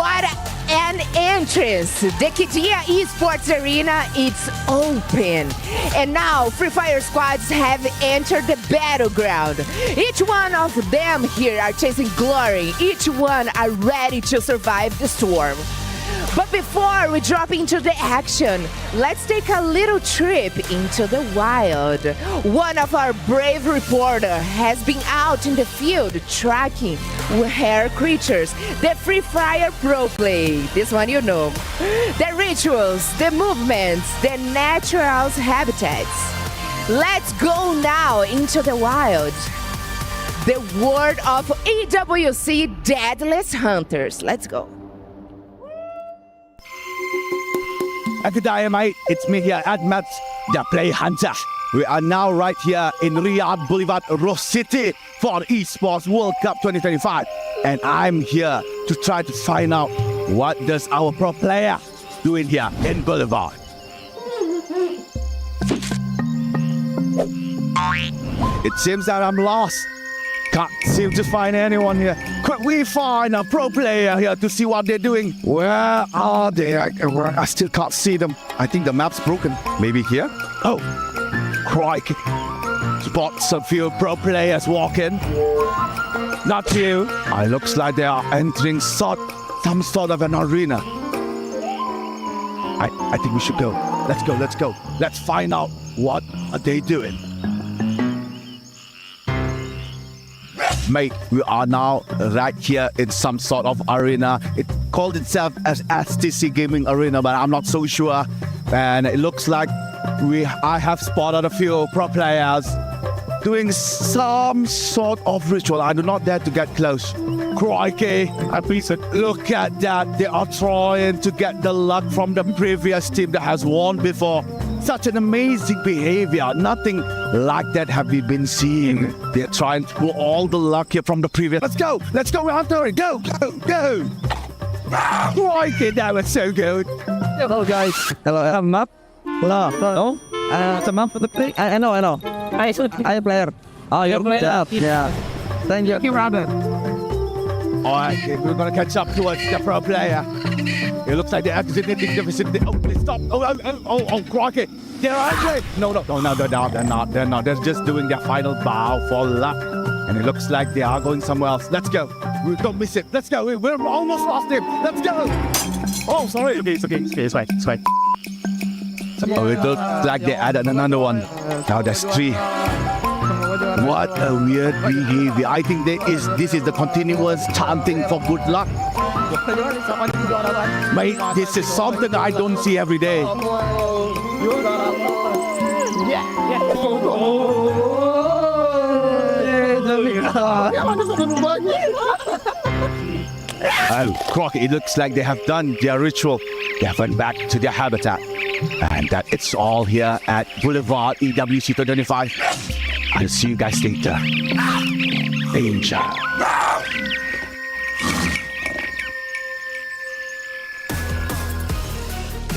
What an entrance! The Gamedias Esports Arena is open. And now Free Fire squads have entered the battleground. Each one of them here are chasing glory. Each one are ready to survive the storm. But before we drop into the action, let's take a little trip into the wild. One of our brave reporters has been out in the field tracking rare creatures, the Free Fire pro play, this one you know, the rituals, the movements, the natural habitats. Let's go now into the wild. The world of EWC Deadliest Hunters. Let's go. Good day, mate. It's me here, Admat, the Play Hunter. We are now right here in Riyadh Boulevard, Ross City for Esports World Cup 2025. And I'm here to try to find out what does our pro player doing here in Boulevard. It seems that I'm lost. Can't seem to find anyone here. Could we find a pro player here to see what they're doing? Where are they? I still can't see them. I think the map's broken. Maybe here? Oh, crikey. Spots a few pro players walking. Not you. It looks like they are entering some sort of an arena. I think we should go. Let's go, let's go. Let's find out what are they doing. Mate, we are now right here in some sort of arena. It called itself as STC Gaming Arena, but I'm not so sure. And it looks like I have spotted a few pro players doing some sort of ritual. I do not dare to get close. Crikey, look at that. They are trying to get the luck from the previous team that has won before. Such an amazing behavior. Nothing like that have we been seeing. They're trying to pull all the luck here from the previous. Let's go, Hunter. Go. Crikey, that was so good. Hello guys. Hello, map. Hello. The map for the play. I know. I player. Oh, you're player. Yeah. Thank you. Robert. Alright, we're gonna catch up towards the pro player. It looks like they're exiting the vicinity. Oh, they stopped. Oh, crikey. They're angry. No, they're not. They're just doing their final bow for luck. And it looks like they are going somewhere else. Let's go. We don't miss it. Let's go. We're almost lost him. Let's go. Oh, sorry. Okay, it's fine. Oh, it looks like they added another one. Now there's 3. What a weird behavior. I think this is the continuous chanting for good luck. Mate, this is something I don't see every day. Oh, Croc, it looks like they have done their ritual. They have went back to their habitat. And that it's all here at Boulevard EWC 2025. I'll see you guys later. Danger.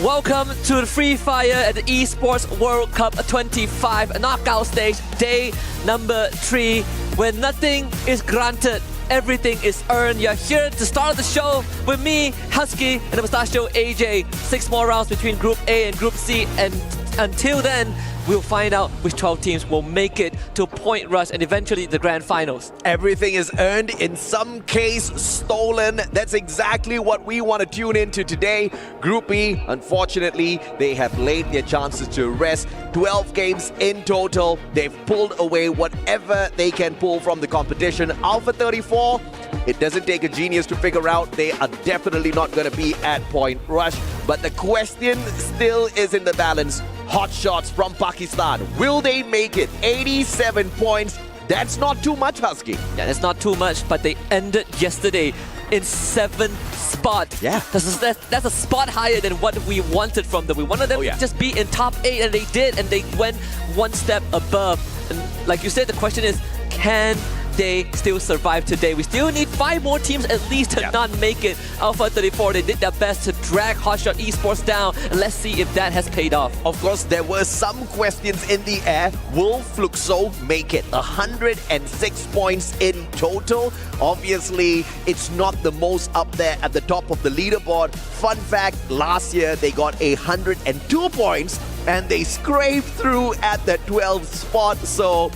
Welcome to the Free Fire at the Esports World Cup 25 knockout stage, day number 3, where nothing is granted, everything is earned. You're here to start the show with me, Husky, and the Mustachio AJ. 6 more rounds between Group A and Group C, and until then, we'll find out which 12 teams will make it to Point Rush and eventually the grand finals. Everything is earned, in some case stolen. That's exactly what we want to tune into today. Group B, unfortunately, they have laid their chances to rest. 12 games in total. They've pulled away whatever they can pull from the competition. Alpha 34, it doesn't take a genius to figure out they are definitely not going to be at Point Rush. But the question still is in the balance. Hot shots from Pakistan. Will they make it? 87 points. That's not too much, Husky. Yeah, that's not too much, but they ended yesterday in 7th spot. Yeah. That's a spot higher than what we wanted from them. We wanted them to just be in top 8, and they did, and they went one step above. And like you said, the question is, can they still survive today. We still need 5 more teams at least to not make it. Alpha 34, they did their best to drag Hotshot Esports down, and let's see if that has paid off. Of course, there were some questions in the air. Will Fluxo make it? 106 points in total. Obviously, it's not the most up there at the top of the leaderboard. Fun fact, last year they got 102 points and they scraped through at the 12th spot. So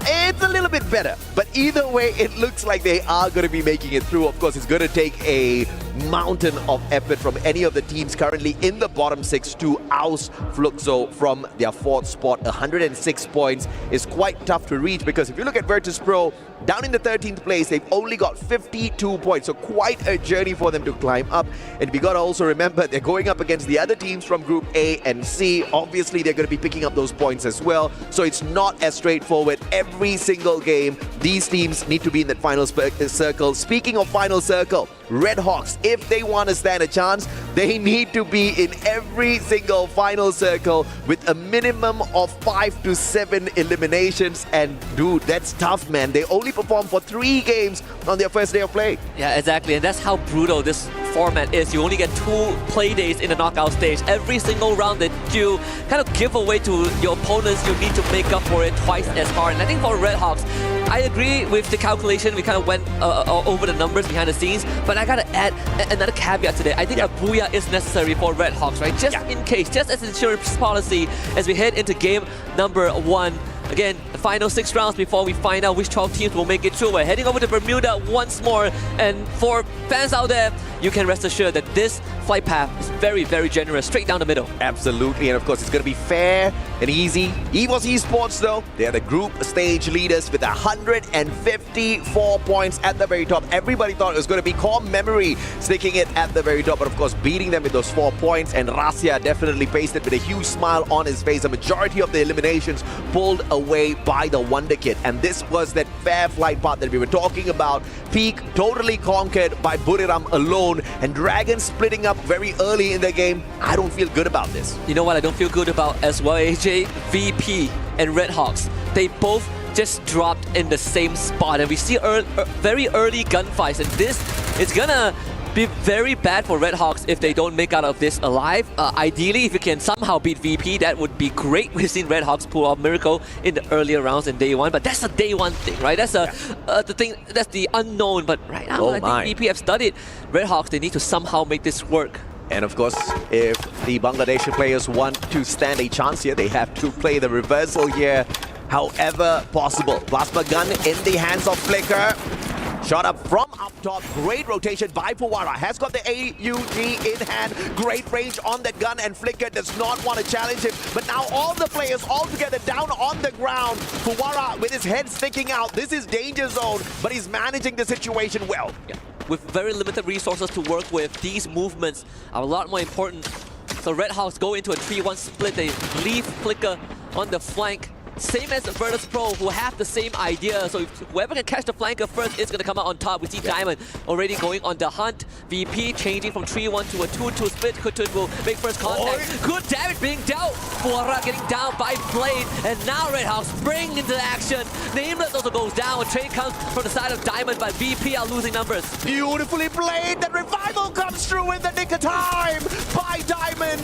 it's a little bit better, but either way, it looks like they are going to be making it through. Of course, it's going to take a mountain of effort from any of the teams currently in the bottom 6 to oust Fluxo from their 4th spot. 106 points is quite tough to reach, because if you look at Virtus Pro, down in the 13th place, they've only got 52 points, so quite a journey for them to climb up. And we got to also remember, they're going up against the other teams from Group A and C. Obviously, they're going to be picking up those points as well, so it's not as straightforward every single game. These teams need to be in that final circle. Speaking of final circle, Red Hawks, if they want to stand a chance, they need to be in every single final circle with a minimum of 5 to 7 eliminations. And dude, that's tough, man. They only performed for 3 games on their first day of play. Yeah, exactly, and that's how brutal this format is. You only get 2 play days in the knockout stage. Every single round that you kind of give away to your opponents, you need to make up for it twice as hard. And I think for Red Hawks, I agree with the calculation. We kind of went over the numbers behind the scenes, but I gotta add another caveat today. I think a booyah is necessary for Red Hawks, right? Just in case, just as insurance policy as we head into game number 1. Again, the final 6 rounds before we find out which 12 teams will make it through. We're heading over to Bermuda once more, and for fans out there, you can rest assured that this flight path is very, very generous, straight down the middle. Absolutely, and of course it's going to be fair and easy. EWC Esports, though, they are the group stage leaders with 154 points at the very top. Everybody thought it was going to be Core Memory sticking it at the very top, but of course beating them with those 4 points, and Rasia definitely paced it with a huge smile on his face. A majority of the eliminations pulled away by the Wonder Kid, and this was that fair flight path that we were talking about. Peak totally conquered by Buriram alone, and Dragon splitting up very early in the game. I don't feel good about this. You know what I don't feel good about as well, AJ? VP and Red Hawks. They both just dropped in the same spot, and we see very early gunfights, and this is gonna be very bad for Red Hawks if they don't make out of this alive. Ideally, if you can somehow beat VP, that would be great. We've seen Red Hawks pull off miracle in the earlier rounds in day 1, but that's a day 1 thing, right? That's the thing. That's the unknown. But right now, I think VP have studied Red Hawks. They need to somehow make this work. And of course, if the Bangladeshi players want to stand a chance here, they have to play the reversal here however possible. Plasma gun in the hands of Flicker. Shot up from up top. Great rotation by Puwara. Has got the AUG in hand. Great range on that gun, and Flicker does not want to challenge him. But now all the players all together down on the ground. Puwara with his head sticking out. This is danger zone, but he's managing the situation well. Yeah. With very limited resources to work with, these movements are a lot more important. So Red Hawks go into a 3-1 split. They leave Flicker on the flank. Same as Virtus Pro, who have the same idea. So if whoever can catch the flanker first is going to come out on top. We see Diamond already going on the hunt. VP changing from 3-1 to a 2-2 split. Kutun will make first contact. Good damage being dealt. Fuara getting down by Blade. And now Red Hawks bring into action. Nameless also goes down. A trade comes from the side of Diamond, but VP are losing numbers. Beautifully played. The revival comes through in the nick of time by Diamond.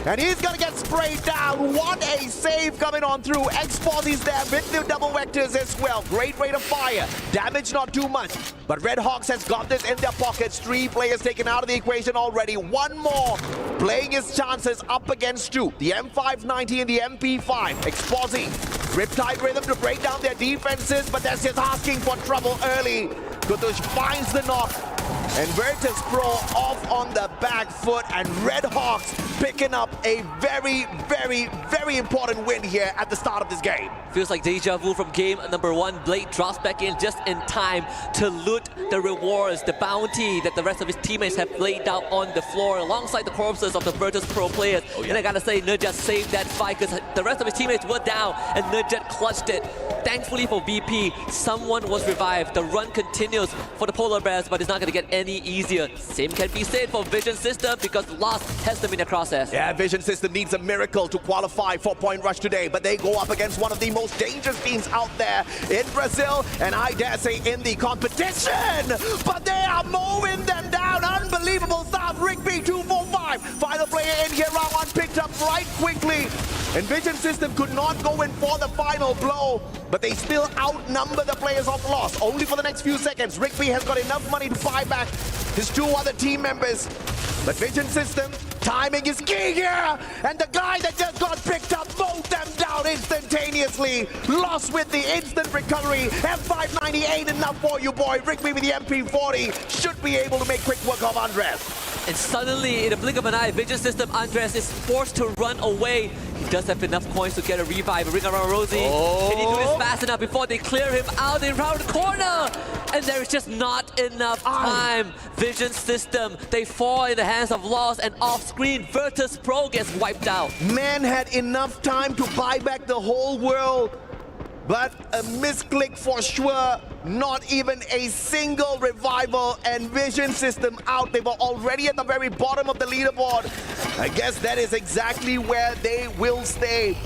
And he's going to get sprayed down. What a save coming on through. Esports is there with the double vectors as well. Great rate of fire. Damage not too much. But Red Hawks has got this in their pockets. 3 players taken out of the equation already. 1 more playing his chances up against 2. The M590 and the MP5. Exposing Riptide Rhythm to break down their defenses, but that's just asking for trouble early. Kutush finds the knock. And Virtus Pro off on the back foot, and Red Hawks picking up a very, very, very important win here at the start of this game. Feels like deja vu from game number 1. Blade drops back in just in time to loot the rewards, the bounty that the rest of his teammates have laid out on the floor alongside the corpses of the Virtus Pro players. And I gotta say, Nurjat saved that fight because the rest of his teammates were down and Nurjat clutched it. Thankfully for VP, someone was revived. The run continues for the Polar Bears, but it's not gonna get any any easier. Same can be said for Vision System because Lost has them in the crosshairs. Yeah, Vision System needs a miracle to qualify for Point Rush today, but they go up against one of the most dangerous teams out there in Brazil, and I dare say in the competition. But they are mowing them down. Unbelievable stuff. Rigby 245. Final player in here, round one picked up right quickly. And Vision System could not go in for the final blow, but they still outnumber the players of Lost. Only for the next few seconds, Rigby has got enough money to buy back his two other team members. But Vision System, timing is key here. And the guy that just got picked up mowed them down instantaneously. Lost with the instant recovery. M598 enough for you, boy. Rigby with the MP40 should be able to make quick work of Andres. And suddenly, in a blink of an eye, Vision System Andres is forced to run away. He does have enough coins to get a revive. Ring around Rosie. Can he do this fast enough before they clear him out in round the corner? And there is just not enough time. Vision System, they fall in the hands of Lost, and off-screen, Virtus Pro gets wiped out. Man had enough time to buy back the whole world, but a misclick for sure. Not even a single revival, and Vision System out. They were already at the very bottom of the leaderboard. I guess that is exactly where they will stay.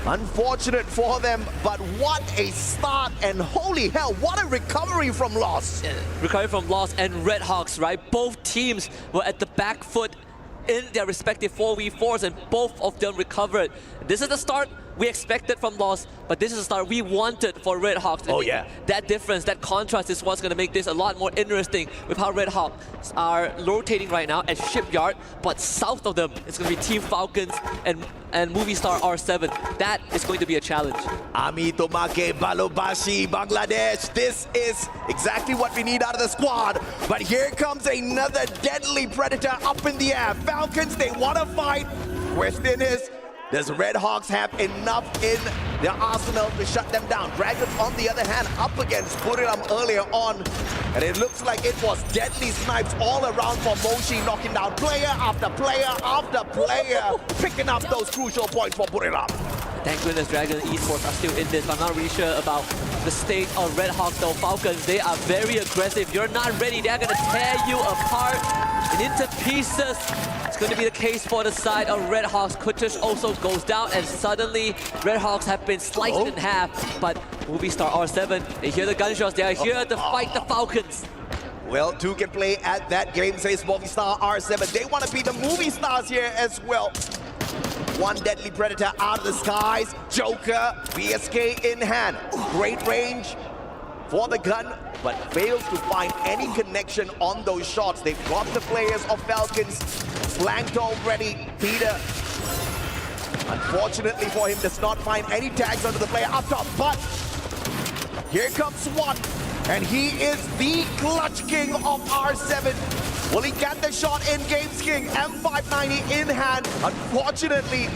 Unfortunate for them, but what a start, and holy hell, what a recovery from Lost. Recovery from Lost and Red Hawks, right? Both teams were at the back foot in their respective 4v4s, and both of them recovered. This is the start we expected from Lost, but this is the start we wanted for Red Hawks. Oh yeah. That difference, that contrast is what's going to make this a lot more interesting with how Red Hawks are rotating right now at Shipyard, but south of them, it's going to be Team Falcons and Movie Star R7. That is going to be a challenge. Ami Tomake Balobashi, Bangladesh. This is exactly what we need out of the squad. But here comes another deadly predator up in the air. Falcons, they want to fight. Question is, does Red Hawks have enough in their arsenal to shut them down? Dragons, on the other hand, up against Buriram earlier on. And it looks like it was deadly snipes all around for Moshi, knocking down player after player after player, picking up those crucial points for Buriram. Thank goodness Dragon and Esports are still in this. I'm not really sure about the state of Red Hawks though. Falcons, they are very aggressive. You're not ready, they're going to tear you apart and into pieces. It's going to be the case for the side of Red Hawks. Kutush also goes down, and suddenly Red Hawks have been sliced in half. But Movie Star R7, they hear the gunshots, they are here to fight the Falcons. Well, two can play at that game, says Movie Star R7. They want to be the movie stars here as well. One deadly predator out of the skies. Joker, VSK in hand. Great range for the gun, but fails to find any connection on those shots. They've got the players of Falcons flanked already. Peter, unfortunately for him, does not find any tags under the player up top, but here comes SWAT, and he is the clutch king of R7. Will he get the shot in? Games King, M590 in hand. Unfortunately,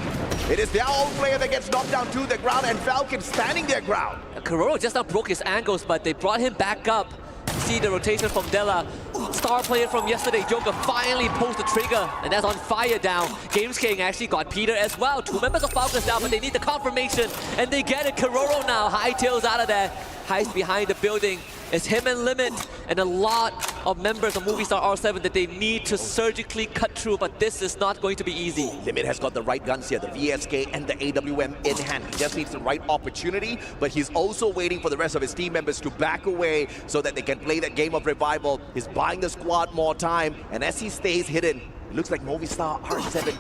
it is their own player that gets knocked down to the ground, and Falcon standing their ground. Kororo just now broke his ankles, but they brought him back up. See the rotation from Della. Star player from yesterday, Joker, finally pulls the trigger, and that's on fire down. Games King actually got Peter as well. Two members of Falcons down, but they need the confirmation, and they get it. Kororo now hightails out of there. Hides behind the building. It's him and Limit and a lot of members of Movie Star R7 that they need to surgically cut through, but this is not going to be easy. Limit has got the right guns here, the VSK and the AWM in hand. He just needs the right opportunity, but he's also waiting for the rest of his team members to back away so that they can play that game of revival. He's buying the squad more time, and as he stays hidden, it looks like Movie Star R7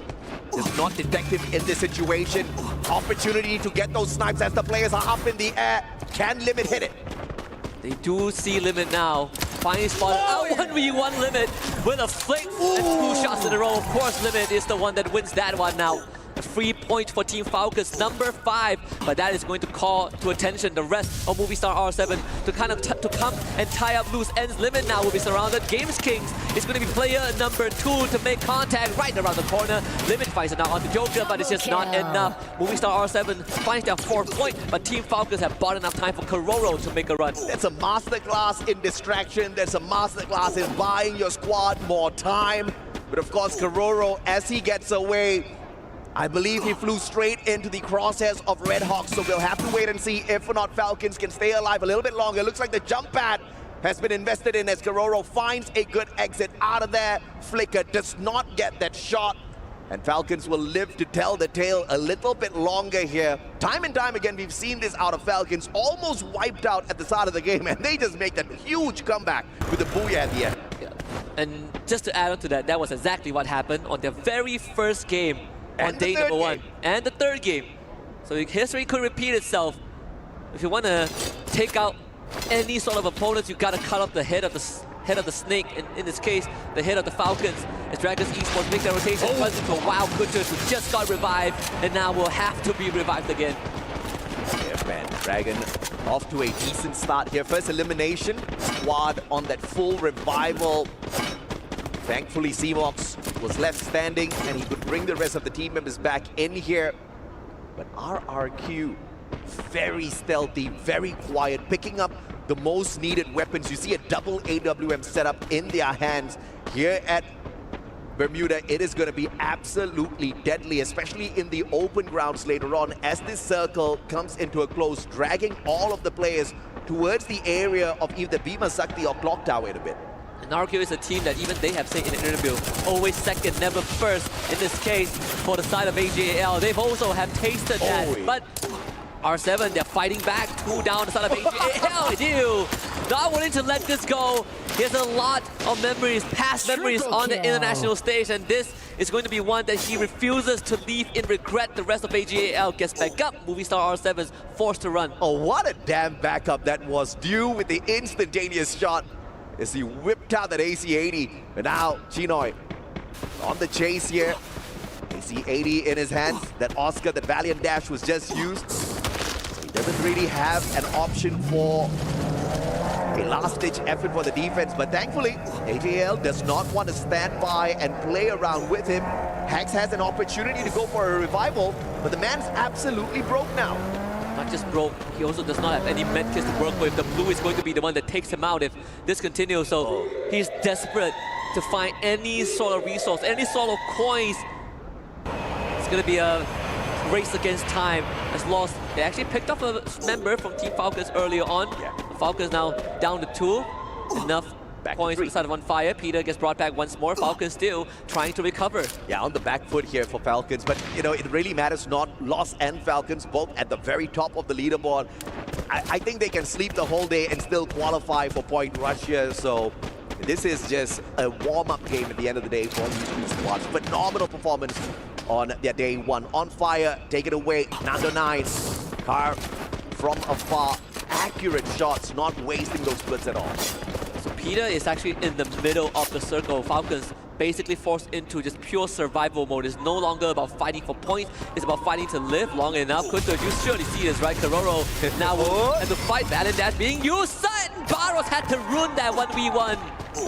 is not detective in this situation. Opportunity to get those snipes as the players are up in the air. Can Limit hit it? They do see Limit now. Finally spotted out 1v1 Limit with a flick and 2 shots in a row. Of course, Limit is the one that wins that one now. A free point for Team Falcons, number 5. But that is going to call to attention the rest of Movie Star R7 to kind of to come and tie up loose ends. Limit now will be surrounded. Games Kings is going to be player number 2 to make contact right around the corner. Limit finds it now on the Joker, but it's just not enough. Movie Star R7 finds their 4th point, but Team Falcons have bought enough time for Kororo to make a run. That's a masterclass in distraction. That's a masterclass in buying your squad more time. But of course, Kororo, as he gets away, I believe he flew straight into the crosshairs of Red Hawks, so we'll have to wait and see if or not Falcons can stay alive a little bit longer. It looks like the jump pad has been invested in as Kororo finds a good exit out of there. Flicker does not get that shot. And Falcons will live to tell the tale a little bit longer here. Time and time again, we've seen this out of Falcons, almost wiped out at the start of the game, and they just make that huge comeback with the booyah at the end. Yeah. And just to add on to that, that was exactly what happened on their very first game on day number 1. And the third game. So history could repeat itself. If you want to take out any sort of opponents, you got to cut off the head of the snake, and in this case, the head of the Falcons. As Dragons Esports make their rotation, runs into a wild Kutters who just got revived, and now will have to be revived again. Yeah, man, Dragon off to a decent start here. First elimination, squad on that full revival. Thankfully, Seamox was left standing, and he could bring the rest of the team members back in here. But RRQ, very stealthy, very quiet, picking up the most needed weapons. You see a double AWM setup in their hands here at Bermuda. It is going to be absolutely deadly, especially in the open grounds later on as this circle comes into a close, dragging all of the players towards the area of either Bhima Sakti or Clock Tower in a bit. And RQ is a team that even they have said in an interview, always second, never first. In this case, for the side of AGAL, they've also have tasted that. But R7, they're fighting back, 2 down the side of AGAL. Ew, not willing to let this go. He has a lot of memories, past memories on the international stage, and this is going to be one that he refuses to leave in regret. The rest of AGAL gets back up. Movie star R7 is forced to run. Oh, what a damn backup that was, due with the instantaneous shot as he whipped out that AC-80. And now Chinoy on the chase here. AC-80 in his hands. That Oscar, that Valiant Dash was just used. So he doesn't really have an option for a last-ditch effort for the defense. But thankfully, AGL does not want to stand by and play around with him. Hax has an opportunity to go for a revival, but the man's absolutely broke now. Not just broke, he also does not have any medkits to work with. The blue is going to be the one that takes him out if this continues. So he's desperate to find any sort of resource, any sort of coins. It's going to be a race against time. As lost, they actually picked up a member from Team Falcons earlier on. The Falcons now down to 2. Enough points on the side of on fire. Peter gets brought back once more. Falcons still trying to recover. Yeah, on the back foot here for Falcons, but you know, it really matters not Lost and Falcons, both at the very top of the leaderboard. I think they can sleep the whole day and still qualify for Point Rush here, so this is just a warm-up game at the end of the day for these two squads. Phenomenal performance on their day 1. On fire, take it away, Nando 9. Car from afar, accurate shots, not wasting those splits at all. So Peter is actually in the middle of the circle. Falcons basically forced into just pure survival mode. It's no longer about fighting for points. It's about fighting to live long enough. Kunto, you surely see this, right? Kororo now has to fight. Valiant Dash being used. Sudden Barros had to ruin that 1v1.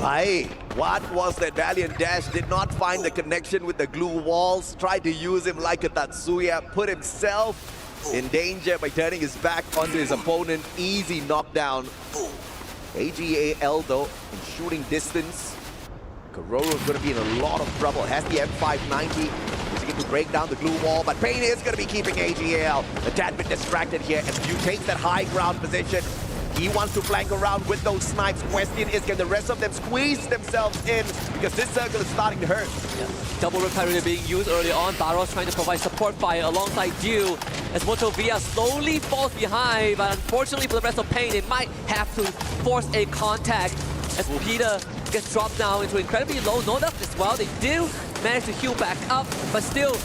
Hey, what was that? Valiant Dash did not find the connection with the glue walls. Tried to use him like a Tatsuya. Put himself in danger by turning his back onto his opponent. Easy knockdown. AGAL though, in shooting distance. Kororo's going to be in a lot of trouble. Has the M590. He's going to break down the glue wall, but Payne is going to be keeping AGAL a tad bit distracted here. And you take that high ground position. He wants to flank around with those snipes. Question is, can the rest of them squeeze themselves in? Because this circle is starting to hurt. Yeah. Double Riptide being used early on. Barros trying to provide support fire alongside Dew. As Motovia slowly falls behind, but unfortunately for the rest of Payne, they might have to force a contact. As Peter gets dropped down into incredibly low. No enough as well. They do manage to heal back up, but still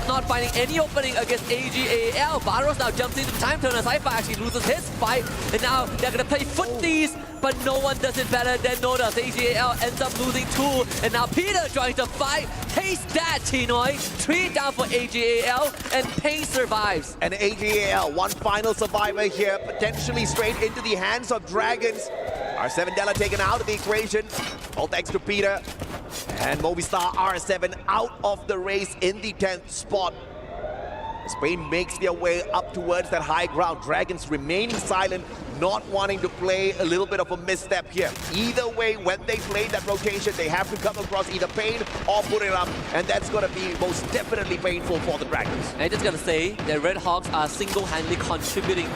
not finding any opening against AGAL. Barros now jumps into the time turner. Saifa actually loses his fight, and now they're gonna play footies, but no one does it better than Nodas. AGAL ends up losing 2, and now Peter trying to fight. Taste that, Chinoy. 3 down for AGAL, and Payne survives. And AGAL, one final survivor here, potentially straight into the hands of Dragons. R7 Della taken out of the equation. All thanks to Peter. And Movistar R7 out of the race in the 10th spot. Spain makes their way up towards that high ground. Dragons remaining silent, not wanting to play a little bit of a misstep here. Either way, when they play that rotation, they have to come across either Payne or put it up, and that's going to be most definitely painful for the Dragons. I'm just going to say that Red Hawks are single-handedly contributing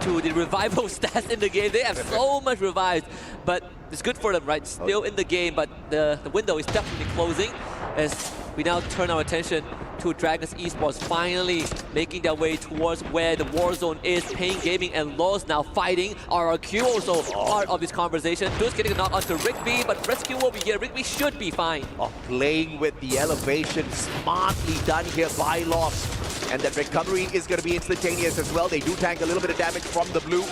to the revival stats in the game. They have so much revived, but it's good for them, right? Still in the game, but the window is definitely closing as we now turn our attention to Dragons Esports finally making their way towards where the war zone is. Pain Gaming and Laws now fighting. RRQ also part of this conversation. Dus getting a knock onto Rigby, but rescue will be here. Rigby should be fine. Playing with the elevation, smartly done here by Lost. And that recovery is going to be instantaneous as well. They do tank a little bit of damage from the blue.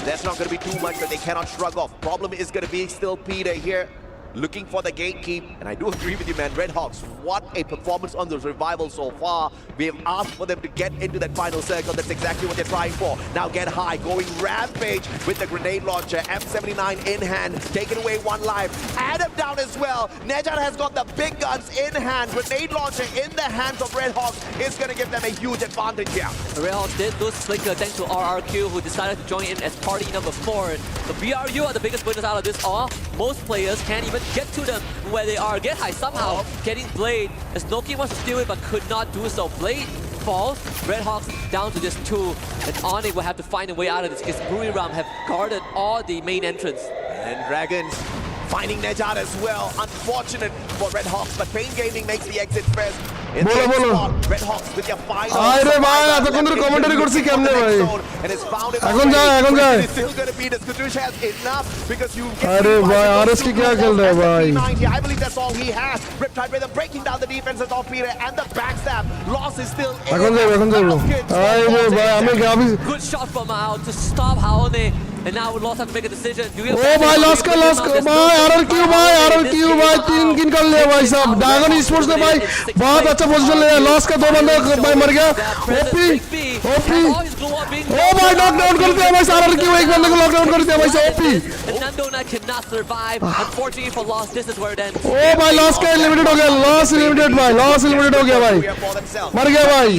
That's not going to be too much, but they cannot shrug off. Problem is going to be still Peter here, looking for the gatekeep. And I do agree with you, man. Red Hawks, what a performance on the revival so far. We have asked for them to get into that final circle. That's exactly what they're trying for. Now get high, going rampage with the grenade launcher. M79 in hand, taking away one life. Adam down as well. Nejad has got the big guns in hand. Grenade launcher in the hands of Red Hawks is going to give them a huge advantage here. The Red Hawks did lose Flicker thanks to RRQ, who decided to join in as party number 4. The BRU are the biggest winners out of this all. Most players can't even get to them where they are. Get high somehow, getting Blade as Noki wants to steal it but could not do so. Blade falls, Red Hawks down to just 2, and Onyx will have to find a way out of this because Buriram have guarded all the main entrance. And Dragons finding Nejad as well. Unfortunate for Red Hawks, but Pain Gaming makes the exit first. In the spot, Red Hawks with their final. अरे भाई आता कौन तेरे commentary कर सकते हमने भाई? And it's found in acorn जाए. It's still going to be this. Kutush has enough because you. अरे भाई आरएस की क्या खेल रहा है भाई? I believe that's all he has. Riptide Rhythm breaking down the defenses of Peter and the backstab. Loss is still. Acorn जाए. अरे भाई हमें क्या भी. Good shot from out to stop Haone. And now we lost have to make a decision. Do we ओ भाई loss का भाई RRQ भाई 3 किन कर लिया भाई साहब. ड्रैगन ईस्पोर्ट्स ने भाई बहुत अच्छा पोजीशन लिया. लॉस का 2 बंदा भाई मर गया. ओपी ओ भाई नॉकडाउन कर दिया भाई आरआरक्यू. एक बंदे को नॉकडाउन कर दिया भाई साहब. OP Nandona cannot survive. Unfortunately for Lost, this is where it ends. ओ भाई लॉस का लिमिटेड हो गया. लॉस लिमिटेड हो गया भाई. मर गया भाई.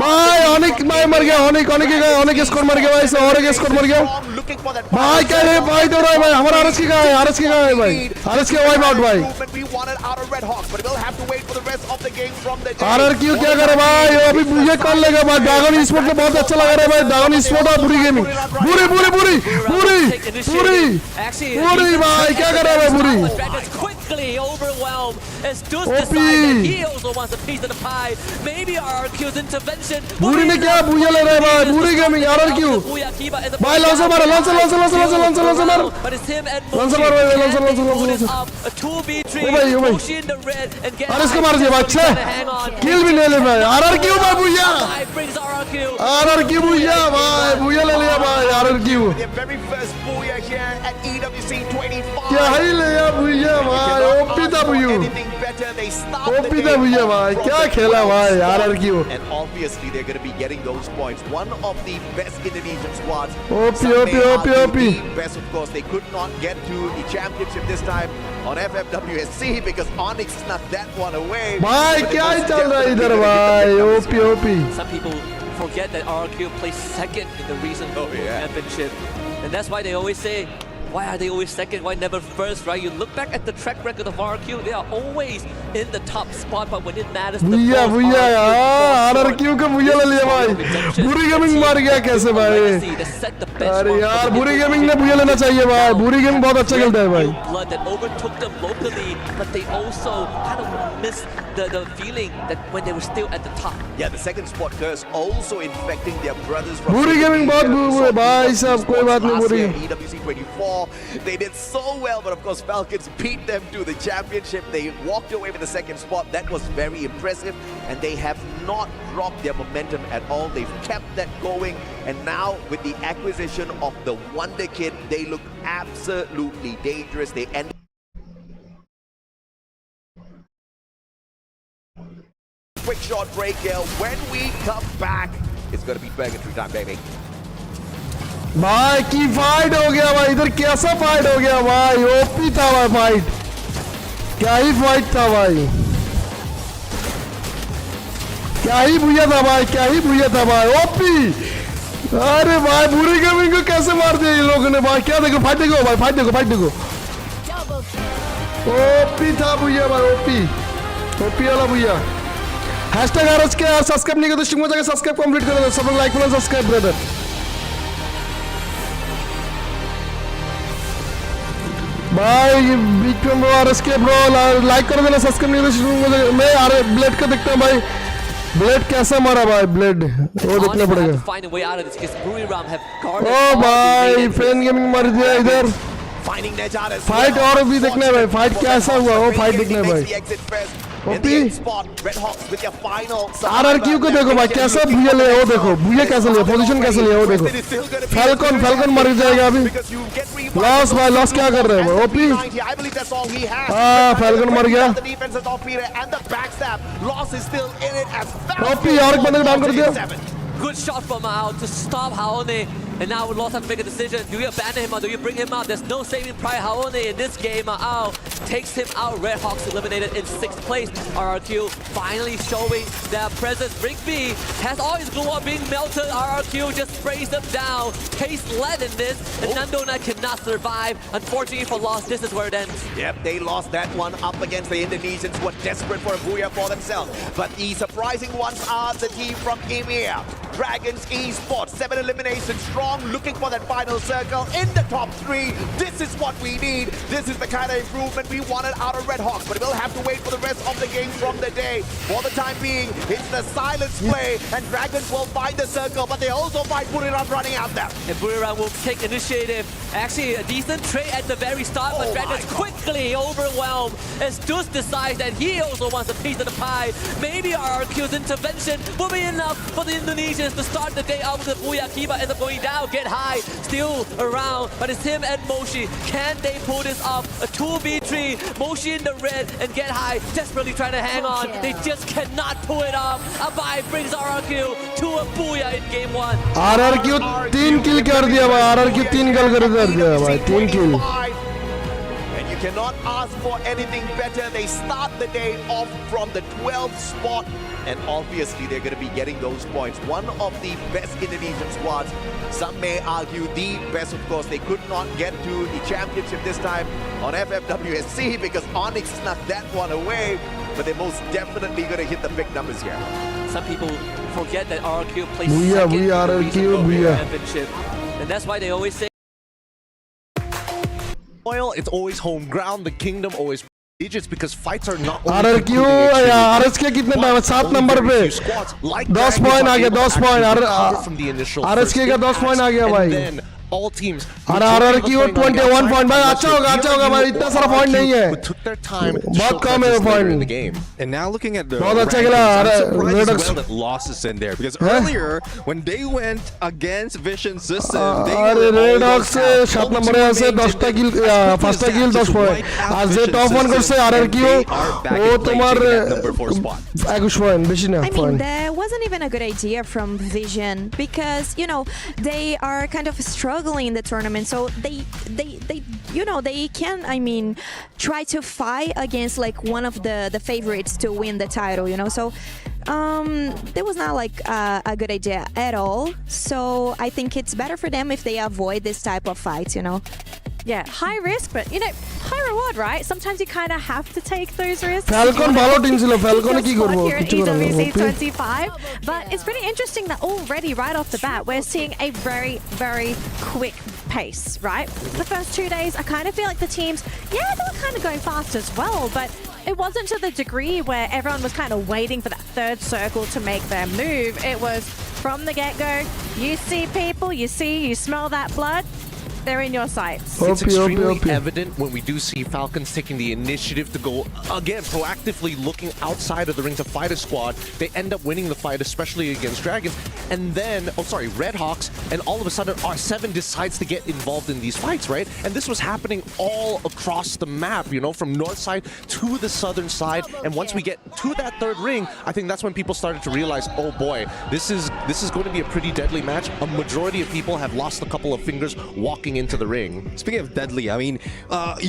भाई ऑनिक भाई मर गया. ऑनिक स्कोर मर गया भाई. और एक स्कोर मर गया भाई. क्या है भाई तो भाई हमारा आरएस की कहां है. आरएस भाई. आरएस के वाइप आउट भाई. आरआरक्यू क्या करे भाई. अभी मुझे कॉल लेगा भाई. ड्रैगन ईस्पोर्ट को बहुत अच्छा लगा रहा है भाई. ड्रैगन ईस्पोर्ट और बुरी गेमिंग. बुरी भाई क्या कर रहा है बुरी. Quickly overwhelmed as Dus decided that he also wants a piece of the pie. Maybe RRQ's intervention. बुरी ने क्या बुया ले रहा है भाई. बुरी गेमिंग आरआरक्यू भाई. लॉन्सर मारो. मारो. But it's him and लॉन्सर मारो भाई. लॉन्सर a 2v3 pushing the red and get. अरे इसको मार दिया भाई. अच्छा किल भी ले ले भाई. आरआरक्यू भाई बुया. brings RRQ. आरआरक्यू बुया भाई. बुया ले लिया भाई RRQ. Their very first booyah here at EWC 25. क्या ही ले या बुया भाई. ओपी था बुयू. Anything better, they stop the OP था game. बुया भाई. क्या खेला भाई RRQ. And obviously they're going to be getting those points. One of the best Indonesian squads. OP. The best, of course. They could not get to the championship this time on FFWSC because Onyx snuck that one away. भाई But क्या it he was चल रहा है definitely इधर gonna be भाई. OP. Some people forget that RRQ placed second in the recent championship. And that's why they always say, why are they always second? Why never first, right? You look back at the track record of RRQ, they are always in the top spot, but when it matters the बुया most, यार. RRQ का बुया ले लिया भाई. बुरी gaming मार गया कैसे भाई. अरे यार बुरी गेमिंग ने बुया लेना चाहिए भाई. बुरी गेमिंग बहुत अच्छा खेलता है भाई. Blood that overtook them locally, but they also kind of missed the feeling that when they were still at the top. Yeah, the second spot curse also infecting their brothers from बुरी gaming बहुत बुरी भाई साहब. कोई बात नहीं. बुरी EWC 24. They did so well, but of course Falcons beat them to the championship. They walked away with the second spot. That was very impressive, and they have not dropped their momentum at all. They've kept that going, and now with the acquisition of the Wonder Kid, they look absolutely dangerous. They end quick shot break here. When we come back, it's going to be Purgatory time, baby. भाई की fight हो गया भाई. इधर कैसा fight हो गया भाई. ओपी था भाई फाइट. क्या ही फाइट था भाई. क्या ही बुया था भाई. ओपी. अरे भाई बुरी गेमिंग को कैसे मार दिया इन लोगों ने भाई. क्या देखो फाइट देखो भाई. फाइट देखो. ओपी था बुया भाई. ओपी वाला बुया. #RHK. सब्सक्राइब नहीं करते तो सब्सक्राइब कंप्लीट करो. सब लोग लाइक करो. Subscribe brother. भाई बीच में RSK ब्रो लाइक कर देना सब्सक्राइब नहीं मैं अरे ब्लेड का देखता हूँ भाई ब्लेड कैसा मारा भाई ब्लेड वो देखना पड़ेगा ओ भाई फैन गेमिंग मार दिया इधर फाइट और भी देखना है भाई फाइट कैसा हुआ वो फाइट देखना है भाई RRQ को देखो भाई कैसा भूया ले वो देखो भूया कैसा लिया पोजीशन कैसा लिया वो देखो फैल्कन मर जाएगा अभी लॉस भाई लॉस क्या कर रहे हैं ओपी फैल्कन मर गया ओपी और एक बंदे को डाउन कर दिया Good shot from out to stop Haone. And now Lost have to make a decision. Do you abandon him or do you bring him out? There's no saving Pride Haone in this game. Out takes him out. Red Hawks eliminated in 6th place. RRQ finally showing their presence. Rigby has all his glue being melted. RRQ just sprays them down. Case led in this. And Nandona cannot survive. Unfortunately for Lost, this is where it ends. Yep, they lost that one up against the Indonesians who are desperate for a booyah for themselves. But the surprising ones are the team from EMEA. Dragons Esports, 7 eliminations strong, looking for that final circle in the top 3. This is what we need. This is the kind of improvement we wanted out of Red Hawks, but we'll have to wait for the rest of the game from the day. For the time being, it's the silence play, and Dragons will find the circle, but they also find Buriram running at them. And Buriram will take initiative. Actually, a decent trade at the very start, but Dragons quickly overwhelmed as Deuce decides that he also wants a piece of the pie. Maybe RRQ's intervention will be enough for the Indonesians to start the day out with the Booyah. Kiba ends up going down, get high, still around, but it's him and Moshi. Can they pull this off? A 2v3, Moshi in the red and get high, desperately trying to hang on. They just cannot pull it off. Abai brings RRQ to a Booyah in game 1. RRQ 3 kill कर दिया भाई RRQ 3 kill कर दिया भाई 3 kill. And you cannot ask for anything better. They start the day off from the 12th spot. And obviously they're going to be getting those points. One of the best Indonesian squads. Some may argue the best, of course. They could not get to the championship this time on FFWSC because Onyx snuck that one away. But they're most definitely going to hit the big numbers here. Some people forget that RRQ plays Booyah, second booyah, in the regional RRQ, booyah. championship. And that's why they always say it's always home ground. The kingdom always digits because fights are not RRQ या RSK कितने time 7 number पे 10 point आ गया 10 point RSK का 10 point आ गया भाई all teams और RRQ 21 point भाई अच्छा होगा भाई इतना सारा पॉइंट नहीं है बहुत कम है point and now looking at the बहुत अच्छा खेला Red Hawks well that losses in there because earlier when they went against Vision System they अरे Red Hawks 7 नंबर से 10 टा किल फर्स्ट टा किल 10 पॉइंट आज जे टॉप 1 করছে RRQ वो তোমার 21 পয়েন্ট বেশি না I mean there wasn't even a good idea from Vision because you know they are kind of struggling in the tournament, so they you know they can try to fight against like one of the favorites to win the title, you know. So that was not like a good idea at all. So I think it's better for them if they avoid this type of fights, you know. Yeah, high risk, but you know, high reward, right? Sometimes you kind of have to take those risks. Falcon ভালো team ছিল Falcon কি করব here at EWC 25, but it's pretty interesting that already right off the bat we're seeing a very quick pace, right? The first 2 days I kind of feel like the teams, yeah, they were kind of going fast as well, but it wasn't to the degree where everyone was kind of waiting for that third circle to make their move. It was from the get-go, you see people, you smell that blood, they're in your sights. It's extremely evident when we do see Falcons taking the initiative to go, again, proactively looking outside of the ring to fight a squad. They end up winning the fight, especially against Dragons. And then, Red Hawks, and all of a sudden R7 decides to get involved in these fights, right? And this was happening all across the map, you know, from north side to the southern side. And once we get to that third ring, I think that's when people started to realize, oh boy, this is going to be a pretty deadly match. A majority of people have lost a couple of fingers walking into the ring. Speaking of deadly, I mean,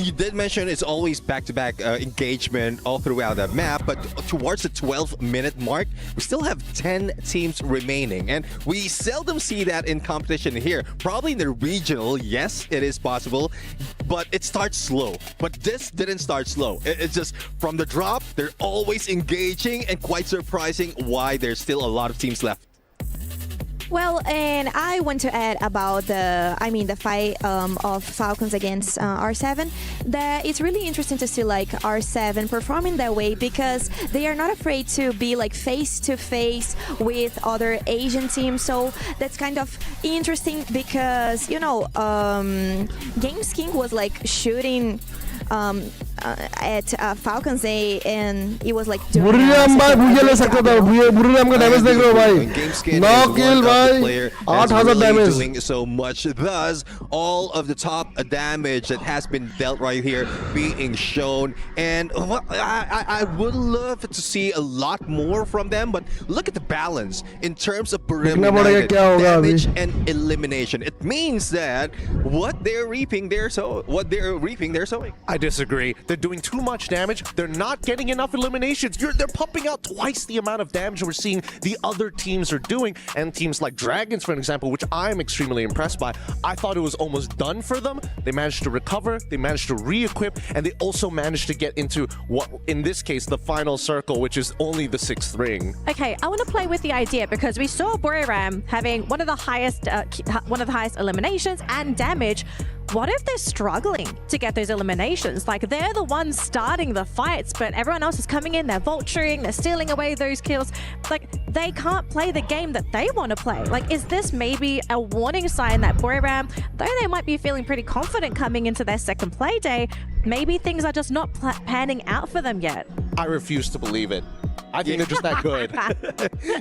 you did mention it's always back-to-back engagement all throughout the map, but towards the 12-minute mark, we still have 10 teams remaining, and we seldom see that in competition here. Probably in the regional, yes, it is possible, but it starts slow. But this didn't start slow. It's just from the drop, they're always engaging, and quite surprising why there's still a lot of teams left. Well, and I want to add about the fight of Falcons against R7. That it's really interesting to see like R7 performing that way because they are not afraid to be like face to face with other Asian teams. So that's kind of interesting because Games King was like shooting at Falcons A and it was like बुर्रियम भाई भूजे ले सकते थे बुर्रियम का damage देख लो भाई knock किल भाई 8000 damage doing so much thus all of the top damage that has been dealt right here being shown and I would love to see a lot more from them but look at the balance in terms of Bermuda damage and elimination. It means that what they're reaping they're sowing. I disagree. They're doing too much damage. They're not getting enough eliminations. They're pumping out twice the amount of damage we're seeing the other teams are doing. And teams like Dragons, for example, which I'm extremely impressed by, I thought it was almost done for them. They managed to recover, they managed to re-equip, and they also managed to get into what, in this case, the final circle, which is only the 6th ring. Okay, I want to play with the idea because we saw Buriram having one of the highest eliminations and damage. What if they're struggling to get those eliminations? Like they're the ones starting the fights, but everyone else is coming in, they're vulturing, they're stealing away those kills. Like they can't play the game that they want to play. Like is this maybe a warning sign that Buriram, though they might be feeling pretty confident coming into their second play day, maybe things are just not panning out for them yet? I refuse to believe it. I think they're just that good.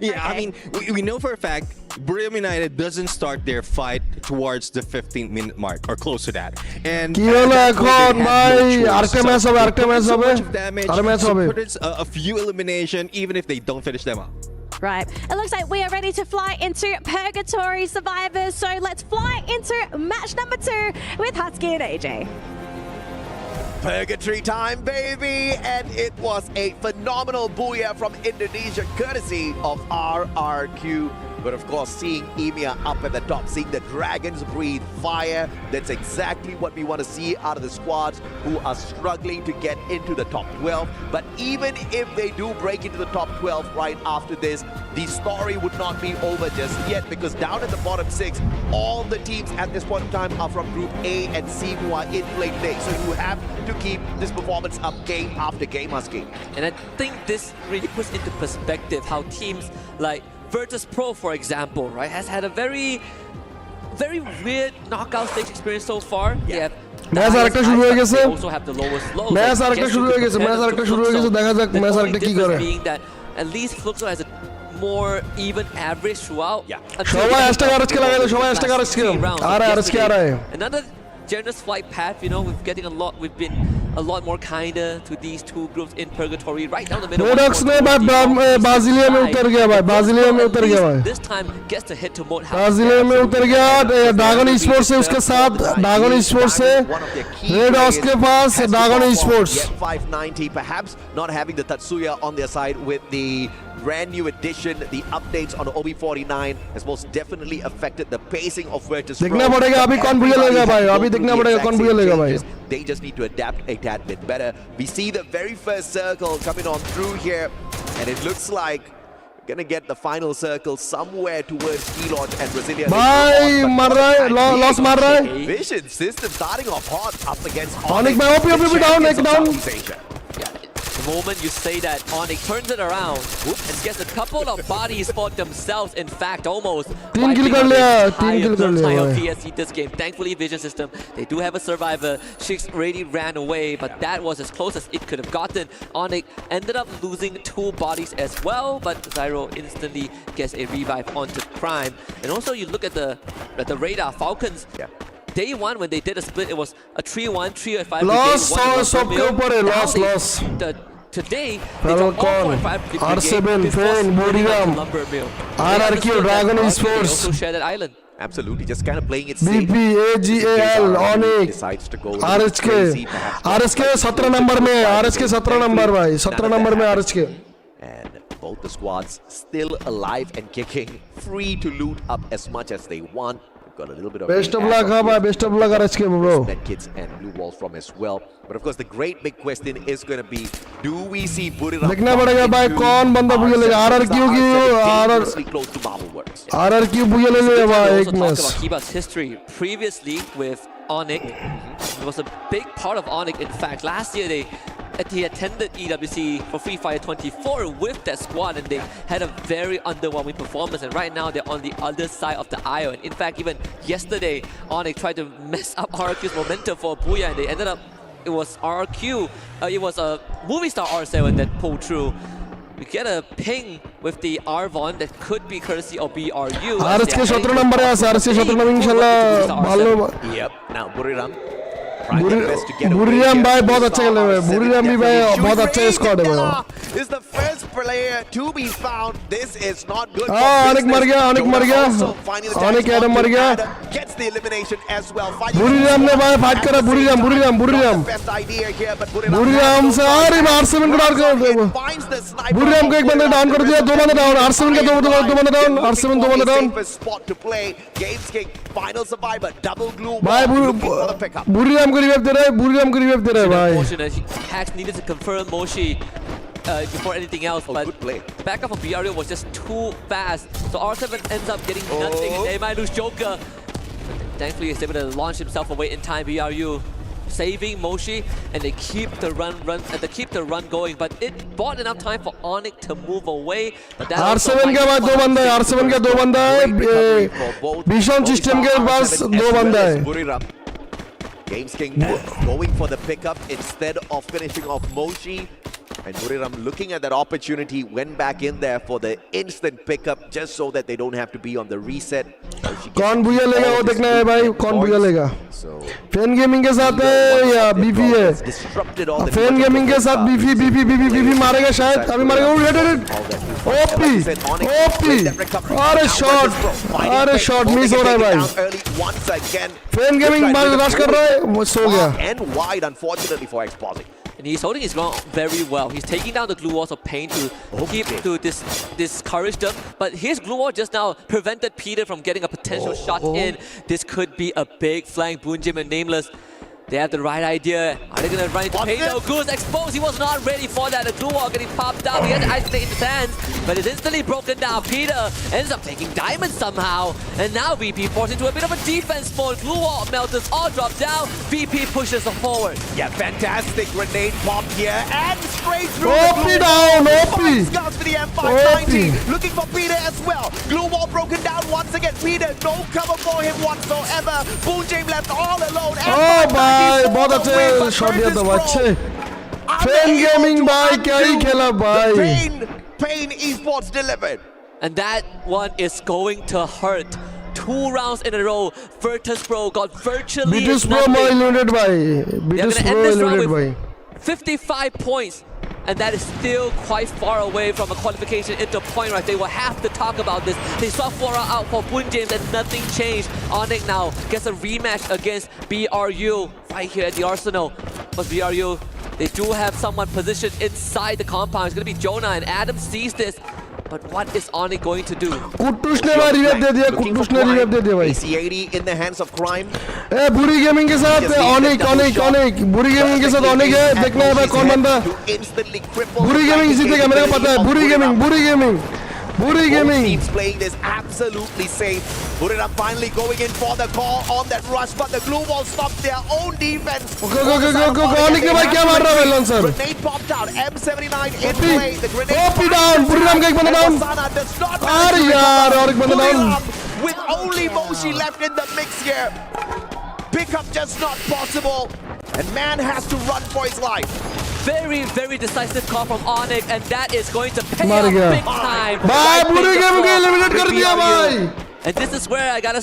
Yeah, I mean, we know for a fact Buriram United doesn't start their fight towards the 15-minute mark or close to that. And so much of damage, put in a few elimination, even if they don't finish them up. Right. It looks like we are ready to fly into Purgatory Survivors. So let's fly into match number 2 with Husky and AJ. Purgatory time, baby! And it was a phenomenal booyah from Indonesia, courtesy of RRQ. But of course, seeing EMEA up at the top, seeing the Dragons breathe fire, that's exactly what we want to see out of the squads who are struggling to get into the top 12. But even if they do break into the top 12 right after this, the story would not be over just yet, because down at the bottom 6, all the teams at this point in time are from Group A and C who are in play today. So you have to keep this performance up game after game, Husky. And I think this really puts into perspective how teams like Virtus Pro, for example, right, has had a very weird knockout stage experience so far. Yeah. They also have the lowest lows. Being that at least Fluxo has a more even average throughout. Yeah. Another generous flight path, you know, we've been a lot more kinder to these two groups in Purgatory, right down the middle. This time gets to hit to mode house. Dragon Esports से उसके साथ Dragon Esports से Red House के पास Dragon Esports. 590, perhaps not having the Tatsuya on their side with the brand new edition, the updates on the OB49 has most definitely affected the pacing of Virtus Pro. देखना पड़ेगा अभी कौन बुझे लेगा भाई अभी देखना पड़ेगा कौन बुझे लेगा भाई. They just need to adapt a tad bit better. We see the very first circle coming on through here, and it looks like we're gonna get the final circle somewhere towards Key Launch and Brazilian. भाई मर रहा है loss मार रहा है. Vision system starting off hot up against Onyx मैं OP down एक down. The moment you say that, Onyx turns it around and gets a couple of bodies for themselves. In fact, almost. 3 kill कर लिया 3 kill कर लिया. PSG this game. Thankfully, Vision System, they do have a survivor. Shix already ran away, but that was as close as it could have gotten. Onyx ended up losing 2 bodies as well, but Zyro instantly gets a revive onto Prime. And also, you look at the radar, Falcons. Yeah. Day 1, when they did a split, it was a 3-1, 3-5. Loss सबके ऊपर है loss. Today, they dropped 4.5 R7, Pain, Buriram, RRQ, Dragon Esports. Also share that island. Absolutely, just kind of playing it safe. BP, AGAL, Onyx, decides to go RHK. RHK 17 number में RHK 17 number भाई 17 number में RHK. And both the squads still alive and kicking, free to loot up as much as they want. got a little bit of Best of luck, bhai. Best of luck, RHK, bro. net kits and blue walls from as well. But of course, the great big question is going to be, do we see Buriram देखना पड़ेगा भाई कौन बंदा बुझे लेगा RRQ dangerously close to Marvelworks? RRQ बुझे लेगा भाई एक also match. talk about Kiba's history previously with Onyx. It was a big part of Onyx. In fact, last year he attended EWC for Free Fire 24 with that squad, and they had a very underwhelming performance. And right now they're on the other side of the aisle. And in fact, even yesterday, Onyx tried to mess up RRQ's momentum for Booyah, and they ended up. It was RRQ. It was a movie star R7 that pulled through. We get a ping with the Arvon that could be courtesy of BRU. RHK 17 number है RHK 17 number इंशाल्लाह बालो. Yep. Now Buriram trying their best to get away. Buriram भाई बहुत अच्छा खेले हुए. Buriram भी भाई बहुत अच्छा स्क्वाड है भाई. Is the first player to be found. This is not good. Onyx मर गया. Onyx मर गया. Onyx Adam मर गया. Gets the elimination as well. Buriram ने भाई फाइट करा. Buriram. Best idea here, but Buriram से अरे R7 को डाउन कर दे. finds the sniper. Buriram को एक बंदे डाउन कर दिया. दो बंदे डाउन. R7 के दो बंदे डाउन. R7 दो बंदे down. Safest spot to play. Games King, final survivor, double glue. भाई Buriram को रिवाइव दे रहा है. Buriram को रिवाइव दे रहा है भाई. Unfortunately, Hacks needed to confirm Moshi before anything else, but good play. backup of BRU was just too fast. So R7 ends up getting nothing. They might lose Joker. Thankfully, he's able to launch himself away in time. BRU saving Moshi, and they keep the run going. But it bought enough time for Onyx to move away. But that R7 के बाद दो बंदा है. R7 के दो बंदा है. Vision system के पास दो बंदा है. Games King going for the pickup instead of finishing off Moshi. And Buriram looking at that opportunity, went back in there for the instant pickup just so that they don't have to be on the reset. कौन बुया लेगा वो देखना है भाई. कौन बुया लेगा. Fan gaming के साथ है या बीफी है. फैन गेमिंग के साथ बीफी मारेगा शायद. अभी मारेगा. ओपी. अरे शॉट मिस हो रहा है भाई. फैन गेमिंग बाल रश कर रहा है. मिस हो गया. And wide, unfortunately for Exposing. And he's holding his ground very well. He's taking down the glue walls of pain to keep to discourage them. But his glue wall just now prevented Peter from getting a potential shot in. This could be a big flank. Boonjim and Nameless, they have the right idea. Are they going to run into pain? No, Goose exposed. He was not ready for that. The glue wall getting popped out. He had to isolate in his hands, but it's instantly broken down. Peter ends up taking diamonds somehow. And now VP forced into a bit of a defense mode. Glue wall melters all drop down. VP pushes them forward. Yeah, fantastic grenade pop here. And straight through OP the glue down, wall. OP. Scouts for the M519. Looking for Peter as well. Glue wall broken down once again. Peter, no cover for him whatsoever. Boonjim left all alone. भाई बहुत अच्छे shot दिया था बच्चे. Fan gaming भाई क्या ही खेला भाई. Pain Esports delivered. And that one is going to hurt. 2 rounds in a row. Virtus Pro got virtually Virtus Pro eliminated भाई. Virtus Pro eliminated भाई. 55 points. And that is still quite far away from a qualification into point right. They will have to talk about this. They saw 4 out for Boon James and nothing changed. Onyx now gets a rematch against BRU right here at the Arsenal. But BRU, they do have someone positioned inside the compound. It's going to be Jonah, and Adam sees this. But what is Onyx going to do? कुट्टूस ने revive दे दिया. कुट्टूस ने revive दे दिया भाई. AC80 in the hands of Crime. ए बुरी gaming के साथ Onyx. बुरी gaming के साथ Onyx है. देखना है भाई कौन बंदा. बुरी गेमिंग जीतेगा मेरे को पता है. बुरी gaming. Teams playing this absolutely safe. Buriram finally going in for the call on that rush, but the glue wall stopped their own defense. Go. Onyx के भाई क्या मार रहा है Lancer? Grenade popped out. M79 in play. The grenade. OP down. Buriram का एक बंदा down. अरे यार और एक बंदा down. With only Moshi left in the mix here. Pickup just not possible. And man has to run for his life. Very, very decisive call from Onyx, and that is going to pay off big time. भाई बुरी game को eliminate कर दिया भाई. And this is where I gotta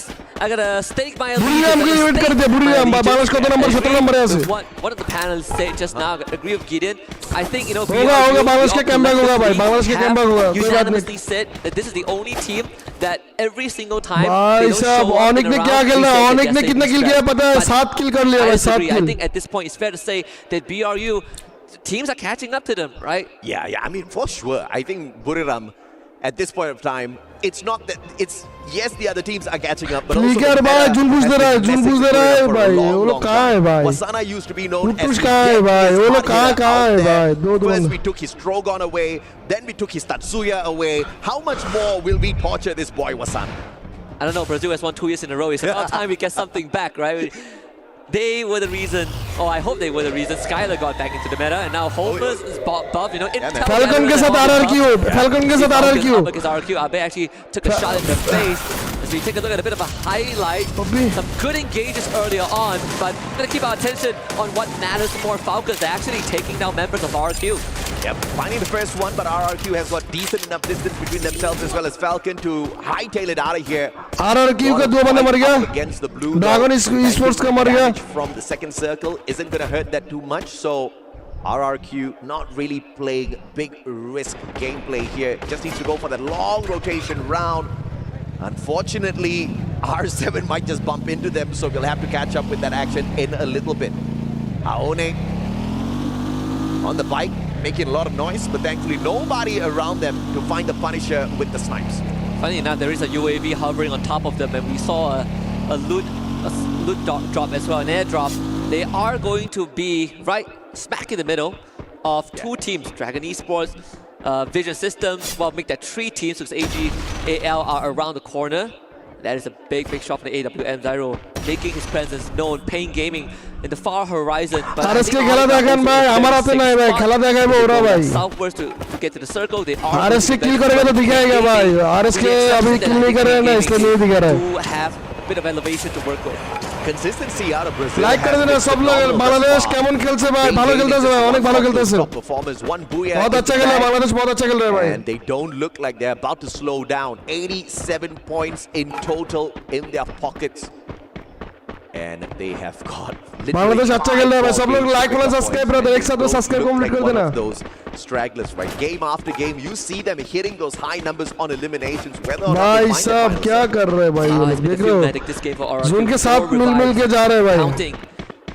stake my Buriram को eliminate कर दिया. Buriram Bangladesh का तो नंबर 17 नंबर है ऐसे. What did the panel say just now? I agree with Gideon. I think होगा बांग्लादेश का कमबैक होगा भाई. बांग्लादेश का कमबैक होगा. Unanimously said that this is the only team that every single time भाई साहब Onyx ने क्या खेला. Onyx ने कितना किल किया पता है. 7 किल कर लिया भाई. 7 किल. I think at this point it's fair to say that BRU teams are catching up to them, right? Yeah. I mean, for sure. I think Buriram, at this point of time, it's not that it's yes the other teams are catching up, but ठीक also है the भाई meta जून पूछ has दे रहा है been जून पूछ messing दे रहा है for a भाई long, वो लोग long कहाँ है time. भाई Wasana used to be known as कुछ the कहाँ है deadliest भाई वो लोग hard hitter कहाँ out है there. भाई दो First we took his Strogon away, then we took his Tatsuya away. How much more will we torture this boy Wasana? I don't know, Brazil has won 2 years in a row. It's about time we get something back, right? They were the reason, or I hope they were the reason, Skylar got back into the meta, and now Holmes is buff, you know, Intel Falcon के साथ RRQ, Falcon के साथ RRQ. Because RRQ, Abe actually took a shot in the face. As we take a look at a bit of a highlight, some good engages earlier on, but we're going to keep our attention on what matters more. Falcons are actually taking down members of RRQ. Yep, finding the first one, but RRQ has got decent enough distance between themselves as well as Falcon to hightail it out of here. RRQ का दो बंदे मर गया. Against the blue. Dragon Esports का मर गया. From the second circle isn't going to hurt that too much, so RRQ not really playing big risk gameplay here. Just needs to go for that long rotation round. Unfortunately, R7 might just bump into them, so we'll have to catch up with that action in a little bit. Aone on the bike, making a lot of noise, but thankfully nobody around them to find the Punisher with the snipes. Funny enough, there is a UAV hovering on top of them, and we saw a loot drop as well, an airdrop. They are going to be right smack in the middle of two teams, Dragon Esports, Vision Systems. Well, make that 3 teams because AG, AL are around the corner. That is a big shot from the AWM Zyro, making his presence known. Pain Gaming in the far horizon. But RSK खेला देखन भाई हमारा तो नहीं भाई खेला देखा वो हो रहा भाई. Southwards to get to the circle. They are RSK kill करेगा तो दिखाएगा भाई. RSK अभी kill नहीं कर रहे हैं ना इसलिए नहीं दिखा रहा है. To have a bit of elevation to work with. Consistency out of Brazil. Like कर देना सब लोग. बांग्लादेश केमन खेलते हैं भाई. भालो खेलते हैं भाई. अनेक भालो खेलते हैं. Performance, one booyah. बहुत अच्छा खेल रहा है बांग्लादेश. बहुत अच्छा खेल रहा है भाई. And they don't look like they're about to slow down. 87 points in total in their pockets. And they have got Bangladesh अच्छा खेल रहा है भाई. सब लोग like वाला सब्सक्राइब रहते हैं. एक साथ में सब्सक्राइब कंप्लीट कर देना. Those stragglers, right? Game after game, you see them hitting those high numbers on eliminations. Whether or not भाई साहब क्या कर रहे हैं भाई ये लोग देख रहे हो. जोन के साथ मिल के जा रहे हैं भाई.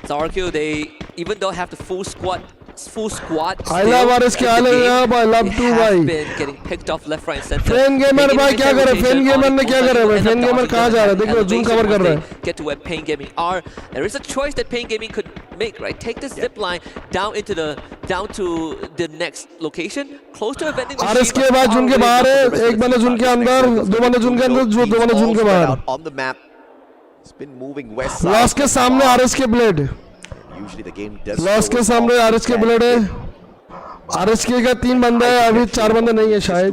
So RQ, they even though have the full squad. I love RSK. I love भाई. Love too भाई. Been getting picked off left, right, center. Fan gamer भाई क्या कर रहे हैं? Fan gamer ने क्या कर रहा है भाई? Fan gamer कहाँ जा रहा है? देखो zoom cover कर रहा है. Get to where Pain Gaming are. There is a choice that Pain Gaming could make, right? Take the zip line down to the next location, close to a vending machine. RSK भाई zoom के बाहर है. एक बंदा zoom के अंदर, दो बंदे zoom के अंदर, दो बंदे zoom के बाहर. On the map, it's been moving west. Lost के सामने RSK blade. Usually the game does. Lost के सामने RSK blade है. RSK का 3 बंदा है. अभी 4 बंदा नहीं है शायद.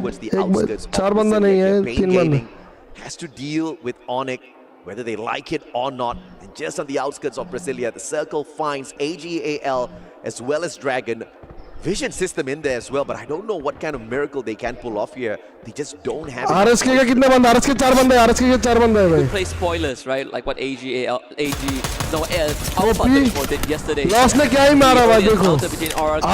4 बंदा नहीं है. 3 बंदा. Has to deal with Onyx, whether they like it or not. And just on the outskirts of Brasilia, the circle finds AGAL as well as Dragon. Vision system in there as well, but I don't know what kind of miracle they can pull off here. They just don't have it. RSK का कितने बंदा? RSK 4 बंदे. RSK के 4 बंदे हैं भाई. Play spoilers, right? Like what Alpine did yesterday. Lost ने क्या ही मारा भाई देखो.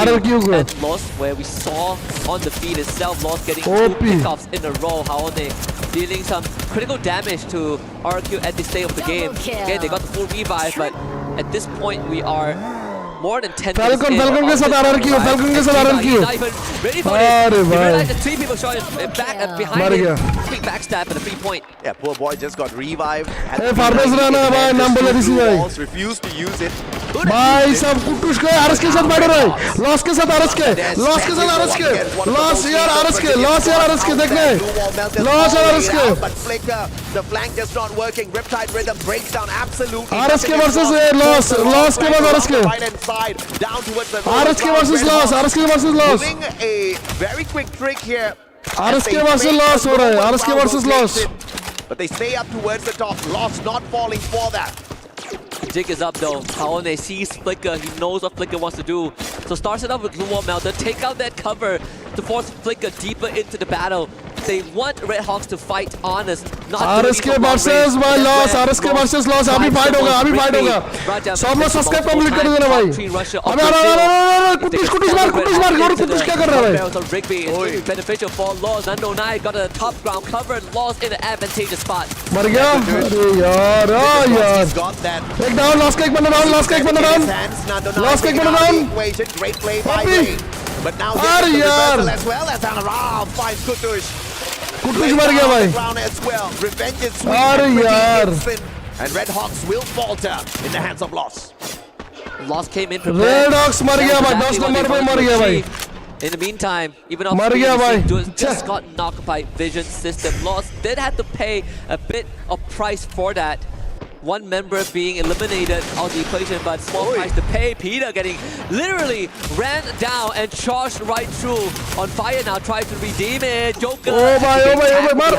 RRQ को. And Lost, where we saw on the feed itself, Lost getting 2 pickoffs in a row. Haone dealing some critical damage to RRQ at this stage of the game. Okay, they got the full revive, but at this point we are more than 10 Falcon के साथ RRQ. Falcon के साथ RRQ. Ready for this. He realized the 3 people shot him back behind him. Quick backstab and a 3 point. Yeah, poor boy just got revived. Hey, farmers रहना भाई. नाम बोले किसी भाई. Refused to use it. भाई सब कुटुश के RSK के साथ बैठ रहे हैं. Lost के साथ RSK. Lost के साथ RSK. Lost यार RSK. Lost यार RSK देखने. Lost यार RSK. But Flicker, the flank just not working. Riptide Rhythm breaks down absolutely. RSK versus Lost. Lost के बाद RSK. Right hand side, down towards the RSK versus Lost. RSK versus Lost. Doing a very quick trick here. RSK versus Lost हो रहा है. RSK versus Lost. But they stay up towards the top. Lost not falling for that. Jig is up though. Haone sees Flicker. He knows what Flicker wants to do. So starts it off with Glue Wall Melter. Take out that cover to force Flicker deeper into the battle. They want Red Hawks to fight honest. Not RSK versus by Lost. RSK versus Lost. अभी fight होगा. अभी fight होगा. सब लोग subscribe complete कर देना भाई. अबे कुटिश मार. और कुटिश क्या कर रहा है? Rigby is really beneficial for Lost. Unknown Knight got a top ground cover. Lost in an advantageous spot. मर गया. अरे यार. He's got that. एक डाउन. Lost का एक बंदा डाउन. Lost का एक बंदा डाउन. Lost का एक बंदा down. Great play by Ray. But now as well as Anara finds Kutush. कुछ मर गया भाई अरे यार and Red Hawks will falter in the hands of Loss. Loss came in prepared. Red Hawks मर गया भाई 10 नंबर पे मर गया भाई In the meantime, even off मर गया भाई just got knocked by Vision System. Loss did have to pay a bit of price for that. One member being eliminated out of the equation, but small price to pay. Peter getting literally ran down and charged right through. On fire now, tries to redeem it. Joker. Oh my, मार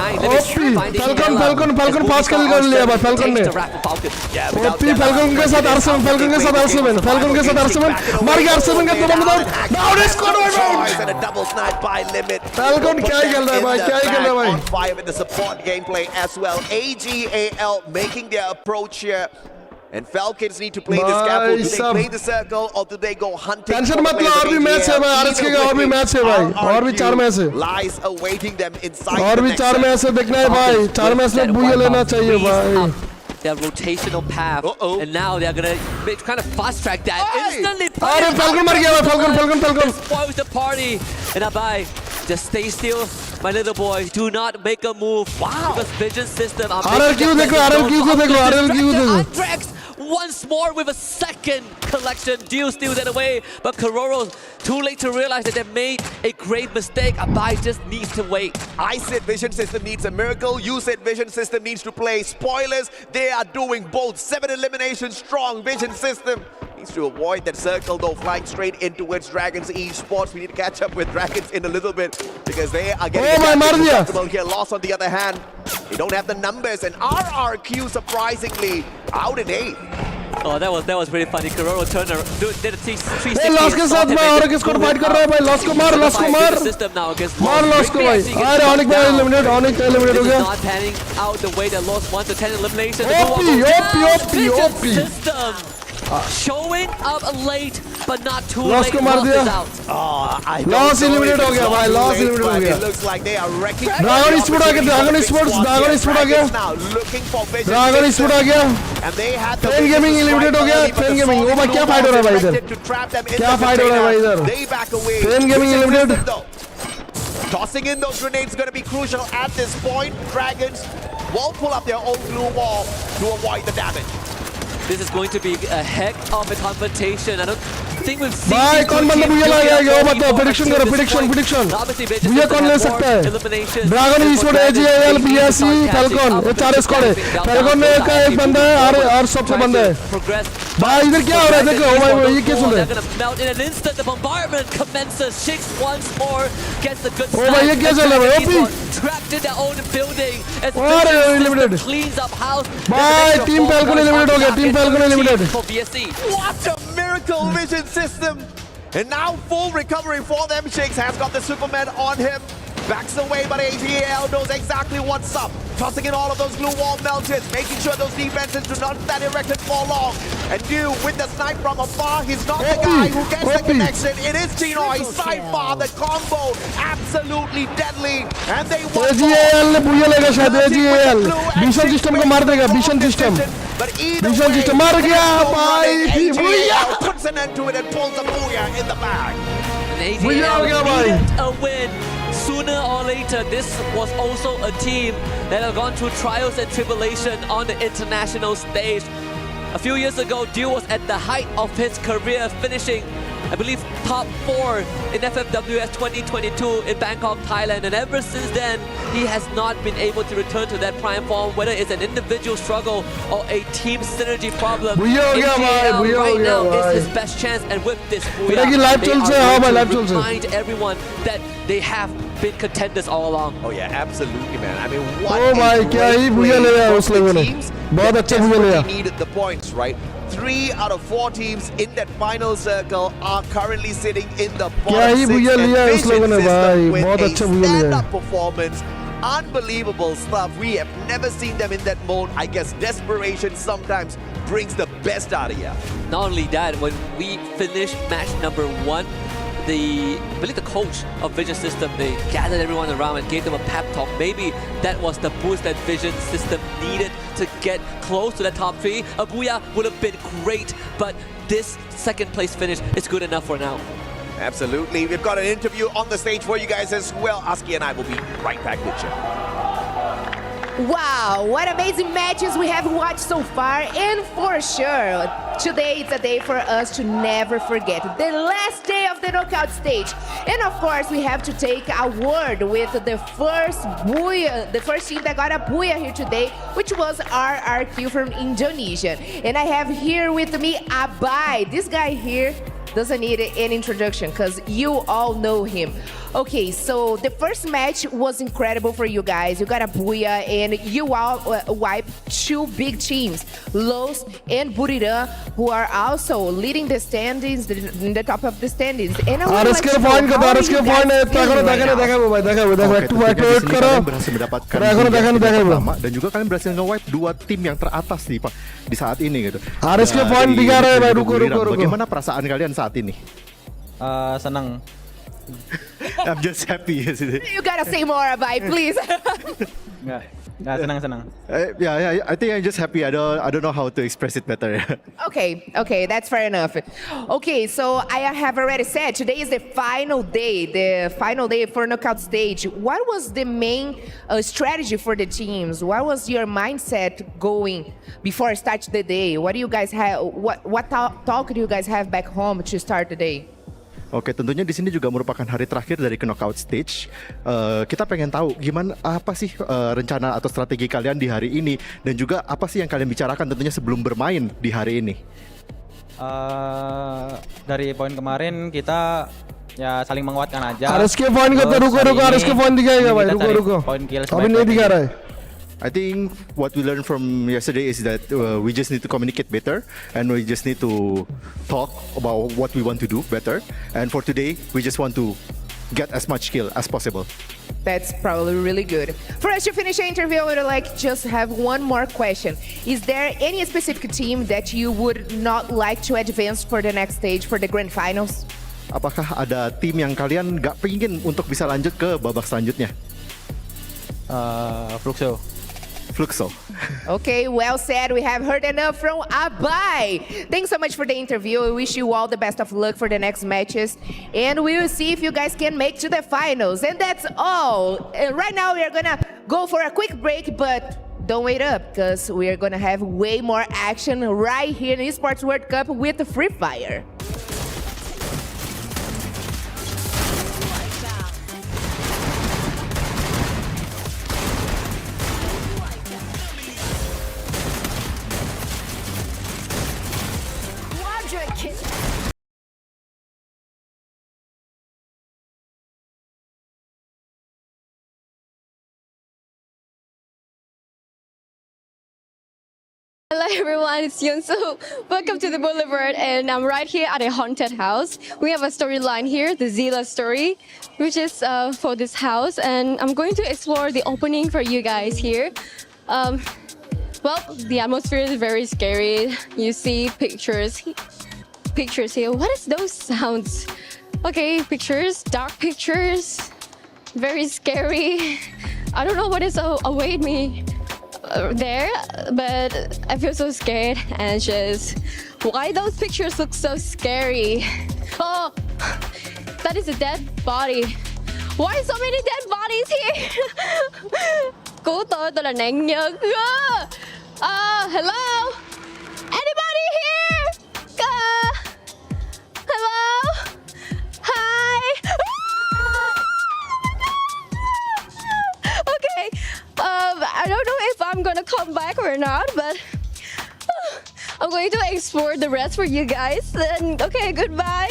Falcon पास कर लिया भाई Falcon ने OP Falcon के साथ R7 Falcon के साथ R7 मर गया R7 का 2 बंदा down is scored and a double snipe by Limit. Falcon क्या ही खेल रहा है भाई क्या ही खेल रहा है भाई on fire with the support gameplay as well. AGAL making their approach here. And Falcons need to play the scaffold. Do they play the circle or do they go hunting? Tension मत लो और भी match है भाई RHK का और भी match है भाई और भी 4 मैच है lies awaiting them inside और भी 4 मैच है देखना है भाई 4 मैच में बुया लेना चाहिए भाई Their rotational path, and now they're gonna kind of fast track that instantly. अरे Falcon मर गया भाई Falcon Spoils the party. And Abai, just stay still, my little boy. Do not make a move. Wow. Because Vision System. RLQ देखो Andrex once more with a second collection. Deal steals it away, but Kororo too late to realize that they made a grave mistake. Abai just needs to wait. I said Vision System needs a miracle. You said Vision System needs to play. Spoilers, they are doing both. 7 eliminations strong. Vision System needs to avoid that circle though, flying straight in towards Dragons Esports. We need to catch up with Dragons in a little bit because they are getting comfortable here. Loss on the other hand. They don't have the numbers, and RRQ surprisingly out in 8th. Oh, that was really funny. Kororo turned around, did a 360. A loss के साथ मैं और किसको fight कर रहा है भाई loss को मार System now against मार लॉस को भाई अरे ऑनिक भाई एलिमिनेट हो गया not panning out the way that Lost 1 to 10 elimination. OP System showing up late but not too Lost late. को मार दिया Loss eliminate हो गया भाई लॉस eliminate हो गया It looks like they are wrecking. Dragon Esports आ गया Dragon Esports आ गया now looking for Vision Dragon Esports आ गया and they had the Train Gaming eliminate हो गया Train Gaming ओ भाई क्या फाइट हो रहा है भाई इधर क्या फाइट हो रहा है भाई इधर they back away. Train Gaming eliminate Tossing in those grenades is going to be crucial at this point. Dragons will pull up their own glue wall to avoid the damage. This is going to be a heck of a confrontation. I don't think we've seen भाई कौन बंदा बुया लाएगा वो बताओ prediction करो prediction बुया कौन ले सकता है Dragon Esports AGL BSC Falcon ये 4 स्क्वाड है Falcon में का एक बंदा है और सबसे बंदा है भाई इधर क्या हो रहा है देखो ओ भाई ये क्या सुन रहे हैं in an instant the bombardment commences. Shix once more gets the good ओ भाई ये क्या चल रहा है OP trapped in their own building as eliminated cleans up house. भाई Team Falcon eliminated हो गया Team Falcon eliminated for BSC. What a miracle Vision System! And now full recovery for them. Shakes has got the Superman on him. Backs away, but AGL knows exactly what's up. Tossing in all of those glue wall melters, making sure those defenses do not stand erected for long. And you with the snipe from afar, he's not the guy who gets the connection. It is Tinoy, sidebar, the combo, absolutely deadly. And they won. AGL ने बुया लेगा शायद AGL Vision System को मार देगा Vision System But either Vision way, System मार गया भाई AGL puts an end to it and pulls the booyah in the bag. And AGL needed a win. Sooner or later, this was also a team that had gone through trials and tribulation on the international stage. A few years ago, Dio was at the height of his career, finishing, I believe, top 4 in FFWS 2022 in Bangkok, Thailand. And ever since then, he has not been able to return to that prime form, whether it's an individual struggle or a team synergy problem. AGL right now is his best chance, and with this booyah, they are going to remind everyone that they have been contenders all along. Oh yeah, absolutely, man. I mean, what Oh my, क्या ही बुया ले रहा है उस लोगों ने बहुत अच्छा बुया लिया needed the points, right? 3 out of 4 teams in that final circle are currently sitting in the bottom 6. बुया लिया उस लोगों ने भाई बहुत अच्छा बुया लिया stand-up performance, unbelievable stuff. We have never seen them in that mode. I guess desperation sometimes brings the best out of you. Not only that, when we finished match number 1, I believe the coach of Vision System, they gathered everyone around and gave them a pep talk. Maybe that was the boost that Vision System needed to get close to the top 3. A booyah would have been great, but this second place finish is good enough for now. Absolutely. We've got an interview on the stage for you guys as well. Aski and I will be right back with you. Wow, what amazing matches we have watched so far, and for sure, today is a day for us to never forget. The last day of the knockout stage. And of course, we have to take a word with the first team that got a booyah here today, which was RHK from Indonesia. And I have here with me Abai. This guy here doesn't need an introduction because you all know him. Okay, so the first match was incredible for you guys. You got a booyah and you all wiped two big teams, Los and Buriram, who are also leading the standings, in the top of the standings. And I would like to know how you guys dan juga kalian berhasil nge-wipe dua tim yang teratas nih Pak di saat ini gitu. RHK point 3 ruko. Bagaimana perasaan kalian saat ini? Senang. I'm just happy. You gotta say more, Abai, please. Nggak senang. Yeah, I think I'm just happy. I don't know how to express it better. Okay, that's fair enough. Okay, so I have already said today is the final day for knockout stage. What was the main strategy for the teams? What was your mindset going before start the day? What do you guys have? What talk do you guys have back home to start the day? Oke, tentunya di sini juga merupakan hari terakhir dari knockout stage. Kita pengen tahu gimana apa sih rencana atau strategi kalian di hari ini dan juga apa sih yang kalian bicarakan tentunya sebelum bermain di hari ini. Dari poin kemarin kita ya saling menguatkan aja. RHK point kata ruko. RHK point 3 ya, Pak. Ruko. Poin kill. Tapi ini 3 I think what we learned from yesterday is that we just need to communicate better and we just need to talk about what we want to do better. And for today, we just want to get as much kill as possible. That's probably really good. For us to finish the interview, I would like just have one more question. Is there any specific team that you would not like to advance for the next stage, for the grand finals? Apakah ada tim yang kalian nggak pengen untuk bisa lanjut ke babak selanjutnya? Fluxo. Okay, well said. We have heard enough from Abai. Thanks so much for the interview. We wish you all the best of luck for the next matches. And we will see if you guys can make to the finals. And that's all. Right now, we are going to go for a quick break, but don't wait up because we are going to have way more action right here in Esports World Cup with Free Fire. Hello everyone, it's Yoonsu. Welcome to the Boulevard, and I'm right here at a haunted house. We have a storyline here, the Zila story, which is for this house, and I'm going to explore the opening for you guys here. Well, the atmosphere is very scary. You see pictures here. What is those sounds? Okay, pictures, dark pictures, very scary. I don't know what is await me there, but I feel so scared, anxious. Why those pictures look so scary? Oh, that is a dead body. Why so many dead bodies here? Cứu tôi là nạn nhân. Hello? Anybody here? Hello? Hi? Okay. I don't know if I'm gonna come back or not, but I'm going to explore the rest for you guys. Then, okay, goodbye.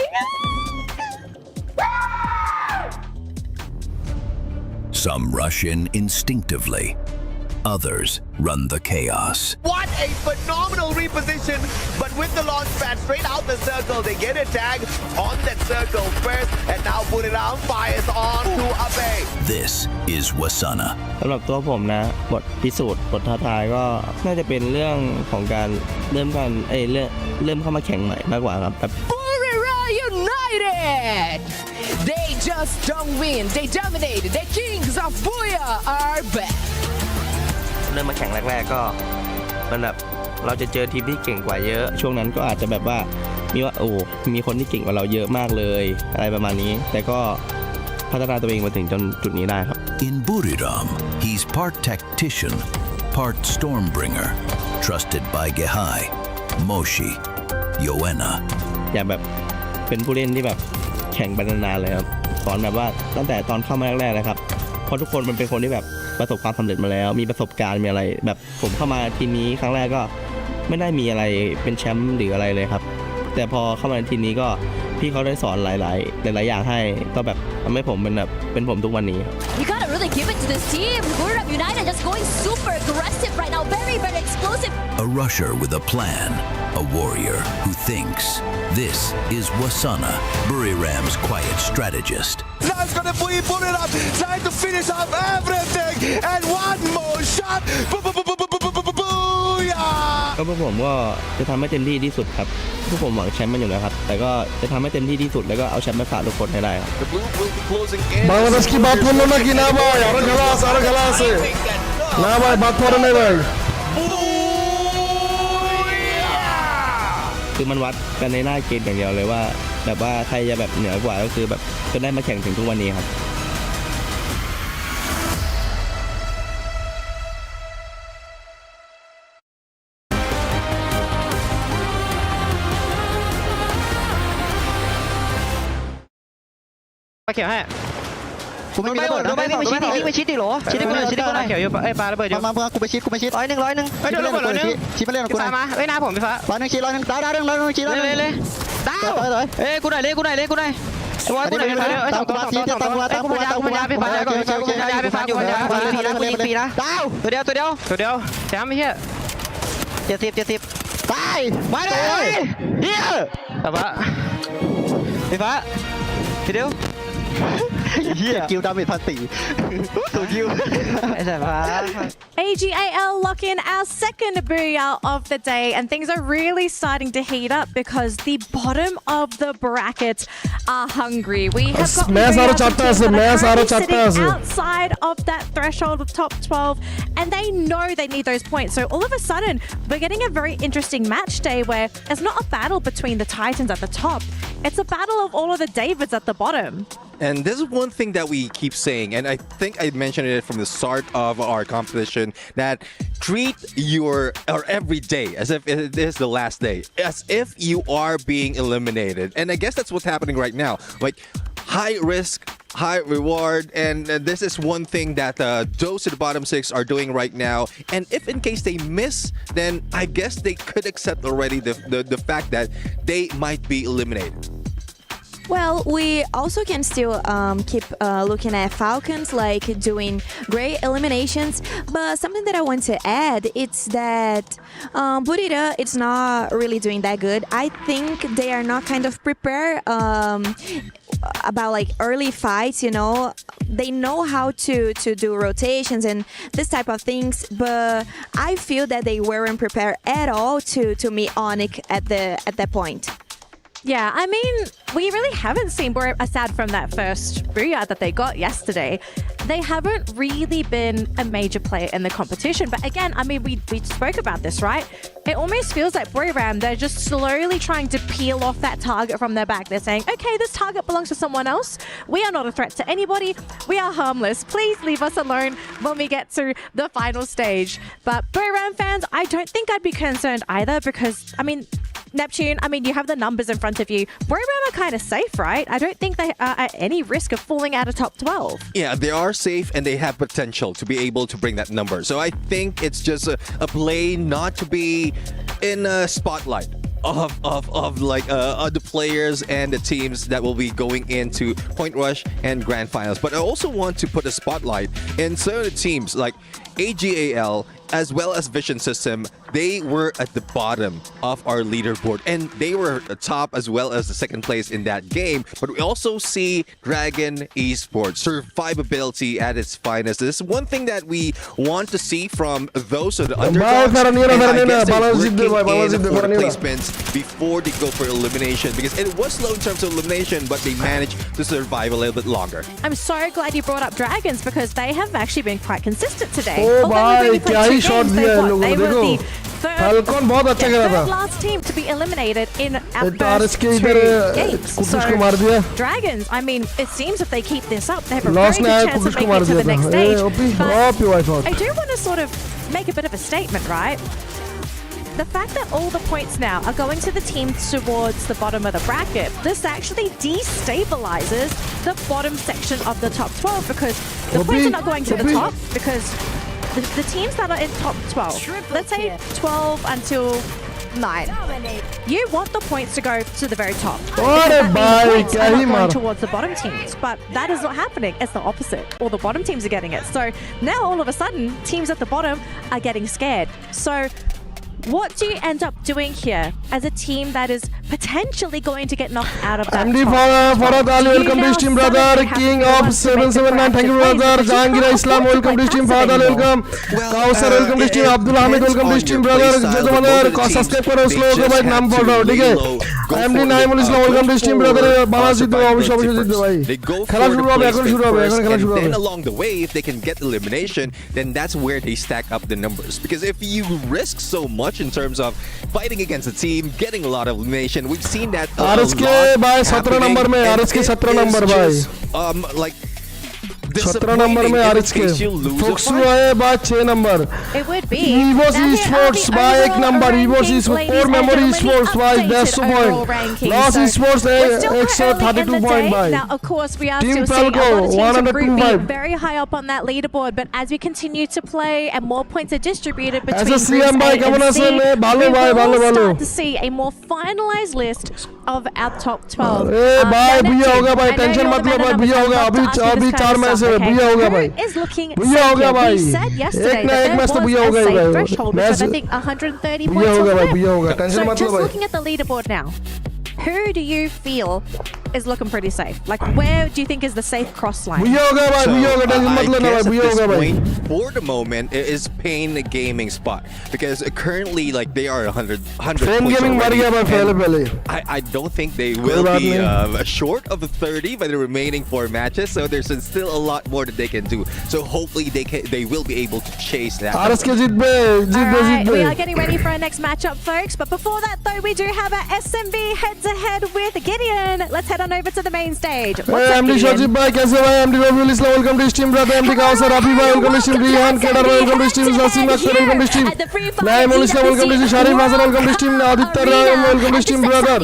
Some rush in instinctively. Others run the chaos. What a phenomenal reposition, but with the launch pad straight out the circle, they get a tag on that circle first, and now put it on, fires on to Abe. This is Wasana. สำหรับตัวผมนะบทพิสูจน์บทท้าทายก็น่าจะเป็นเรื่องของการเริ่มเข้ามาแข่งใหม่มากกว่าครับ Bermuda United! They just don't win, they dominate. The kings of Booyah are back. เริ่มมาแข่งแรกๆก็มันแบบเราจะเจอทีมที่เก่งกว่าเยอะช่วงนั้นก็อาจจะแบบว่า มีว่าโอ้มีคนที่เก่งกว่าเราเยอะมากเลยอะไรประมาณนี้แต่ก็พัฒนาตัวเองมาถึงจนจุดนี้ได้ครับ In Buriram, he's part tactician, part stormbringer, trusted by Gehai, Moshi, Yoena. อยากแบบเป็นผู้เล่นที่แบบแข่งไปนานๆเลยครับสอนแบบว่าตั้งแต่ตอนเข้ามาแรกๆเลยครับเพราะทุกคนมันเป็นคนที่แบบประสบความสำเร็จมาแล้วมีประสบการณ์มีอะไรแบบผมเข้ามาทีนี้ครั้งแรกก็ไม่ได้มีอะไรเป็นแชมป์หรืออะไรเลยครับแต่พอเข้ามาทีนี้ก็พี่เขาได้สอนหลายอย่างให้ก็แบบทำให้ผมเป็นผมทุกวันนี้ You gotta really give it to this team. Buriram United just going super aggressive right now, very explosive. A rusher with a plan, a warrior who thinks. This is Wasana, Buriram's quiet strategist. That's gonna be Buriram trying to finish off everything, and one more shot. Booyah! ก็พวกผมก็จะทำให้เต็มที่ที่สุดครับพวกผมหวังแชมป์มันอยู่แล้วครับแต่ก็จะทำให้เต็มที่ที่สุดแล้วก็เอาแชมป์มาฝากทุกคนให้ได้ครับ Bangladesh की बात कर लो ना कि ना भाई और खलास है ना भाई बात करो नहीं भाई คือมันวัดกันในหน้าเกมอย่างเดียวเลยว่าแบบว่าใครจะแบบเหนือกว่าก็คือแบบจนได้มาแข่งถึงทุกวันนี้ครับ เขียวให้ กูไม่มีระเบิดนะวิ่งไปชิดดิโหลชิดดิกูหน่อย เขียวอยู่ไอ้ปลาระเบิดอยู่มากูไปชิดร้อยหนึ่ง เฮ้ยโดนระเบิดร้อยหนึ่งชิดมาเล่นกับกูมาเฮ้ยหน้าผมพี่ฟ้าร้อยหนึ่งดาวชิดเลยดาวเอ้ยกูไหนกูไหนกูไหนตามกูมาพี่ฟ้าปีนะดาวตัวเดียวแชมป์ไม่ใช่70ตายมาเลยเฮียแต่ว่าพี่ฟ้าทีเดียวคิวดาเมจพันตีตัวคิว AGAL lock in our second booyah of the day, and things are really starting to heat up because the bottom of the bracket are hungry. We have got sitting outside of that threshold of top 12, and they know they need those points. So all of a sudden, we're getting a very interesting match day where it's not a battle between the Titans at the top, it's a battle of all of the Davids at the bottom. And this is one thing that we keep saying, and I think I mentioned it from the start of our competition, that treat your every day as if it is the last day, as if you are being eliminated. And I guess that's what's happening right now. Like high risk, high reward, and this is one thing that those at the bottom six are doing right now. And if in case they miss, then I guess they could accept already the fact that they might be eliminated. Well, we also can still keep looking at Falcons, like doing great eliminations. But something that I want to add, it's that Burira, it's not really doing that good. I think they are not kind of prepared about like early fights, you know. They know how to do rotations and this type of things, but I feel that they weren't prepared at all to meet Onyx at that point. Yeah, I mean, we really haven't seen Buriram, aside from that first booyah that they got yesterday, they haven't really been a major player in the competition. But again, I mean, we spoke about this, right? It almost feels like Buriram, they're just slowly trying to peel off that target from their back. They're saying, okay, this target belongs to someone else. We are not a threat to anybody. We are harmless. Please leave us alone when we get to the final stage. But Buriram fans, I don't think I'd be concerned either because, I mean, Neptune, I mean, you have the numbers in front of you. Buriram are kind of safe, right? I don't think they are at any risk of falling out of top 12. Yeah, they are safe and they have potential to be able to bring that number. So I think it's just a play not to be in a spotlight of like other players and the teams that will be going into Point Rush and Grand Finals. But I also want to put a spotlight in certain teams like AGAL as well as Vision System. They were at the bottom of our leaderboard and they were at the top as well as the second place in that game. But we also see Dragon Esports survivability at its finest. This is one thing that we want to see from those of the underdogs. And I guess they're working in for the placements before they go for elimination because it was slow in terms of elimination, but they managed to survive a little bit longer. I'm so glad you brought up Dragons because they have actually been quite consistent today. Oh, bhai, kya hi shot games, दिया है they लोगों won. ने They were देखो the Falcon बहुत अच्छा खेला था third last team to be eliminated in our तो first RHK 2 इधर games. कुछ को मार दिया Dragons, I mean, it seems if they keep this up, they have a loss very ने आया good chance कुछ of को making मार it to दिया the next था stage. OP But OP white shot I do want to sort of make a bit of a statement, right? The fact that all the points now are going to the team towards the bottom of the bracket, this actually destabilizes the bottom section of the top 12 because the points are not going to the top because the teams that are in top 12, let's say 12 until 9, you want the points to go to the very top. Because that means points are not going towards the bottom teams, but that is not happening. It's the opposite. All the bottom teams are getting it. So now all of a sudden, teams at the bottom are getting scared. So what do you end up doing here as a team that is potentially going to get knocked out of that MD top? Farad Ali, welcome to team brother. King of 779, thank you brother. Jahangir Islam, welcome to team Farad Ali, welcome. Kausar, welcome to team Abdul Hamid, welcome to team brother. Jadwalर subscribe करो उस लोगों को भाई नाम बोल रहा हूँ ठीक है. MD Naimul Islam, welcome to team brother. Balaji तो अभिषेक जिद्द भाई. खेला शुरू हो गया, खेला शुरू हो गया, खेला शुरू हो गया. Then along the way, if they can get elimination, then that's where they stack up the numbers. Because if you risk so much in terms of fighting against a team, getting a lot of elimination, we've seen that RHK by 17 number में RHK 17 number भाई. Like 17 number में RHK फोक्सू आए बाद 6 number It would be. EWC Esports by 1 number EWC Esports Core Memory Esports by 100 point Loss Esports 132 point by now of course we are Team still seeing a lot of teams in Group B 125 very high up on that leaderboard, but as we continue to play and more points are distributed between ऐसे groups CM A भाई and Kamala C, से मैं we भालो will start to see a more finalized list of our top 12. ए भाई now, भैया होगा भाई I know tension you're मत the लो man भाई of भैया numbers, होगा I'd love to ask you अभी this kind 4 of match stuff, है okay? भैया होगा Who भाई is looking भैया होगा safe? भाई We said yesterday एक ना that एक there मैच तो was भैया a होगा ही safe भाई threshold, which was I think 130 points भैया or होगा भाई whatever. भैया होगा टेंशन So मत लो just भाई looking at the leaderboard now, who do you feel is looking pretty safe? Like, where do you think is the safe cross line? भैया होगा भाई भैया होगा टेंशन मत लेना भाई भैया होगा भाई for the moment it is Pain Gaming spot because currently like they are 100 Pain Gaming मर गया भाई पहले I don't think they will be short of 30 by the remaining 4 matches, so there's still a lot more that they can do. So hopefully they will be able to chase that. RHK Jeet bay Alright, we are getting ready for our next matchup, folks. But before that, though, we do have our SMB head-to-head with Gideon. Let's head on over to the main stage. What's up, MD Gideon? Shajib भाई कैसे भाई MD Rabiul Islam welcome to team brother MD Kausar Rafi भाई welcome to team Rihan Kedar भाई welcome to team Zasim Akhtar welcome to team Naimul Islam welcome to team Sharif Hasan welcome to team Aditya Ram welcome to team brother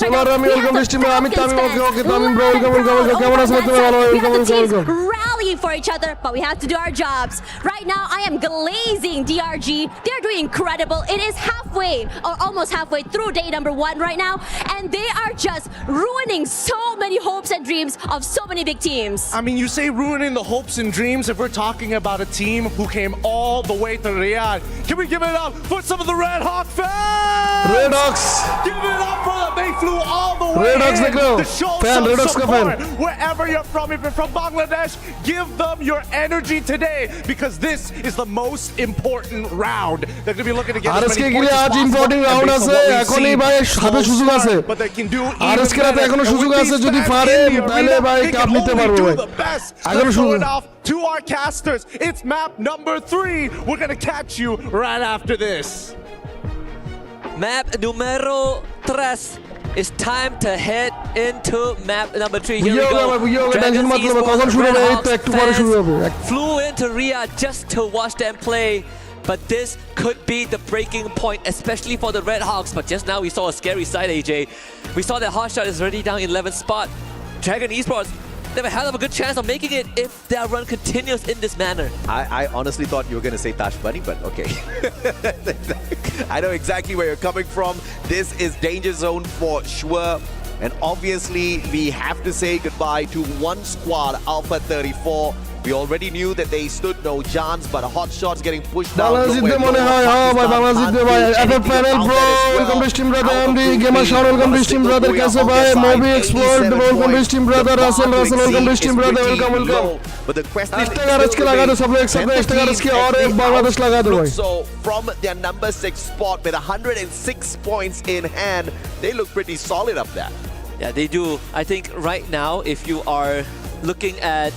Solar Rami welcome to team Amit Tamim okay Tamim bro welcome camera से welcome rallying for each other, but we have to do our jobs. Right now, I am glazing DRG. They're doing incredible. It is halfway or almost halfway through day number 1 right now, and they are just ruining so many hopes and dreams of so many big teams. I mean, you say ruining the hopes and dreams if we're talking about a team who came all the way to Riyadh. Can we give it up for some of the Red Hawk fans? Red Hawks. Give it up for them. They flew all the way Red Hawks in देखो to show fan Red some Hawks का support. fan Wherever you're from, if you're from Bangladesh, give them your energy today because this is the most important round. They're going to be looking to get as RHK many के points लिए as आज possible. important round And based on what আছে we've এখন এই seen, ভাই হাতে slow সুযোগ start, আছে but they can do RHK even রাতে better. এখনো And সুযোগ with আছে these যদি fans পারে in the তাহলে arena, ভাই they কাপ can নিতে only পারবো do ভাই the best. এখনো Let's সুযোগ throw it off to our casters. It's map number 3. We're going to catch you right after this. Map numero 3. It's time to head into map number 3. Here we go. Dragons Esports Red Hawks fans flew into Riyadh just to watch them play. But this could be the breaking point, especially for the Red Hawks. But just now we saw a scary side, AJ. We saw that Hotshot is already down 11th spot. Dragon Esports, they have a hell of a good chance of making it if their run continues in this manner. I honestly thought you were going to say Tash Bunny, but okay. I know exactly where you're coming from. This is danger zone for sure. And obviously, we have to say goodbye to one squad, Alpha 34. We already knew that they stood no chance, but hot shots getting pushed down. FF panel bro, welcome to stream brother MD, Gamer Shawn, welcome to stream brother, कैसे भाई, Moby Explode, welcome to stream brother, Russell, welcome to stream brother, welcome. But the question is RHK लगा दो सब लोग एक साथ में RHK और एक बांग्लादेश लगा दो भाई. So from their number 6 spot with 106 points in hand, they look pretty solid up there. Yeah, they do. I think right now, if you are looking at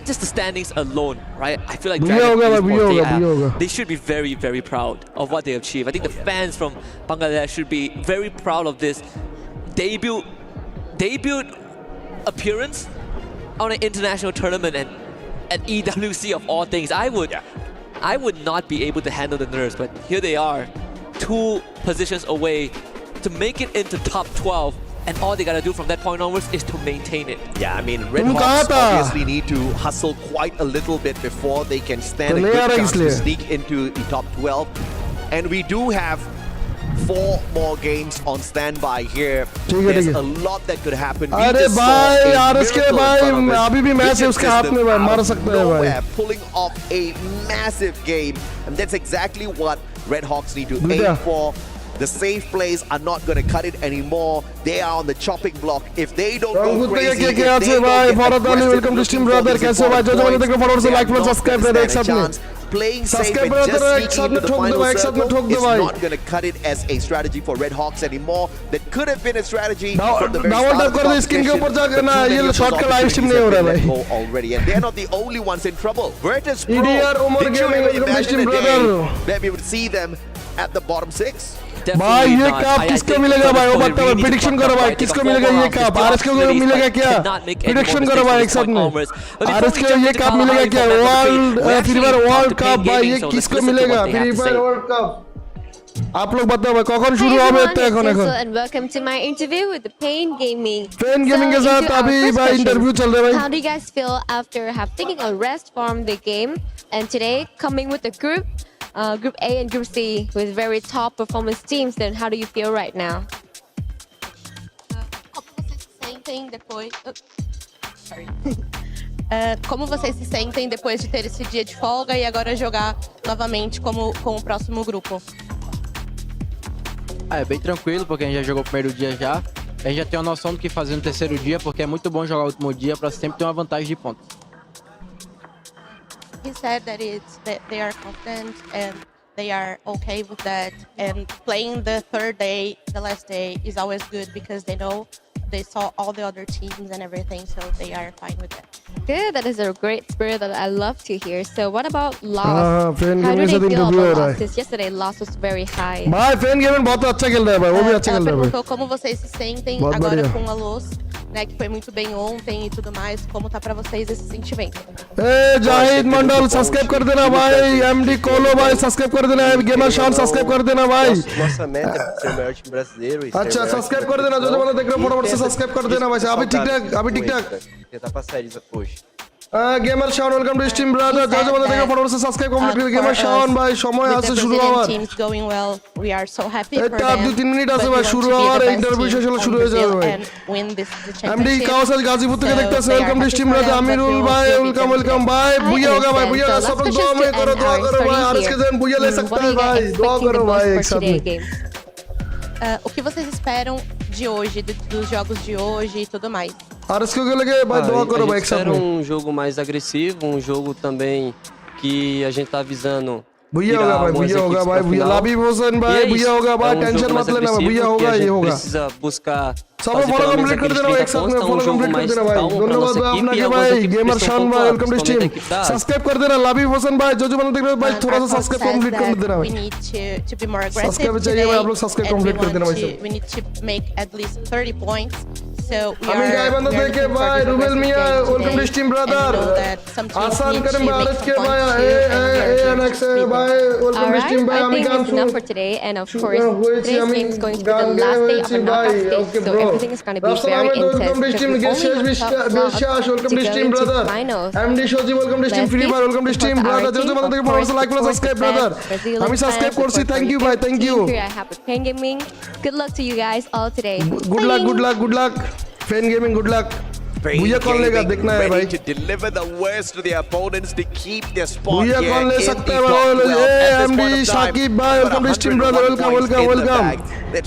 just the standings alone, right? I feel like Bhuiya Dragon hoga, bhuiya hoga, bhuiya Esports, hoga. they should be very, very proud of what they achieved. I think the fans from Bangladesh should be very proud of this debut appearance on an international tournament and at EWC of all things. I would not be able to handle the nerves, but here they are, 2 positions away to make it into top 12, and all they gotta do from that point onwards is to maintain it. Yeah, I mean, Red Hawks obviously need to hustle quite a little bit before they can stand a good chance to sneak into the top 12. And we do have 4 more games on standby here. There's a lot that could happen. We just saw a miracle in front of us. Nowhere pulling off a massive game, and that's exactly what Red Hawks need to aim for. The safe plays are not going to cut it anymore. They are on the chopping block. If they don't go crazy, if they don't get welcome to stream brother. कैसे हो भाई? जो जो देखो फटाफट से like plus subscribe कर दे एक साथ में. Playing safe and just sneaking into the final circle is not going to cut it as a strategy for Red Hawks anymore. That could have been a strategy from the very start of the competition. Already, and they're not the only ones in trouble. Virtus Pro, did you ever imagine a day that we would see them at the bottom 6? भाई ये cup किसको मिलेगा भाई? वो बताओ, prediction करो भाई, किसको मिलेगा ये कप? आरएचके को मिलेगा क्या? प्रेडिक्शन करो भाई एक साथ में. आरएचके को ये कप मिलेगा क्या? World free fire world cup भाई, ये किसको मिलेगा? फ्री फायर वर्ल्ड कप आप लोग बताओ भाई, कौन शुरू होगा इतना এখন? And welcome to my interview with the Pain Gaming. Pain Gaming के साथ अभी भाई इंटरव्यू चल रहा है भाई. How do you guys feel after taking a rest from the game and today coming with the group A and Group C with very top performance teams? Then how do you feel right now? Como vocês se sentem depois de ter esse dia de folga e agora jogar novamente com o próximo grupo? É bem tranquilo, porque a gente já jogou o primeiro dia já. A gente já tem uma noção do que fazer no terceiro dia, porque é muito bom jogar o último dia para sempre ter uma vantagem de pontos. He said that they are confident and they are okay with that, and playing the third day, the last day, is always good because they know they saw all the other teams and everything, so they are fine with that. Good, that is a great spirit that I love to hear. So what about loss? How do they feel about losses? Yesterday loss was very high. भाई fan gaming बहुत अच्छा खेल रहा है भाई, वो भी अच्छा खेल रहा है. Perguntou como vocês se sentem agora com a luz, né, que foi muito bem ontem e tudo mais. Como tá pra vocês esse sentimento? Zahid Mandal subscribe कर देना भाई. एमडी कोलो भाई सब्सक्राइब कर देना. गेमर शान सब्सक्राइब कर देना भाई. Nossa meta é ser o maior time brasileiro. अच्छा सब्सक्राइब कर देना. जो जो वाला देख रहे हो फटाफट से सब्सक्राइब कर देना भाई. अभी ठीक ठाक Tentar passar eles hoje. Gamer शान वेलकम टू स्ट्रीम ब्रदर. जो जो वाला देख रहे हो फटाफट से सब्सक्राइब कंप्लीट कर. गेमर शान भाई समय आज से शुरू हुआ. Teams going well. We are so happy for them. 2-3 minute আছে ভাই শুরু হওয়ার इंटरव्यू সেশন শুরু হয়ে যাবে ভাই. एमडी काउसाज गाजीपुर থেকে দেখতেছে. Welcome to stream brother. Amirul ভাই वेलकम भाई. बुया होगा भाई. बुया का सब लोग दुआ में करो भाई. आरएस के जन बुया ले सकता है भाई. दुआ करो भाई एक साथ में. O que vocês esperam de hoje, dos jogos de hoje e tudo mais? RS को लगे भाई दुआ करो भाई एक साथ में. Um jogo mais agressivo, um jogo também que a gente tá visando. भैया होगा भाई. भैया होगा भाई. भैया लाबी भोसन भाई. भैया होगा भाई. टेंशन मत लेना भाई. भैया होगा ये होगा. Precisa buscar सब फॉलो कंप्लीट कर देना भाई एक साथ में. फॉलो कंप्लीट कर देना भाई. धन्यवाद भाई अपना के भाई. गेमर शान भाई वेलकम टू स्ट्रीम. सब्सक्राइब कर देना. लाबी भोसन भाई जो जो बना देख रहे हो भाई थोड़ा सा सब्सक्राइब कंप्लीट कर देना भाई. We need to be more aggressive. Subscribe चाहिए भाई आप लोग. सब्सक्राइब कंप्लीट कर देना भाई. We need to make at least 30 points. So we are. गाय बंदा देखे भाई. रुबेल मियां वेलकम टू स्ट्रीम ब्रदर. आसान करें भाई. आरएस के भाई. एनएक्स भाई वेलकम टू स्ट्रीम भाई. I think that's enough for today, and of course today's game is going to be the last day of the knockout stage, so everything is going to be very intense. Welcome to stream. Welcome to stream brother. MD Shoji welcome to stream. Free fire welcome to stream brother. जो जो बंदा देखे फटाफट से like plus subscribe brother. আমি subscribe করছি. Thank you भाई. Thank you. I have with Pain Gaming. Good luck to you guys all today. Good luck. Good luck. Good luck. Pain Gaming good luck. भैया कौन लेगा देखना है भाई. To deliver the worst to the opponents to keep their spot. भैया कौन ले सकता है भाई. एमडी शाकिब भाई welcome to stream brother. Welcome.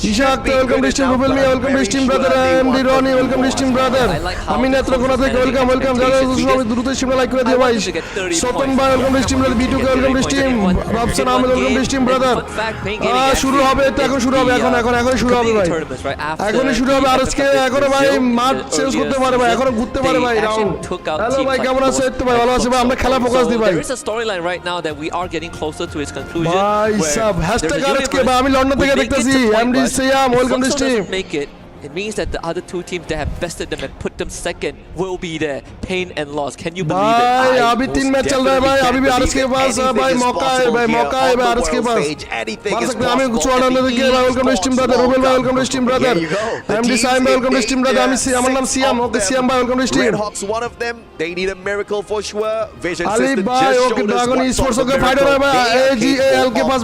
Ishaq welcome to stream. Rubel मियां welcome to stream brother. MD Rony welcome to stream brother. আমি নেত্রকোনা থেকে वेलकम. যারা সবাই দ্রুত স্ট্রিমে লাইক করে দিও ভাই. সতন ভাই वेलकम टू स्ट्रीम. বিটু কে welcome to stream. Robson Ahmed welcome to stream brother. শুরু হবে তো এখন শুরু হবে. এখন শুরু হবে ভাই. এখনই শুরু হবে. আরএসকে এখন ভাই মাঠ চেঞ্জ করতে পারে ভাই. এখনো ঘুরতে পারে ভাই রাউন্ড হ্যালো ভাই কেমন আছো এই তো ভাই ভালো আছি ভাই আমরা খেলা ফোকাস দিই ভাই There is a storyline right now that we are getting closer to its conclusion. ভাই সব #RHK ভাই আমি লন্ডন থেকে দেখতেছি MD Siam welcome to stream Make it. It means that the other two teams that have bested them and put them second will be there. Pain and loss. Can you believe it? भाई अभी 3 match चल रहा है भाई अभी भी RHK के पास भाई मौका है भाई RHK के पास मार सकते हैं हमें कुछ ऑर्डर नहीं किया भाई welcome to stream brother Rubel भाई welcome to stream brother MD Saim भाई वेलकम टू स्ट्रीम ब्रदर আমি আমার নাম সিয়াম ওকে সিয়াম ভাই welcome to stream Red Hawks one of them they need a miracle for sure vision Ali system भाई just okay showed us dragon what Esports sort का of fighter है miracle भाई AGAL के पास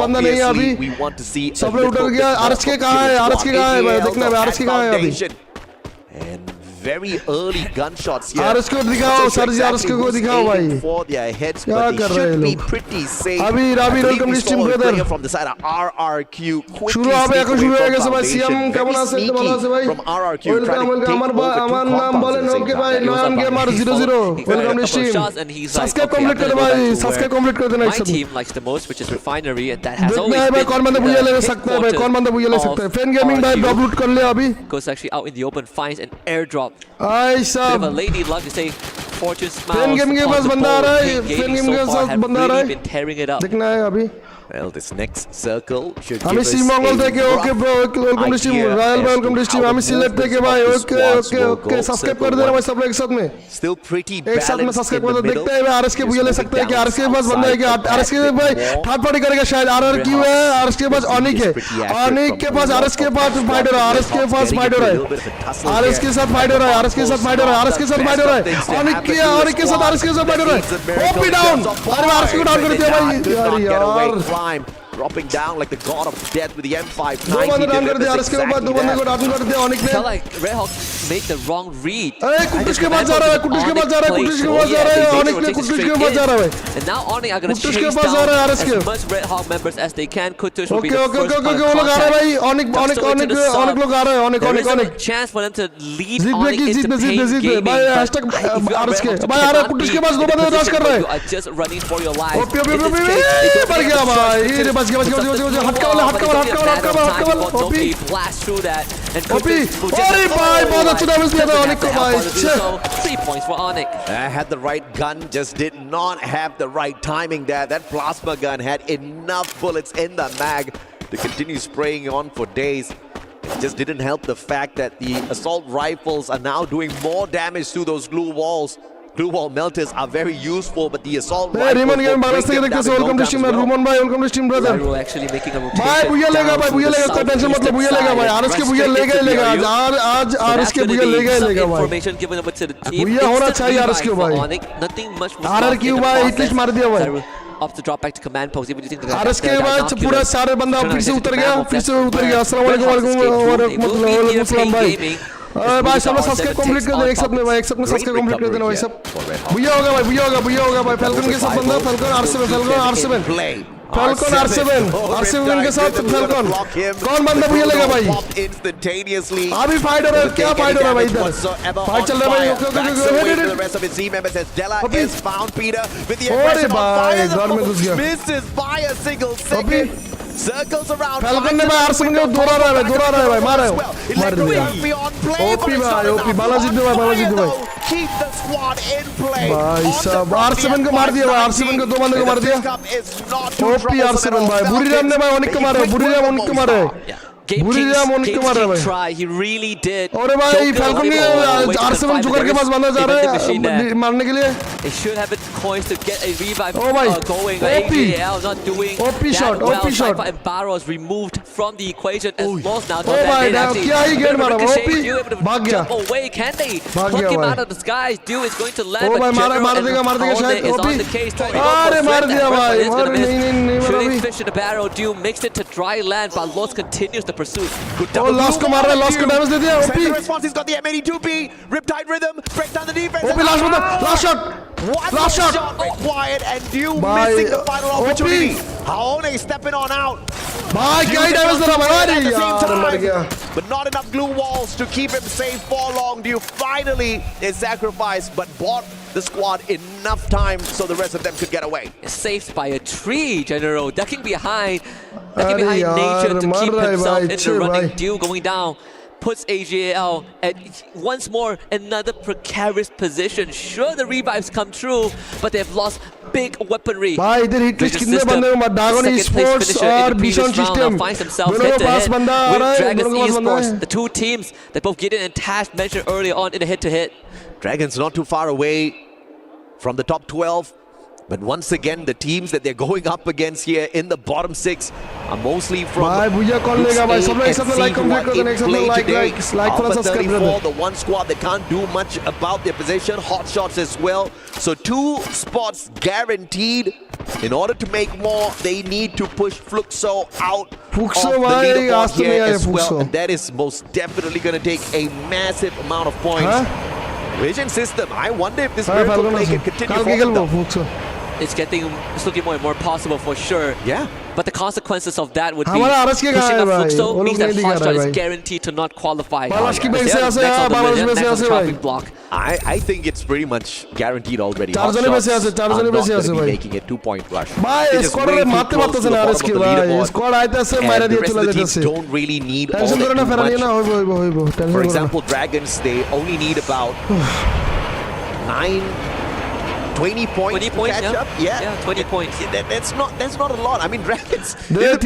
बंदा नहीं है अभी we want to see सब लोग उतर गया RHK कहां है RHK कहां है भाई देखना है RHK कहां है अभी and very early gunshots here RHK को दिखाओ सर जी RHK को दिखाओ भाई for their heads क्या but कर they रहे हैं should be लोग pretty safe अभी welcome to stream brother from the side of RRQ শুরু হবে এখন শুরু হয়ে গেছে ভাই সিয়াম কেমন আছে তো ভালো আছে ভাই from RRQ ওয়েলকাম আমার নাম বলেন ওকে ভাই নাম gamer 00 welcome to stream subscribe complete করে ভাই সাবস্ক্রাইব কমপ্লিট করে দেনা My team likes the most, which is Refinery, and that has देखना always है भाई been कौन बंदा बुझा ले सकता है भाई कौन बंदा बुझा ले सकता है फैन गेमिंग भाई ड्रॉप लूट कर ले अभी goes actually out in the open, finds an airdrop. I Bit of साहब a lady luck to say fortune smiles. Fan gaming के on पास the बंदा आ board. रहा है Pain fan Gaming gaming so के far साथ have बंदा आ रहा really है been tearing it up. देखना है अभी well this next circle should আমি give us শ্রীমঙ্গল থেকে a okay bro welcome to stream royal welcome to stream আমি সিলেট থেকে ভাই ওকে ওকে ओके सब्सक्राइब कर देना भाई सब लोग एक साथ में still pretty एक साथ में सब्सक्राइब कर दो देखते हैं भाई RHK बुझा ले सकते हैं कि RHK के पास बंदा है कि RHK भाई थर्ड पार्टी करेगा शायद RRQ है RHK के पास अनिक है अनिक के पास RHK के पास फाइटर है RHK के पास फाइटर है RHK के साथ फाइटर है RHK के साथ फाइटर है RHK के साथ फाइटर है अनिक के साथ RHK के साथ फाइटर है ओपी डाउन अरे RHK को डाउन कर दिया भाई यार dropping down like the god of death with the M5. दो बंदे डाउन कर दिया RHK के बाद दो बंदे को डाउन कर दिया अनिक ने Felt like Red Hawk made the wrong read. अरे कुटिश के पास जा रहा है कुटिश के पास जा रहा है कुटिश के पास जा रहा है अनिक ने कुटिश के पास जा रहा है And now Onyx are going to कुटिश के chase पास जा रहा है down RHK as much Red Hawk members as they can. Kutush will be okay the okay first okay point वो of लोग आ रहे हैं भाई contact. Anik Tucked Anik away to Anik the side. Anik लोग आ रहे हैं Anik There Anik is a Anik chance for them to lead जीत Onyx into जीत Pain Gaming. भाई but hashtag if you are Red RHK Hawk, भाई आ रहा है कुटिश के पास दो बंदे रश कर रहे हैं you are just running for your lives. OP OP In this OP case, they don't मर have गया a choice भाई because ये बच गया हटका वाला हटका वाला हटका वाला हटका वाला हटका वाला OP blast through that and OP Kutush will just अरे भाई बहुत अच्छा डैमेज दिया था अनिक को भाई 3 points for Onyx. I had the right gun, just did not have the right timing there. That plasma gun had enough bullets in the mag to continue spraying on for days. It just didn't help the fact that the assault rifles are now doing more damage to those glue walls. Glue wall melters are very useful, but the assault rifles Riman will game break बारह से them देखते down हैं in no welcome to time stream as well. Ruman भाई welcome to stream brother We're actually making a rotation भाई भुया लेगा down भाई to Bhuya the लेगा उसका टेंशन मतलब southeastern भुया लेगा भाई side, RHK right भुया लेगा ही straight लेगा into आज the आज So that's RHK gonna Bhuya be लेगा ही some लेगा भाई information given over to the team. भुया होना Instant चाहिए revive RHK for भाई Onyx. Nothing much was RRQ lost in the भाई process. इतलिश मार दिया भाई Cyril up to drop back to command post. Even using the RHK के बाद पूरा सारे बंदा फिर से उतर गया अस्सलाम वालेकुम वालेकुम भाई भाई सब लोग सब्सक्राइब कंप्लीट कर देना एक साथ में भाई एक साथ में सब्सक्राइब कंप्लीट कर देना भाई सब भुया होगा भाई भुया होगा भाई फैल्कन के साथ बंदा फैल्कन R7 R7 के साथ फैल्कन कौन बंदा भुया लेगा भाई अभी फाइटर है क्या फाइटर है भाई इधर फाइट चल रहा है भाई भाई गॉड में घुस गया Circles around. फैल्कन ने भाई R7 को दोहरा रहा है भाई मार दिया ओपी भाई बालाजी दे भाई Keep the squad in play. भाई साहब R7 को मार दिया भाई R7 को दो बंदे को मार दिया ओपी R7 भाई बुरीराम ने भाई अनिक को मारा बुरीराम अनिक को मारा बुरीराम अनिक को मारा भाई He really did. और भाई फैल्कन ने R7 जुगर के पास बंदा जा रहा है मारने के लिए They should have it coins to get a revive going. OP not doing OP that shot well. OP shot and Barrow is removed from the equation and lost now. ओ भाई क्या ही गेट मारा OP भाग गया away, can they भाग pluck गया him भाई out of the skies? Dude is going to land. ओ भाई मार देगा शायद OP अरे मार दिया भाई नहीं मारा Shooting भाई fish in the barrel. Dude makes it to dry land, but Lost continues the pursuit. ओ लॉस को मार रहा है लॉस को डैमेज दे दिया OP Response, he's got the M82P, Riptide Rhythm, breaks down the defense. OP last shot required and Dew missing the final opportunity. Haone stepping on out. भाई क्या ही damage दे रहा भाई यार मर गया But not enough glue walls to keep him safe for long. Dew finally is sacrificed, but bought the squad enough time so the rest of them could get away. Saved by a tree, General, ducking behind nature to keep himself in the running. Dew going down. puts AGAL at once more another precarious position. Sure, the revives come true, but they've lost big weaponry. भाई इधर hit list कितने बंदे हैं Dragon Esports और Bison System दोनों के पास बंदा आ रहा है दोनों के पास बंदा है the two teams that both Gideon and Tash mentioned earlier on in the head-to-head. Dragons not too far away from the top 12. But once again, the teams that they're going up against here in the bottom 6 are mostly from Groups A and C, who are in play today. Alpha 34, the one squad that can't do much about their position. Hot shots as well. So 2 spots guaranteed. In order to make more, they need to push Fluxo out of the leaderboard here as well. And that is most definitely going to take a massive amount of points. Vision system, I wonder if this miracle play can continue for It's looking more and more possible for sure. Yeah. But the consequences of that would be हमारा pushing up Fluxo means that Hotshot is guaranteed to not qualify. I think it's pretty much guaranteed already. Are not going to be making a 2-point rush. The rest of the teams don't really need all that much. For example, Dragons, they only need about 20 points to catch up. Yeah, 20 points. That's not a lot. I mean, Dragons. You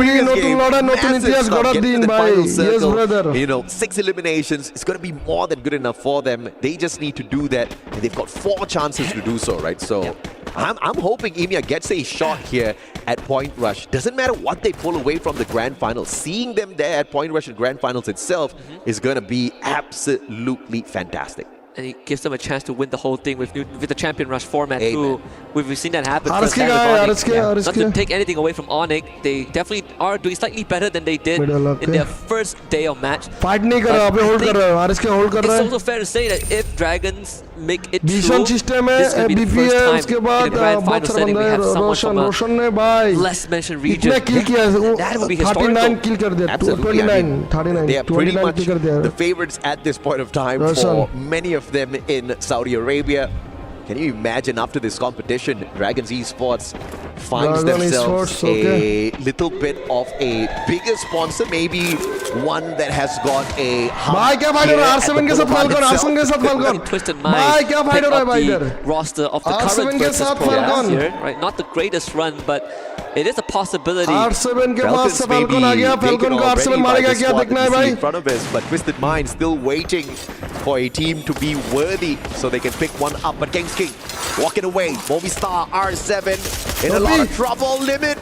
know, 6 eliminations. It's going to be more than good enough for them. They just need to do that, and they've got 4 chances to do so, right? So I'm hoping EMEA gets a shot here at Point Rush. Doesn't matter what they pull away from the Grand Finals. Seeing them there at Point Rush and Grand Finals itself is going to be absolutely fantastic. And it gives them a chance to win the whole thing with the Champion Rush format too. We've seen that happen. Not to take anything away from Onyx, they definitely are doing slightly better than they did in their first day of match. It's also fair to say that if Dragons make it through, this will be the first time in the Grand Final setting we have someone from a less mentioned region. That would be historical. Absolutely. I mean, they are pretty much the favorites at this point of time for many of them in Saudi Arabia. Can you imagine after this competition, Dragons Esports finds themselves a little bit of a bigger sponsor, maybe one that has got a twisted mind the roster of the current Versus Pro here, right? Not the greatest run, but it is a possibility. Falcons may be taken already by the squad that we see in front of us, but Twisted Mind still waiting for a team to be worthy so they can pick one up. But Kings King walking away. Movistar R7 in a lot of trouble. Limit.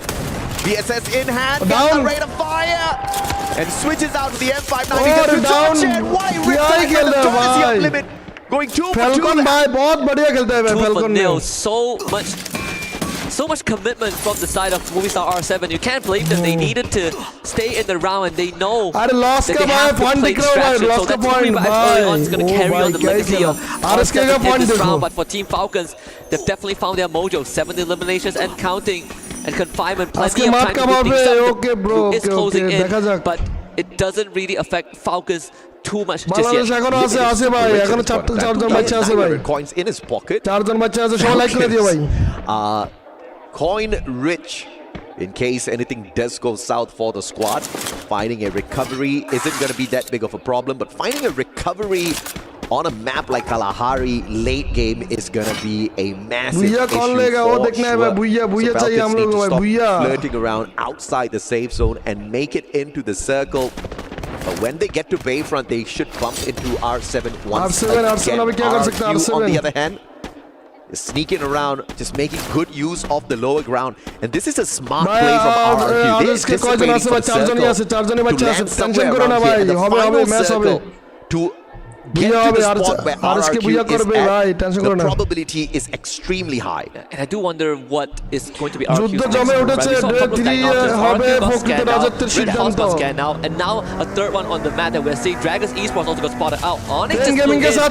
BSS in hand. Got the rate of fire. And switches out to the M590. What a rip by the courtesy of Limit. Going 2 for 2. 2 for nil. So much commitment from the side of Movistar R7. You can't blame them. They needed to stay in the round, and they know that they have to play distraction. So that 2 revives early on is going to carry on the legacy of R7 in this round. But for Team Falcons, they've definitely found their mojo. 7 eliminations and counting, and confinement. Plenty of time to do things up. The group is closing in, but it doesn't really affect Falcons too much just yet. Coins in his pocket. Coin rich in case anything does go south for the squad. Finding a recovery isn't going to be that big of a problem, but finding a recovery on a map like Kalahari late game is going to be a massive issue for sure. So Falcons need to stop flirting around outside the safe zone and make it into the circle. But when they get to Bayfront, they should bump into R7 once again. RQ, on the other hand, sneaking around, just making good use of the lower ground. And this is a smart play from RRQ. They're anticipating for the circle to land somewhere around here. And the final circle to get to the spot where RRQ is at, the probability is extremely high. And I do wonder what is going to be RQ's next move, right? We saw a couple of RQ got scanned out, Red House got scanned out, and now a third one on the map that we're seeing. Dragons Esports also got spotted out. Onyx just moved in. AGAL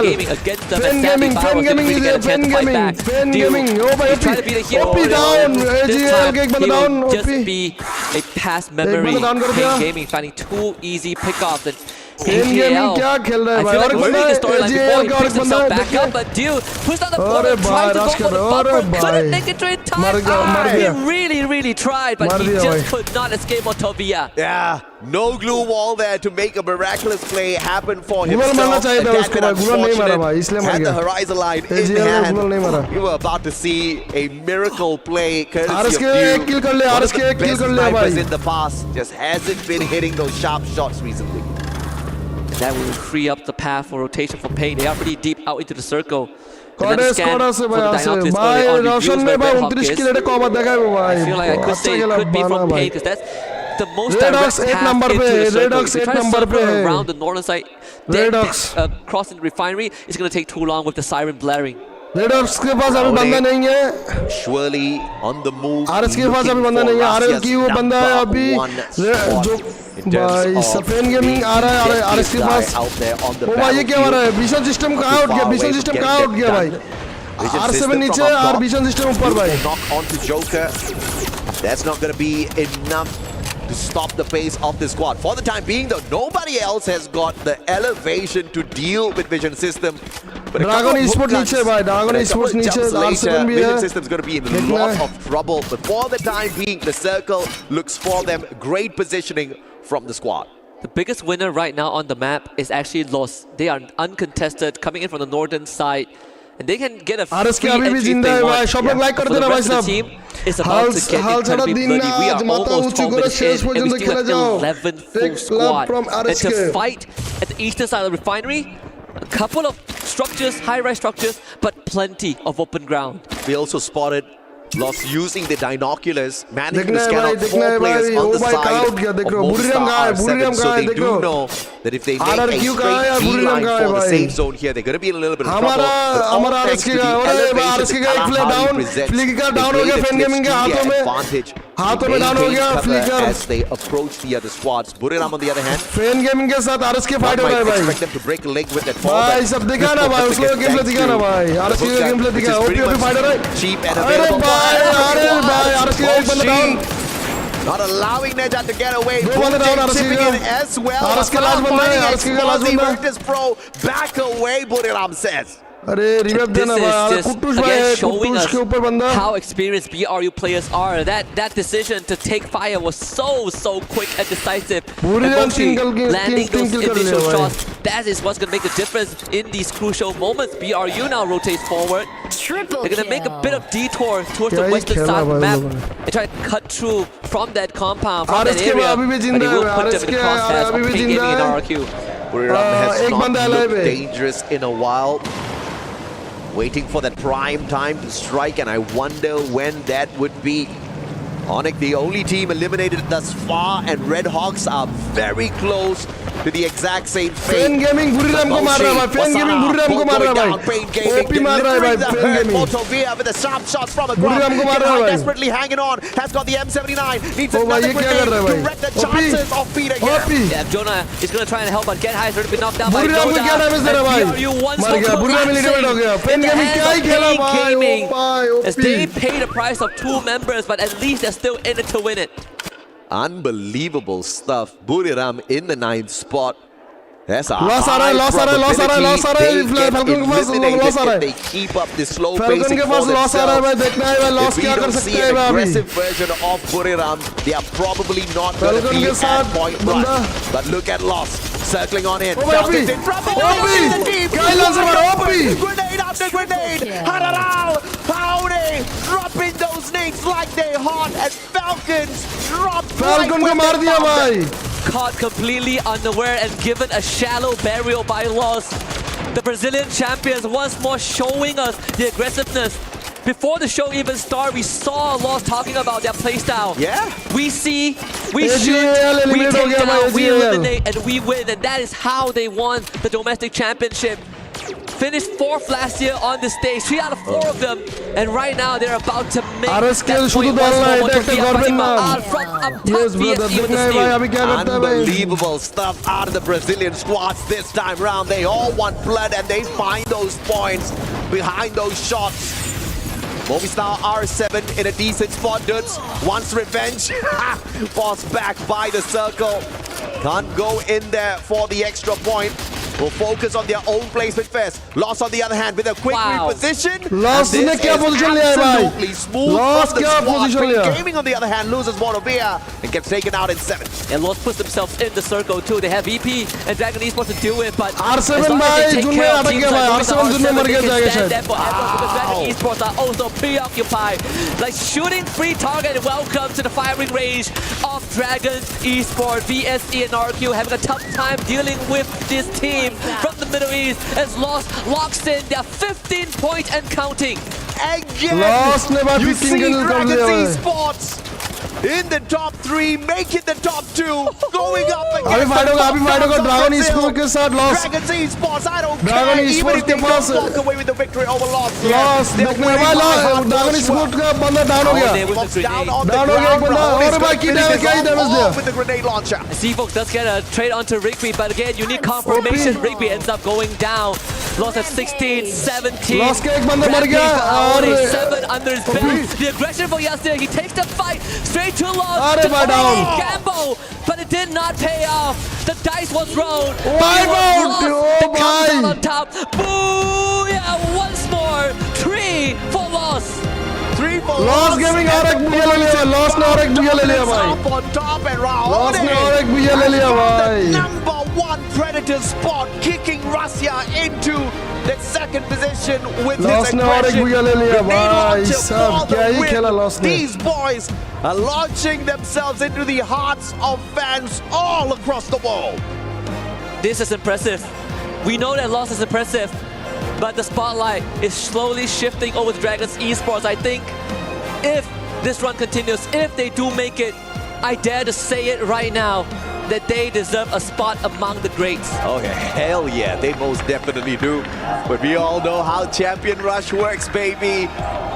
Gaming against them and standing by was going to get a chance to fight back. He's trying to be the hero early on. This time, he will just be a past memory. Gaming finding 2 easy pickoffs, and AGAL, I feel like we're reading the storyline before he picks himself back up, but Dew pushed out the corner, trying to go for the bumper, couldn't make it to it. He really tried, but he just could not escape Motovia. Yeah, no glue wall there to make a miraculous play happen for himself. And that bit unfortunate. Had the horizon line in hand. We were about to see a miracle play courtesy of you. One of the best snipers in the past just hasn't been hitting those sharp shots recently. That will free up the path for rotation for Pain. They are pretty deep out into the circle. And then scan for the Dinoculus early on, reveals where Redhawk is. I feel like I could say it could be from Pain, because that's the most direct path into the circle. If they try to circle around the northern side, then crossing the refinery, it's going to take too long with the siren blaring. Surely on the move. RHK के पास अभी बंदा नहीं है, RHK वो बंदा है अभी जो भाई सफेद गेमिंग आ रहा है RHK के पास वो भाई ये क्या हो रहा है विजन सिस्टम कहाँ उठ गया विजन सिस्टम कहाँ उठ गया भाई R7 नीचे और विजन सिस्टम ऊपर भाई knock onto Joker. That's not going to be enough to stop the pace of the squad. For the time being though, nobody else has got the elevation to deal with vision system. Dragon Esports नीचे भाई Dragon Esports नीचे R7 भी है vision system's going to be in a lot of trouble, but for the time being the circle looks for them. Great positioning from the squad. The biggest winner right now on the map is actually Lost. They are uncontested, coming in from the northern side, and they can get a free entry if they want. For the rest of the team, it's about to get incredibly bloody. We are almost 12 minutes in, and we still have 11 full squad. And to fight at the eastern side of the refinery, a couple of structures, high-rise structures, but plenty of open ground. We also spotted Lost using the binoculars, managing to scan out 4 players on the side of Movistar R7, so they do know that if they make a straight beeline for the safe zone here, they're going to be in a little bit of trouble. But all thanks to the elevation Kalahari presents, they create a clear advantage. They maintain cover as they approach the other squads. Buriram on the other hand, Fan Gaming के साथ RHK fight हो रहा है भाई expect them to break a leg with that fall. भाई सब दिखा ना भाई उसको गेमप्ले दिखा ना भाई RHK का गेमप्ले दिखा ओपी फाइट हो रहा है cheap and available. भाई RHK एक बंदा down Not allowing Neja to get away. Chipping in as well. RHK last बंदा है RHK का लास्ट बंदा है Virtus Pro back away, Buriram says. अरे रिवाइव देना भाई कुट्टूस भाई कुट्टूस के ऊपर बंदा how experienced BRU players are. That decision to take fire was so quick and decisive. Landing those initial shots, that is what's going to make the difference in these crucial moments. BRU now rotates forward. They're going to make a bit of detour towards the western side of the map and try to cut through from that compound, from that area, but he will put them in the crosshairs of Pain Gaming and RRQ. Buriram has not looked dangerous in a while. Waiting for that prime time to strike, and I wonder when that would be. Onyx, the only team eliminated thus far, and Red Hawks are very close to the exact same fate. Fan Gaming Buriram को मार रहा है भाई Fan Gaming Buriram को मार रहा है भाई OP मार रहा है भाई Fan Gaming Motovia with the sharp shots from across. Buriram को मार रहा है भाई desperately hanging on, has got the M79, needs another grenade to wreck the chances of beating him. Yeah, Jonah is going to try and help, but Get High has already been knocked down by Buriram को क्या damage दे रहा है भाई मर गया Buriram eliminate हो गया Fan Gaming क्या ही खेला भाई as they pay the price of 2 members, but at least they're still in it to win it. Unbelievable stuff. Buriram in the 9th spot. That's a loss आ रहा है loss आ रहा है Falcon के पास loss आ रहा है they keep up this slow Falcon pacing के पास loss आ रहा है भाई देखना है भाई loss क्या कर सकते हैं भाई aggressive version of Buriram, they are probably not going to be at point run. But look at Loss circling on in. Falcons in front of grenade after grenade. Hararal, Paune dropping those nades like they're hot, and Falcons drop Falcon को मार दिया भाई. Caught completely unaware and given a shallow burial by Loss. The Brazilian champions once more showing us the aggressiveness. Before the show even started, we saw Loss talking about their playstyle. Yeah. We see, we shoot, we take down, we eliminate, and we win. And that is how they won the domestic championship. Finished 4th last year on the stage, 3 out of 4 of them, and right now they're about to make that point once more. Unbelievable stuff out of the Brazilian squads this time round. They all want blood, and they find those points behind those shots. Movistar R7 in a decent spot, dudes. Wants revenge. Forced back by the circle. Can't go in there for the extra point. will focus on their own placement first. Lost on the other hand with a quick reposition. Lost ने क्या position लिया है भाई? Absolutely smooth Lost from the क्या squad. position लिया? Gaming on the other hand loses Motherboard and gets taken out in 7. And Lost puts themselves in the circle too. They have VP and Dragon Esports to do it, but R7 भाई जून में अटक गया भाई. R7 जून में मर गया जाएगा शायद. Because Dragon Esports are also preoccupied. Like shooting free target. Welcome to the firing range of Dragon Esports. VSE and RQ having a tough time dealing with this team from the Middle East as Lost locks in their 15 point and counting. Again, Lost ने भाई you 15 see kill कर Dragon दिया भाई. Esports in the top 3, make it the top 2, going up against अभी fight होगा Dragon Esports के साथ Lost. Dragon Esports, I don't Dragon care, even Esports if they के पास don't walk away with the victory over Lost. Lost देखने भाई Lost Dragon Esports का बंदा down हो गया. Down on the डाउन हो गया एक बंदा. और भाई की डैमेज दिया. with the grenade launcher. Seafox does get a trade onto Rigby, but again, unique confirmation. Rigby ends up going down. Lost at 16, 17. Lost का एक बंदा मर गया और 7 under his belt. The aggression for Yasir, he takes the fight straight to Lost. अरे भाई down. Gamble, but it did not pay off. The dice was rolled. Five out. It comes भाई. out on top. Booyah! Once more, 3 for Lost. 3 for Lost Gaming और एक बुया ले लिया. Lost ने और एक बुया ले लिया भाई. Up on top and round. Lost ने और एक बुया ले लिया भाई. Number 1 Predator spot, kicking Russia into the second position with Lost his ने और एक aggression. बुया ले लिया Grenade भाई. launcher सब for the क्या ही win. खेला Lost ने. These boys are launching themselves into the hearts of fans all across the world. This is impressive. We know that Lost is impressive, but the spotlight is slowly shifting over to Dragons Esports. I think if this run continues, if they do make it, I dare to say it right now, that they deserve a spot among the greats. Oh yeah, hell yeah, they most definitely do. But we all know how Champion Rush works, baby.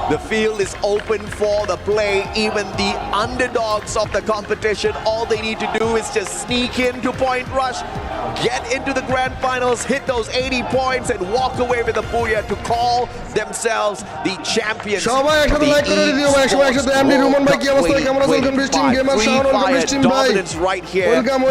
The field is open for the play. Even the underdogs of the competition, all they need to do is just sneak into Point Rush, get into the grand finals, hit those 80 points, and walk away with a booyah to call themselves the champions. সবাই একসাথে like করে দিও ভাই. সবাই একসাথে MD Ruman ভাই কি অবস্থা? কেমন আছেন? Welcome to stream gamer Shaon. Welcome to stream ভাই. ওয়েলকাম ভাই.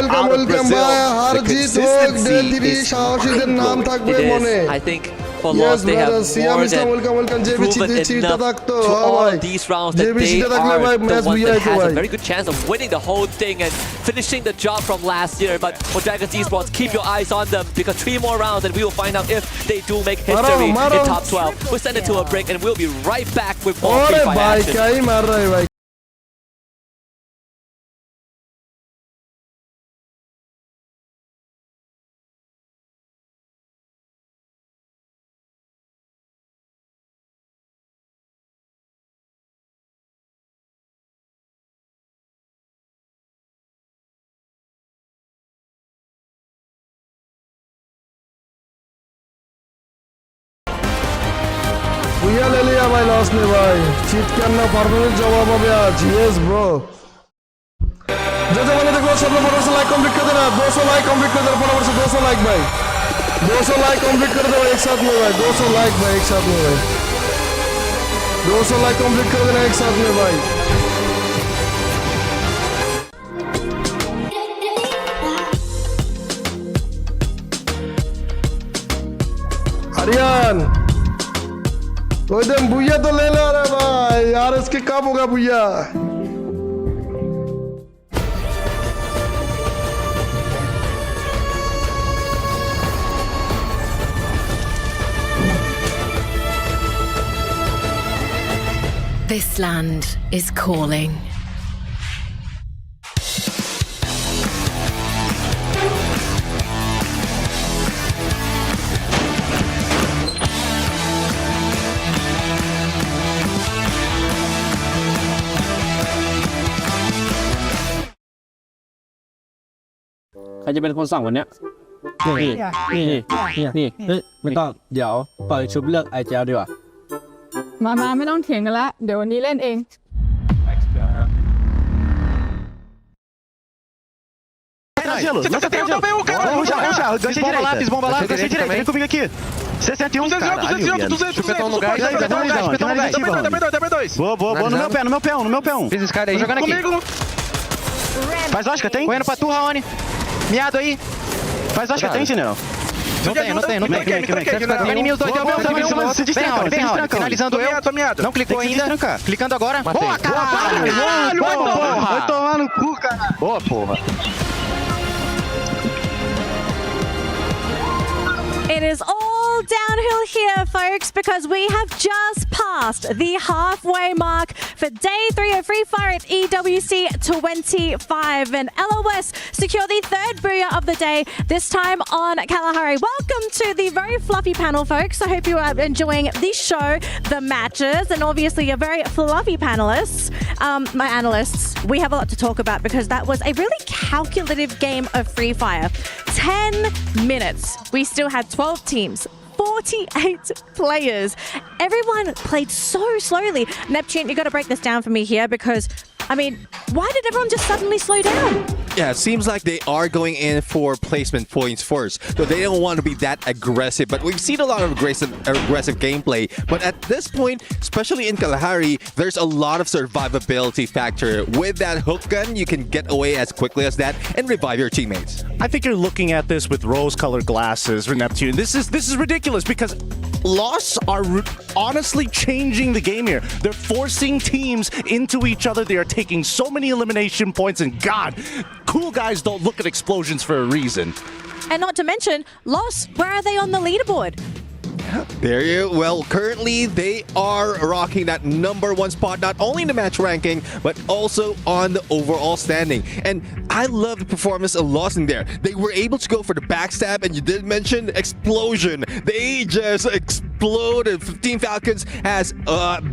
হারজিত হোক ডেলি সাহসীদের নাম থাকবে মনে. I think for Lost they have more than proven enough to all of these rounds that they are the ones that has a very good chance of winning the whole thing and finishing the job from last year. But for Dragons Esports, keep your eyes on them because 3 more rounds and we will find out if they do make history in top 12. We'll send it to a break and we'll be right back with more free fire भाई action. क्या ही मार रहा है भाई. बुया ले लिया भाई Lost ने भाई. चीट करना परफॉर्मेंस जवाब अबे आज. Yes bro. जो मैंने देखो सब लोग फटाफट से लाइक कंप्लीट कर देना. 200 लाइक कंप्लीट कर देना फटाफट से. 200 लाइक भाई. 200 लाइक कंप्लीट कर दो एक साथ में भाई. 200 लाइक भाई एक साथ में भाई. 200 लाइक कंप्लीट कर देना एक साथ में भाई. हरियान तो एकदम बुया तो ले ला रहा भाई यार. इसके कब होगा बुया? This land is calling.ใครจะเป็นคนสั่งวันเนี้ยนี่ไม่ต้องเดี๋ยวปล่อยชุบเลือกไอเจลดีกว่า มาไม่ต้องเถียงกันละเดี๋ยววันนี้เล่นเอง Gelo, não tem também o cara. Ruxa, ganchei direita. Bomba lá, ganchei direita. Vem comigo aqui. 61, caralho, 200. Chupetão no gás, chupetão no gás. Também dois. Boa, no meu pé, um. Fiz esse cara aí. Jogando aqui. Faz Oscar, tem? Correndo pra tu, Raoni. Miado aí. Faz Oscar, tem, general. Anime os dois, se destranca, finalizando eu. Não clicou ainda. Clicando agora. Boa, caralho! Vai tomar no cu, cara. Boa, porra. It is all downhill here, folks, because we have just passed the halfway mark for day 3 of Free Fire at EWC 25. And LOS secure the third booyah of the day, this time on Kalahari. Welcome to the very fluffy panel, folks. I hope you are enjoying the show, the matches, and obviously your very fluffy panelists. My analysts, we have a lot to talk about because that was a really calculative game of Free Fire. 10 minutes. We still had 12 teams. 48 players. Everyone played so slowly. Neptune, you got to break this down for me here because, I mean, why did everyone just suddenly slow down? Yeah, it seems like they are going in for placement points first. So they don't want to be that aggressive. But we've seen a lot of aggressive gameplay. But at this point, especially in Kalahari, there's a lot of survivability factor. With that hook gun, you can get away as quickly as that and revive your teammates. I think you're looking at this with rose-colored glasses for Neptune. This is ridiculous because Lost are honestly changing the game here. They're forcing teams into each other. They are taking so many elimination points, and God, cool guys don't look at explosions for a reason. And not to mention, Lost, where are they on the leaderboard? There you well, currently they are rocking that #1 spot, not only in the match ranking, but also on the overall standing. And I love the performance of Lost in there. They were able to go for the backstab, and you did mention explosion. They just exploded. 15 Falcons has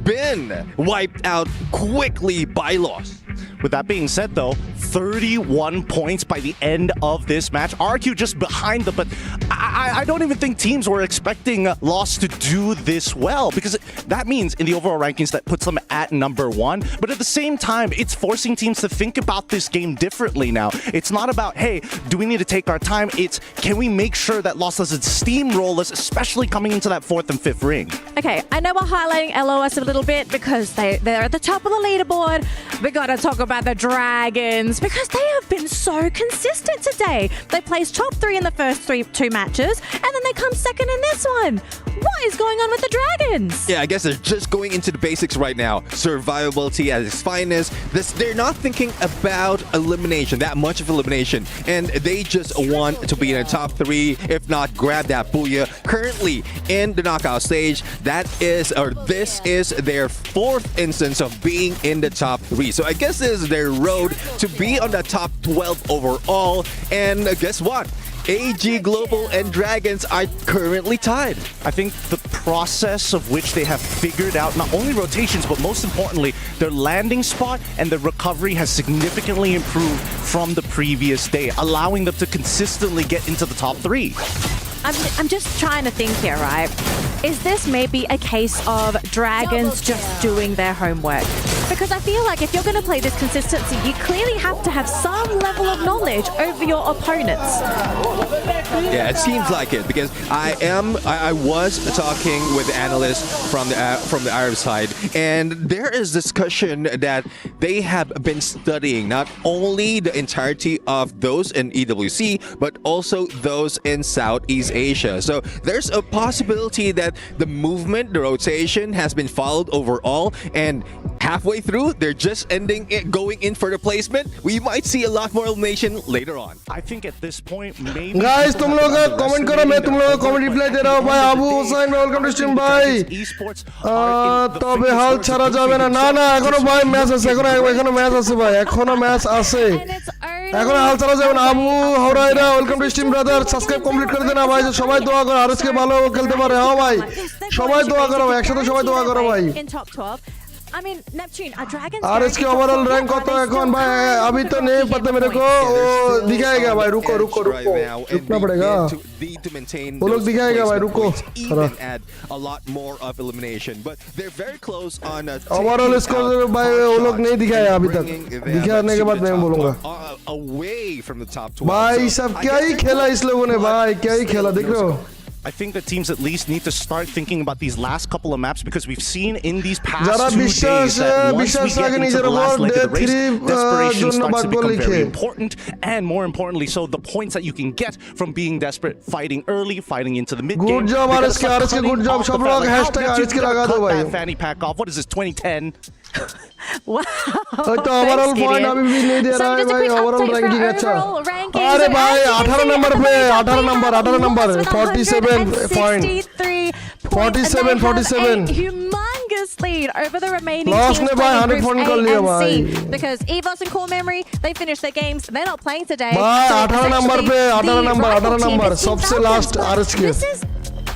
been wiped out quickly by Lost. With that being said, though, 31 points by the end of this match. RQ just behind them, but I don't even think teams were expecting Lost to do this well, because that means in the overall rankings that puts them at #1. But at the same time, it's forcing teams to think about this game differently now. It's not about, hey, do we need to take our time? It's, can we make sure that Lost doesn't steamroll us, especially coming into that 4th and 5th ring? Okay, I know we're highlighting LOS a little bit because they're at the top of the leaderboard. We gotta talk about the Dragons because they have been so consistent today. They placed top 3 in the first 2 matches, and then they come second in this one. What is going on with the Dragons? Yeah, I guess they're just going into the basics right now. Survivability at its finest. They're not thinking about elimination, that much of elimination, and they just want to be in the top 3, if not grab that booyah. Currently in the knockout stage, this is their 4th instance of being in the top 3. So I guess this is their road to be on the top 12 overall. And guess what? AG Global and Dragons are currently tied. I think the process of which they have figured out not only rotations, but most importantly, their landing spot and their recovery has significantly improved from the previous day, allowing them to consistently get into the top 3. I'm just trying to think here, right? Is this maybe a case of Dragons just doing their homework? Because I feel like if you're going to play this consistency, you clearly have to have some level of knowledge over your opponents. Yeah, it seems like it, because I was talking with analysts from the Arab side, and there is discussion that they have been studying not only the entirety of those in EWC, but also those in Southeast Asia. So there's a possibility that the movement, the rotation has been followed overall, and halfway through, they're just going in for the placement. We might see a lot more elimination later on. I think at this point, maybe... Guys, तुम लोग comment करो, मैं तुम लोगों को comment reply दे रहा हूँ भाई. Abu Hossain, welcome to stream ভাই. তবে হাল ছাড়া যাবে না. না এখনো ভাই ম্যাচ আছে, এখনো ম্যাচ আছে ভাই, এখনো ম্যাচ আছে. এখন হাল ছাড়া যাবে না. Abu Hurairah, welcome to stream brother. Subscribe complete করে দেন ভাই. সবাই দোয়া করো আরএসকে ভালো খেলতে পারে. হ্যাঁ ভাই, সবাই দোয়া করো ভাই, একসাথে সবাই দোয়া করো ভাই. I mean, Neptune, are Dragons... RHK overall rank কত এখন ভাই? अभी तो नहीं पता मेरे को. वो दिखाएगा भाई. रुको रुकना पड़ेगा. वो लोग दिखाएगा भाई. रुको थोड़ा. A lot more of elimination, but they're very close on overall score भाई वो लोग नहीं दिखाया अभी तक. दिखाने के बाद मैं बोलूंगा. Away from the top 12. भाई सब क्या ही खेला इस लोगों ने भाई, क्या ही खेला देख रहे हो. I think the teams at least need to start thinking about these last couple of maps because we've seen in these past 2 days that once we get into the last leg of the race, desperation starts to become very important, and more importantly, so the points that you can get from being desperate, fighting early, fighting into the mid game. Good job, RHK, good job. सब लोग hashtag RHK लगा दो भाई. Fanny pack off. What is this? 2010. Wow. तो overall point अभी भी नहीं दे रहा है भाई. Overall ranking अच्छा. अरे भाई 18 नंबर पे 18 number 47 point. 47. Humongous lead over the remaining Lost teams ने भाई playing 100 point groups कर A लिया and भाई. C because EVOS and Core Memory they finished their games. They're not playing today. भाई So 18 नंबर पे essentially, 18 the rival team number is Team सबसे Falcons, last but RHK. This is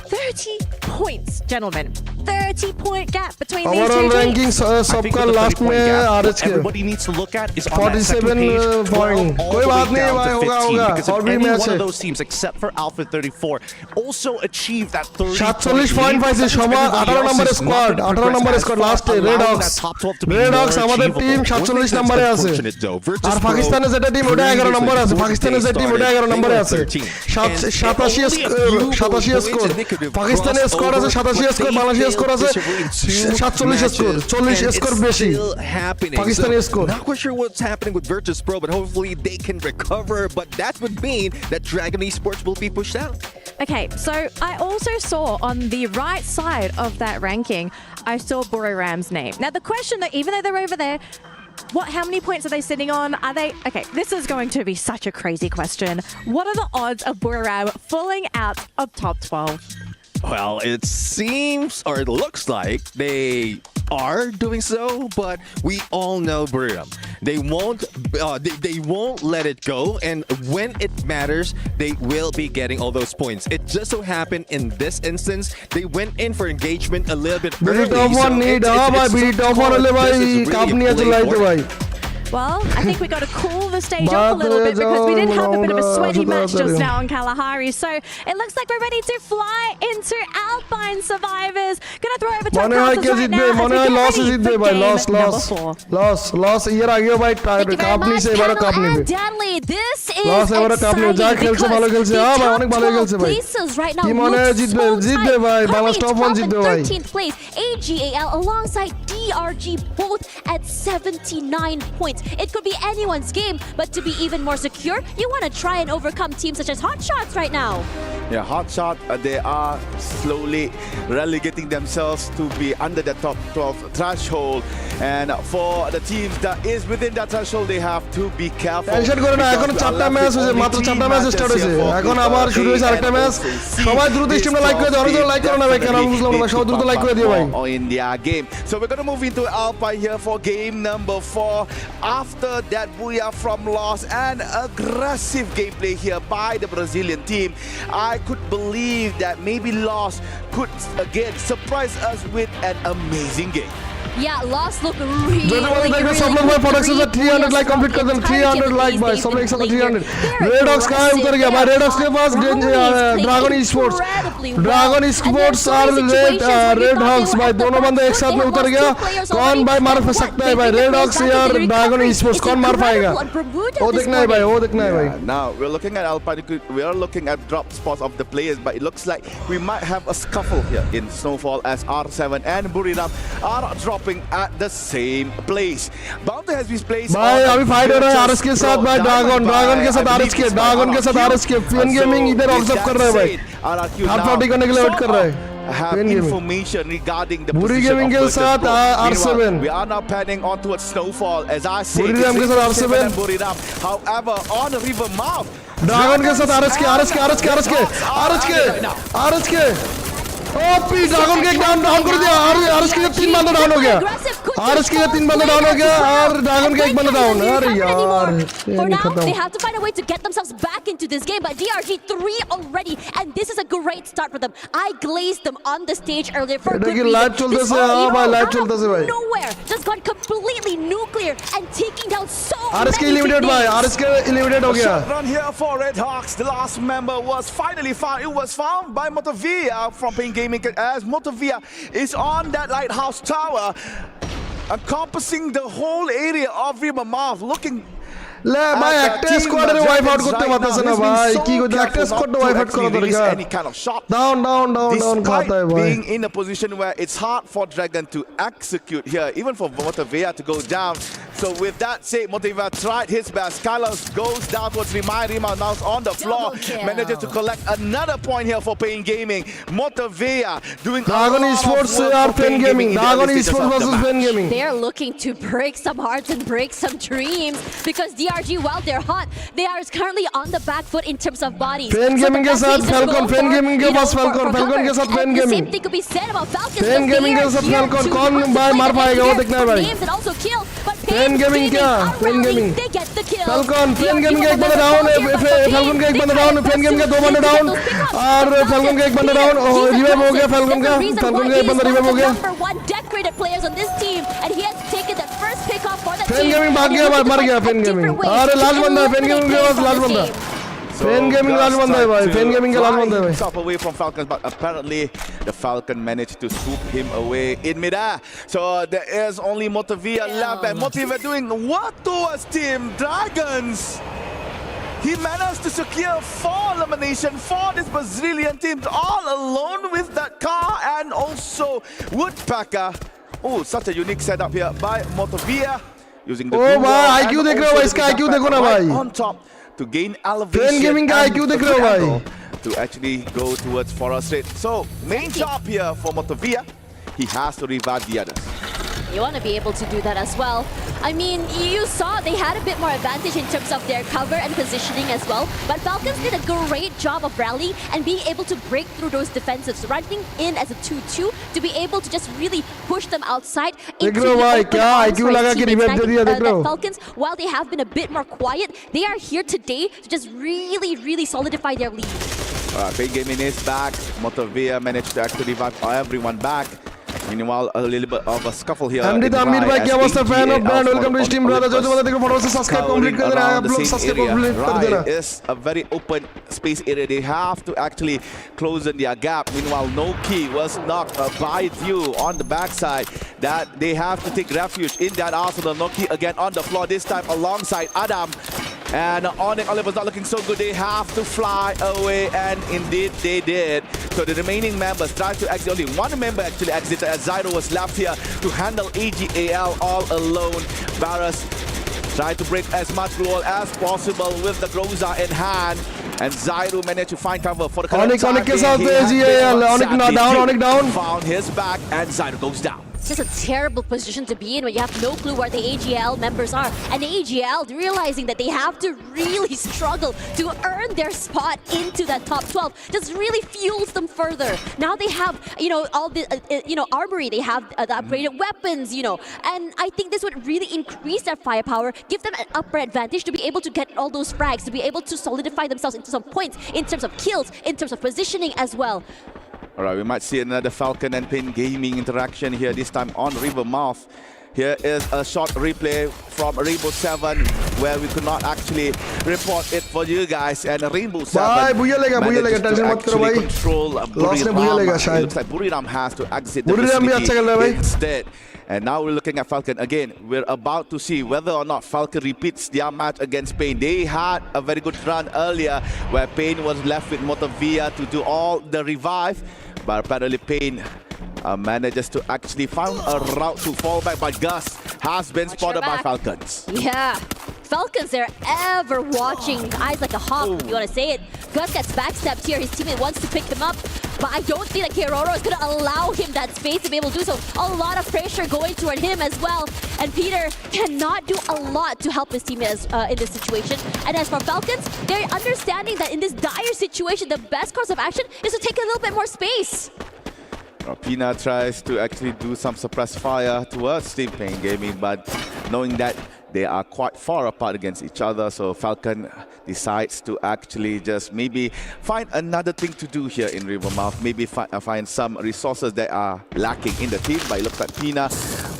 30 points, gentlemen. 30-point gap between these Overall two ranking teams. सबका last में RHK. Everybody needs to look at is on 47 that second page, point. कोई बात नहीं भाई होगा because और if भी any match one है. of those teams except for Alpha 34 also achieve that 30 47 point পাইছে সবার 18 নম্বরের স্কোয়াড 18 নম্বরের স্কোয়াড লাস্টে রেড হক্স আমাদের টিম 47 নম্বরে আছে আর পাকিস্তানের যেটা টিম ওটা 11 নম্বরে আছে পাকিস্তানের যে টিম ওটা 11 নম্বরে আছে 87 স্কোর পাকিস্তানের স্কোর আছে 87 স্কোর বাংলাদেশের স্কোর আছে 47 স্কোর 40 স্কোর বেশি Pakistani score. Not quite sure what's happening with Virtus Pro, but hopefully they can recover. But that would mean that Dragon Esports will be pushed out. Okay, so I also saw on the right side of that ranking, I saw Buriram's name. Now the question that even though they're over there, how many points are they sitting on? Are they okay? This is going to be such a crazy question. What are the odds of Buriram falling out of top 12? Well, it seems or it looks like they are doing so, but we all know Buriram. They won't let it go, and when it matters, they will be getting all those points. It just so happened in this instance, they went in for engagement a little bit early. Well, I think we got to cool the stage off a little bit because we did have a bit of a sweaty match just now on Kalahari. So it looks like we're ready to fly into Alpine survivors. Gonna throw over to our classes right now as we get ready for game number 4. Loss year आ गया भाई कापनी से बारा कापनी पे Deadly, this is loss है बारा कापनी जा खेल से भालो खेल से हाँ भाई अनेक भालो खेल से भाई टीम ने जीत दे भाई बांग्लादेश टॉप 1 जीत दे भाई 13th place AGAL alongside DRG both at 79 points. It could be anyone's game, but to be even more secure, you want to try and overcome teams such as Hotshots right now. Yeah, Hotshot, they are slowly relegating themselves to be under the top 12 threshold. And for the teams that is within that threshold, they have to be careful. Tension করো না এখন 4টা match হয়েছে মাত্র 4টা match start হয়েছে এখন আবার শুরু হয়েছে আরেকটা ম্যাচ সবাই দ্রুত স্ট্রিমটা লাইক করে দাও অনেক লাইক করো না ভাই কেন আমি বুঝলাম না সবাই দ্রুত লাইক করে দিও ভাই in their game. So we're going to move into Alpine here for game number 4. After that booyah from Loss and aggressive gameplay here by the Brazilian team, I could believe that maybe Loss could again surprise us with an amazing game. Yeah, Loss look really सब लोग भाई production से 300 like complete कर दें 300 like भाई सब लोग एक साथ 300 रेडॉक्स कहाँ है उतर गया भाई रेडॉक्स के पास ड्रैगन Esports और रेड हॉक्स भाई दोनों बंदे एक साथ में उतर गया कौन भाई मार सकता है भाई रेडॉक्स या ड्रैगन Esports कौन मार पाएगा वो देखना है भाई Now we're looking at Alpine, we are looking at drop spots of the players, but it looks like we might have a scuffle here in Snowfall as R7 and Buriram are dropping at the same place. Bounty has been placed. भाई अभी fight हो रहा है RS के साथ भाई dragon के साथ आरएस के पिन गेमिंग इधर ऑब्जर्व कर रहा है भाई थर्ड पार्टी करने के लिए वेट कर रहा है have information regarding the Buri position Gaming of के साथ R7 We are now panning on towards Snowfall as I say Buriram के साथ R7 however on river mouth dragon के साथ आरएस के ओपी ड्रैगन के डाउन कर दिया आरएस के 3 बंदा डाउन हो गया आरएस के 3 बंदा डाउन हो गया और ड्रैगन के 1 बंदा डाउन अरे यार For now, they have to find a way to get themselves back into this game, but DRG 3 already, and this is a great start for them. I glazed them on the stage earlier for good reason. This out of nowhere just got completely nuclear and taking down so RSK many eliminated by RSK eliminated हो गया. Shot run here for Red Hawks. The last member was finally found. It was found by Motovia from Pink Gaming as Motovia is on that lighthouse tower, encompassing the whole area of River Mouth, looking ले भाई actor squad रे wipe out करते पारतेছে না ভাই কি করতে actor স্क्वाड রে wipe out করা দরকার डाउन खाता है भाई being in a position where it's hard for Dragon to execute here, even for Motherboard to go down. So with that said, Motherboard tried his best. Carlos goes down towards Rima now on the floor, manages to collect another point here for Pain Gaming. Motherboard doing Dragon Esports are Pain Gaming. Dragon Esports versus Pain Gaming. They're looking to break some hearts and break some dreams because DRG, while they're hot, they are currently on the back foot in terms of bodies. Pain Gaming के साथ Falcon, Pain Gaming के पास Falcon के साथ Pain Gaming. Same thing could be said about Falcons. Pain Gaming के साथ Falcon कौन भाई मार पाएगा वो देखना है भाई. Pain Gaming क्या? Pain Gaming. Falcon, Pain Gaming का एक बंदा डाउन है. Falcon का एक बंदा डाउन है. Pain Gaming का 2 बंदे डाउन. और Falcon का एक बंदा डाउन. रिवाइव हो गया Falcon का. Falcon का एक बंदा रिवाइव हो गया. Number 1 decorated players on this team, and he has taken that first pick off for the Pain team. Gaming भाग गया मर गया Pain Gaming. अरे लास्ट बंदा है Pain Gaming के पास लास्ट बंदा. Pain Gaming लास्ट बंदा है भाई. Pain Gaming का लास्ट बंदा है भाई. Himself away from Falcons, but apparently the Falcon managed to swoop him away in midair. So there is only Motherboard left, and Motherboard doing what towards Team Dragons? He managed to secure 4 elimination for this Brazilian team, all alone with that car and also Woodpecker. Oh, such a unique setup here by Motherboard using the oh भाई IQ देख रहे हो भाई इसका IQ देखो ना भाई on top to gain elevation. Pain Gaming का IQ देख रहे हो भाई to actually go towards Forest Rate. So main job here for Motherboard, he has to revive the others. You want to be able to do that as well. I mean, you saw they had a bit more advantage in terms of their cover and positioning as well. But Falcons did a great job of rallying and being able to break through those defensives, running in as a 2-2 to be able to just really push them outside into the open arms for his teammates. The Falcons, while they have been a bit more quiet, they are here today to just really solidify their lead. Pain Gaming is back. Motherboard managed to actually revive everyone back. Meanwhile, a little bit of a scuffle here. Amrit Amir bhai क्या अवस्था fan of brand welcome to stream brother जो बता देखो फटाफट से subscribe complete कर देना आप लोग सब्सक्राइब कंप्लीट कर देना. It's a very open space area. They have to actually close in their gap. Meanwhile, Noki was knocked by View on the backside. That they have to take refuge in that arsenal. Noki again on the floor this time alongside Adam. And Onyx Oliver's not looking so good. They have to fly away, and indeed they did. So the remaining members tried to exit. Only one member actually exited as Zyro was left here to handle AGAL all alone. Varus tried to break as much wall as possible with the Groza in hand. And Zyro managed to find cover for the Onyx के साथ AGAL. Onyx down, Onyx down. Found his back, and Zyro goes down. It's just a terrible position to be in when you have no clue where the AGL members are. And AGL realizing that they have to really struggle to earn their spot into that top 12 just really fuels them further. Now they have, all the, armory, they have the upgraded weapons, and I think this would really increase their firepower, give them an upper advantage to be able to get all those frags, to be able to solidify themselves into some points, in terms of kills, in terms of positioning as well. Alright, we might see another Falcon and Pain Gaming interaction here, this time on River Mouth. Here is a short replay from Rainbow 7 where we could not actually report it for you guys. And Rainbow 7 managed to actually control Buriram. It looks like Buriram has to exit the vicinity instead. And now we're looking at Falcon again. We're about to see whether or not Falcon repeats their match against Pain. They had a very good run earlier where Pain was left with Motherboard to do all the revive. But apparently Pain manages to actually find a route to fall back, but Gus has been spotted by Falcons. Yeah, Falcons, they're ever watching, eyes like a hawk, if you want to say it. Gus gets backstepped here, his teammate wants to pick them up, but I don't think that Keroro is going to allow him that space to be able to do so. A lot of pressure going toward him as well, and Peter cannot do a lot to help his teammates in this situation. And as for Falcons, they're understanding that in this dire situation, the best course of action is to take a little bit more space. Pina tries to actually do some suppressed fire towards Team Pain Gaming, but knowing that they are quite far apart against each other, so Falcon decides to actually just maybe find another thing to do here in Rivermouth, maybe find some resources that are lacking in the team. But it looks like Pina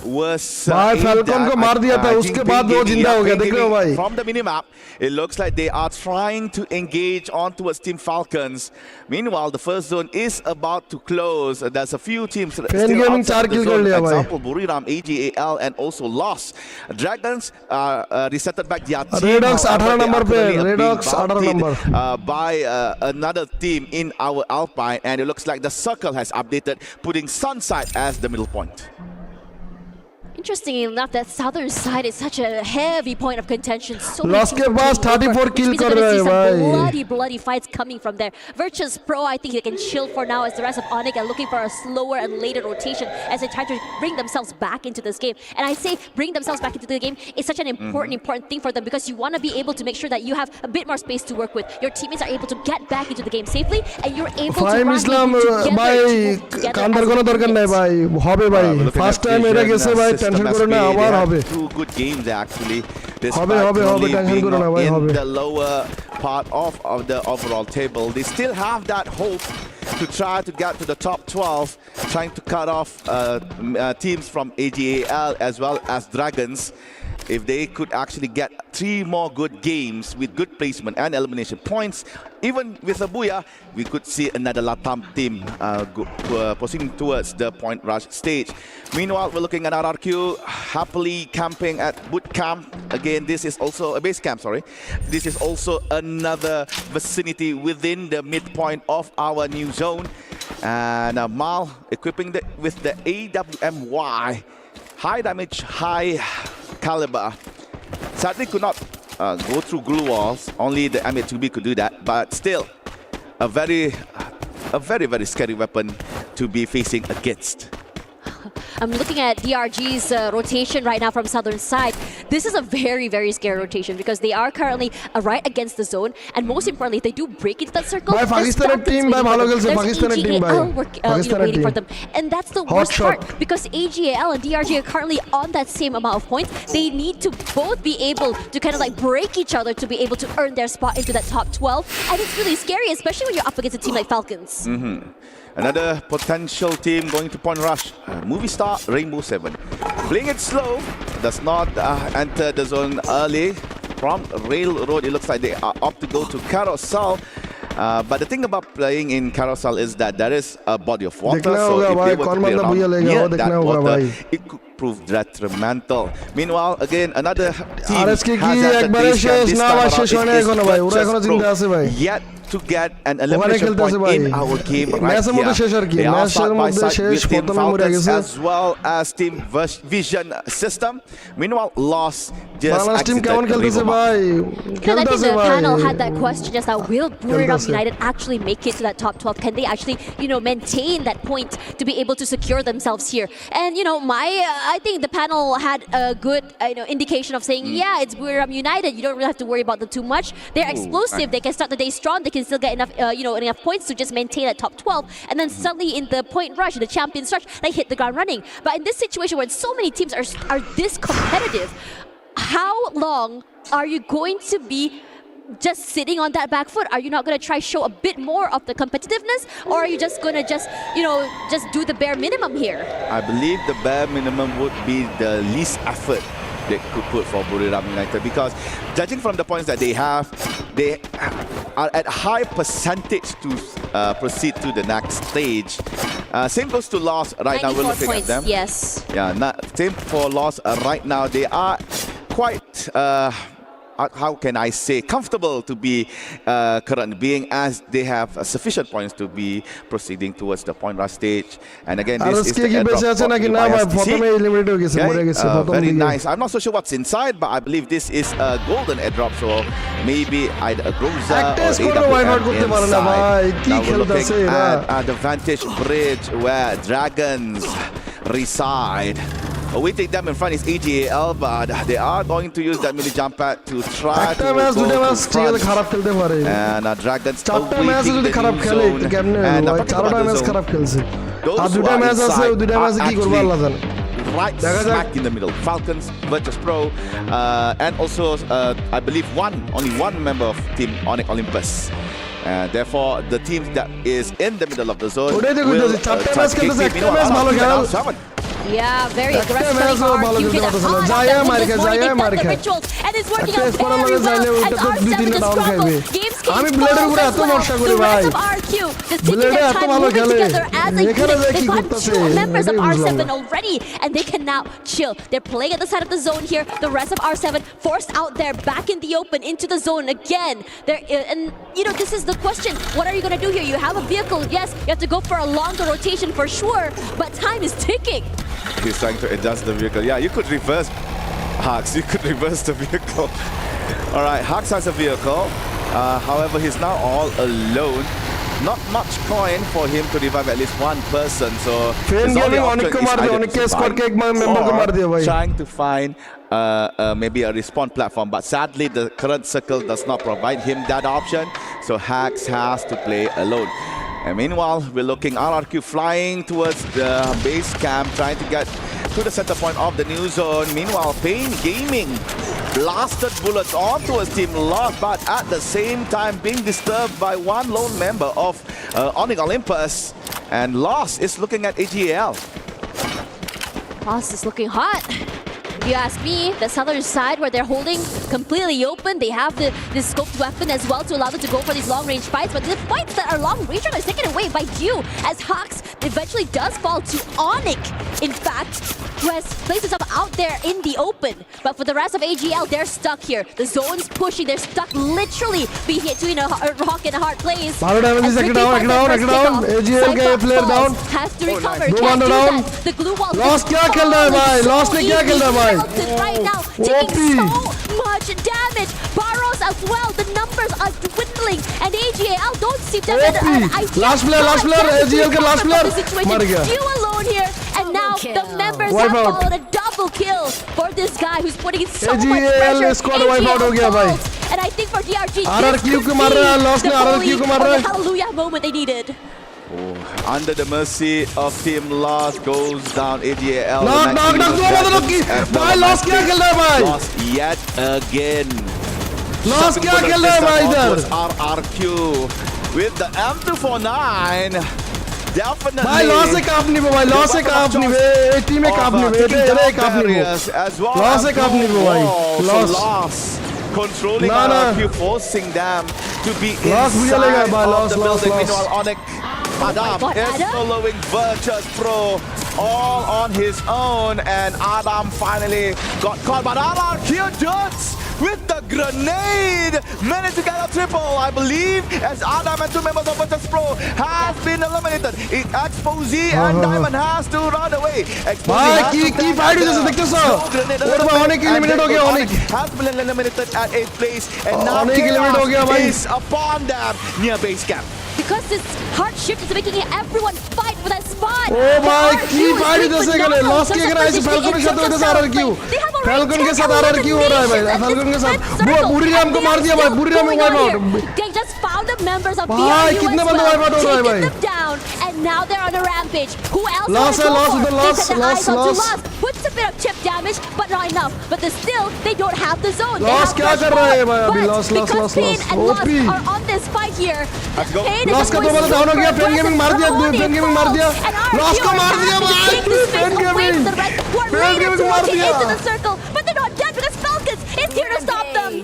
was भाई Falcon को मार दिया था उसके बाद वो जिंदा हो गया देख रहे हो भाई from the minimap it looks like they are trying to engage on towards Team Falcons. Meanwhile the first zone is about to close. There's a few teams still outside the zone. For example Buriram, AGAL and also Lost. Dragons resetted back their team. Redox 18 number पे Redox 18 number by another team in our Alpine, and it looks like the circle has updated, putting Sunside as the middle point. Interestingly enough, that southern side is such a heavy point of contention. So Lost के पास 34 kill कर रहे हैं भाई. Bloody fights coming from there. Virtus Pro, I think they can chill for now as the rest of Onyx are looking for a slower and later rotation as they try to bring themselves back into this game. And I say bring themselves back into the game is such an important thing for them because you want to be able to make sure that you have a bit more space to work with. Your teammates are able to get back into the game safely, and you're able to run Islam भाई कांदर को ना दरकार नहीं भाई हॉबे भाई first time मेरा कैसे भाई टेंशन करो ना आवार हॉबे two good games actually despite only being in the lower part of the overall table. They still have that hope to try to get to the top 12, trying to cut off teams from AGAL as well as Dragons. If they could actually get 3 more good games with good placement and elimination points, even with a booyah, we could see another Latam team proceeding towards the point rush stage. Meanwhile, we're looking at RRQ happily camping at boot camp. Again, this is also a base camp, sorry. This is also another vicinity within the midpoint of our new zone. And Mal equipping with the AWMY. High damage, high caliber. Sadly could not go through glue walls. Only the M8-2B could do that. But still, a very scary weapon to be facing against. I'm looking at DRG's rotation right now from southern side. This is a very scary rotation because they are currently right against the zone, and most importantly, if they do break into that circle, by Pakistan team, by Pakistan team, waiting for them, and that's the worst part because AGAL and DRG are currently on that same amount of points. They need to both be able to kind of like break each other to be able to earn their spot into that top 12, and it's really scary, especially when you're up against a team like Falcons. Another potential team going to point rush. Movie star Rainbow 7. Playing it slow, does not enter the zone early. From Railroad, it looks like they are opt to go to Carousel. But the thing about playing in Carousel is that there is a body of water. So if they were to play around near that water, it could prove detrimental. Meanwhile, again, another team has at the base camp this time around. It is yet to get an elimination point in our game right here. They are side by side with Team Falcons as well as Team Vision System. Meanwhile, Lost just exited the river. I think the panel had that question just now. Will Buriram United actually make it to that top 12? Can they actually, maintain that point to be able to secure themselves here? And, I think the panel had a good, indication of saying, yeah, it's Buriram United. You don't really have to worry about them too much. They're explosive. They can start the day strong. They can still get enough, enough points to just maintain that top 12. And then suddenly in the point rush, in the champions rush, they hit the ground running. But in this situation where so many teams are this competitive, how long are you going to be just sitting on that back foot? Are you not going to try show a bit more of the competitiveness, or are you just going to just do the bare minimum here? I believe the bare minimum would be the least effort they could put for Buriram United, because judging from the points that they have, they are at high percentage to proceed to the next stage. Same goes to Lost right now. We're looking points, at them. Yes. Yeah, same for Lost right now. They are quite how can I say, comfortable to be current being, as they have sufficient points to be proceeding towards the point rush stage. And again, this is the airdrop. Very nice. I'm not so sure what's inside, but I believe this is a golden airdrop, so maybe either a Groza or AWM inside. Now we're looking at the Vantage Bridge where Dragons reside. Awaiting them in front is AGAL, but they are going to use that mini jump pad to try to go to front. And Dragons awaiting the new zone. And those who are inside are actually right smack in the middle. Falcons, Virtus Pro, and also I believe only one member of Team Onyx Olympus. Therefore, the team that is in the middle of the zone will Yeah, very aggressive. मैं running hard. बालों You के hear बाद that तो hard जाया up मार this के morning. जाया They've मार done the के rituals, and it's working अच्छा out इस पर very वाला जाले well. उठे As तो R7 दिन just डाउन crumble. खाए Games আমি came ব্লেডের close উপরে as এত well. ভরসা The করি ভাই rest of RQ just taking ব্লেডে their এত time ভালো moving খেলে together as a এখানে unit. যে কি They've got করতেছে 2 members of এটাই বুঝলাম R7 না already, and they can now chill. They're playing at the side of the zone here. The rest of R7 forced out there, back in the open, into the zone again. And you know, this is the question. What are you gonna do here? You have a vehicle, yes. You have to go for a longer rotation for sure, but time is ticking. He's trying to adjust the vehicle. Yeah, you could reverse Hux. You could reverse the vehicle. All right, Hux has a vehicle. However, he's now all alone. Not much coin for him to revive at least one person. So Fan his only gaming option Onyx को is मार दिया, either Onyx to के squad के एक member को मार दिया भाई. trying to find maybe a respawn platform. But sadly, the current circle does not provide him that option. So Hux has to play alone. And meanwhile, we're looking RRQ flying towards the base camp, trying to get to the center point of the new zone. Meanwhile, Pain Gaming blasted bullets onto his team Lost, but at the same time being disturbed by one lone member of Onyx Olympus. And Lost is looking at AGL. Lost is looking hot. If you ask me, the southern side where they're holding completely open, they have the scoped weapon as well to allow them to go for these long-range fights, but the fights that are long-range are taken away by Q, as Hux eventually does fall to Onyx, in fact, who has placed himself out there in the open. But for the rest of AGL, they're stuck here. The zone's pushing, they're stuck literally between a rock and a hard place. Baru damage As is Ricky down, finds their first down. kickoff, AGL के Cypher player falls, down. has to recover, Dो can't बंदे do down. that. The glue wall Lost क्या खेल रहा है भाई? Lost ने क्या खेल रहा है भाई? right now, taking so much damage. Barros as well, the numbers are dwindling, and AGL don't seem to have an idea. Last player, AGL के last player मर गया. You alone here, and now the members Wipe have out. followed a double kill for this guy who's putting in so much AGL pressure. squad wipe out हो गया भाई. falls, and I think for DRG, RRQ this को could मार be रहा है, Lost the ने RRQ को holy मार or रहा the है. hallelujah moment they needed. Under the mercy of Team Lost goes down AGL. Knock, knock, knock, दो बंदे लोग की. भाई Lost क्या खेल रहा है भाई? Lost yet again. Lost क्या खेल रहा है भाई इधर? RRQ with the M249. Definitely. भाई Lost से काफ नहीं भाई. Lost से काफ नहीं भाई. टीम में काफ नहीं भाई. अरे काफ नहीं भाई. Lost से काफ नहीं भाई. Lost controlling RRQ, forcing them to be Lost inside भूलिएगा भाई. of Lost, the Lost, building. Lost. Meanwhile, Onyx Adam is following Virtus Pro all on his own, and Adam finally got caught, but RRQ dudes with the grenade managed to get a triple, I believe, as Adam and 2 members of Virtus Pro has been eliminated. Exposee and Diamond has to run away. भाई की fight जैसे देखते हो. और भाई Onyx eliminate हो गया. Onyx has been eliminated at 8th place, and now Onyx eliminate हो गया भाई. is upon them near base camp. Because this hard shift is making everyone fight for that spot. Oh my, की fight जैसे गले. Lost के अगर ऐसे Falcon के साथ होते हैं RRQ. Falcon के साथ RRQ हो रहा है भाई. Falcon के साथ बुरी राम को मार दिया भाई. बुरी राम को wipe out. They just found the members of भाई BRU कितने as बंदे well, wipe out हो रहे हैं taken भाई. them down, and now they're on a rampage. Who else Lost wanna go है, Lost for? उधर, They Lost, set their eyes onto Lost. Lost. Puts a bit of chip damage, but not enough. But still, they don't have the zone. They Lost have क्या fresh कर रहे हैं ball. भाई अभी? But Lost, because Lost, Pain Lost. and Lost OP. are on this fight here, Pain is Lost का going दो बंदे down हो गया. super Fan Gaming मार दिया. aggressive. Fan Gaming मार दिया. Lost को मार दिया भाई. Fan Gaming. Fan Gaming मार दिया. Into the circle, but they're not dead because Falcons is here to stop them.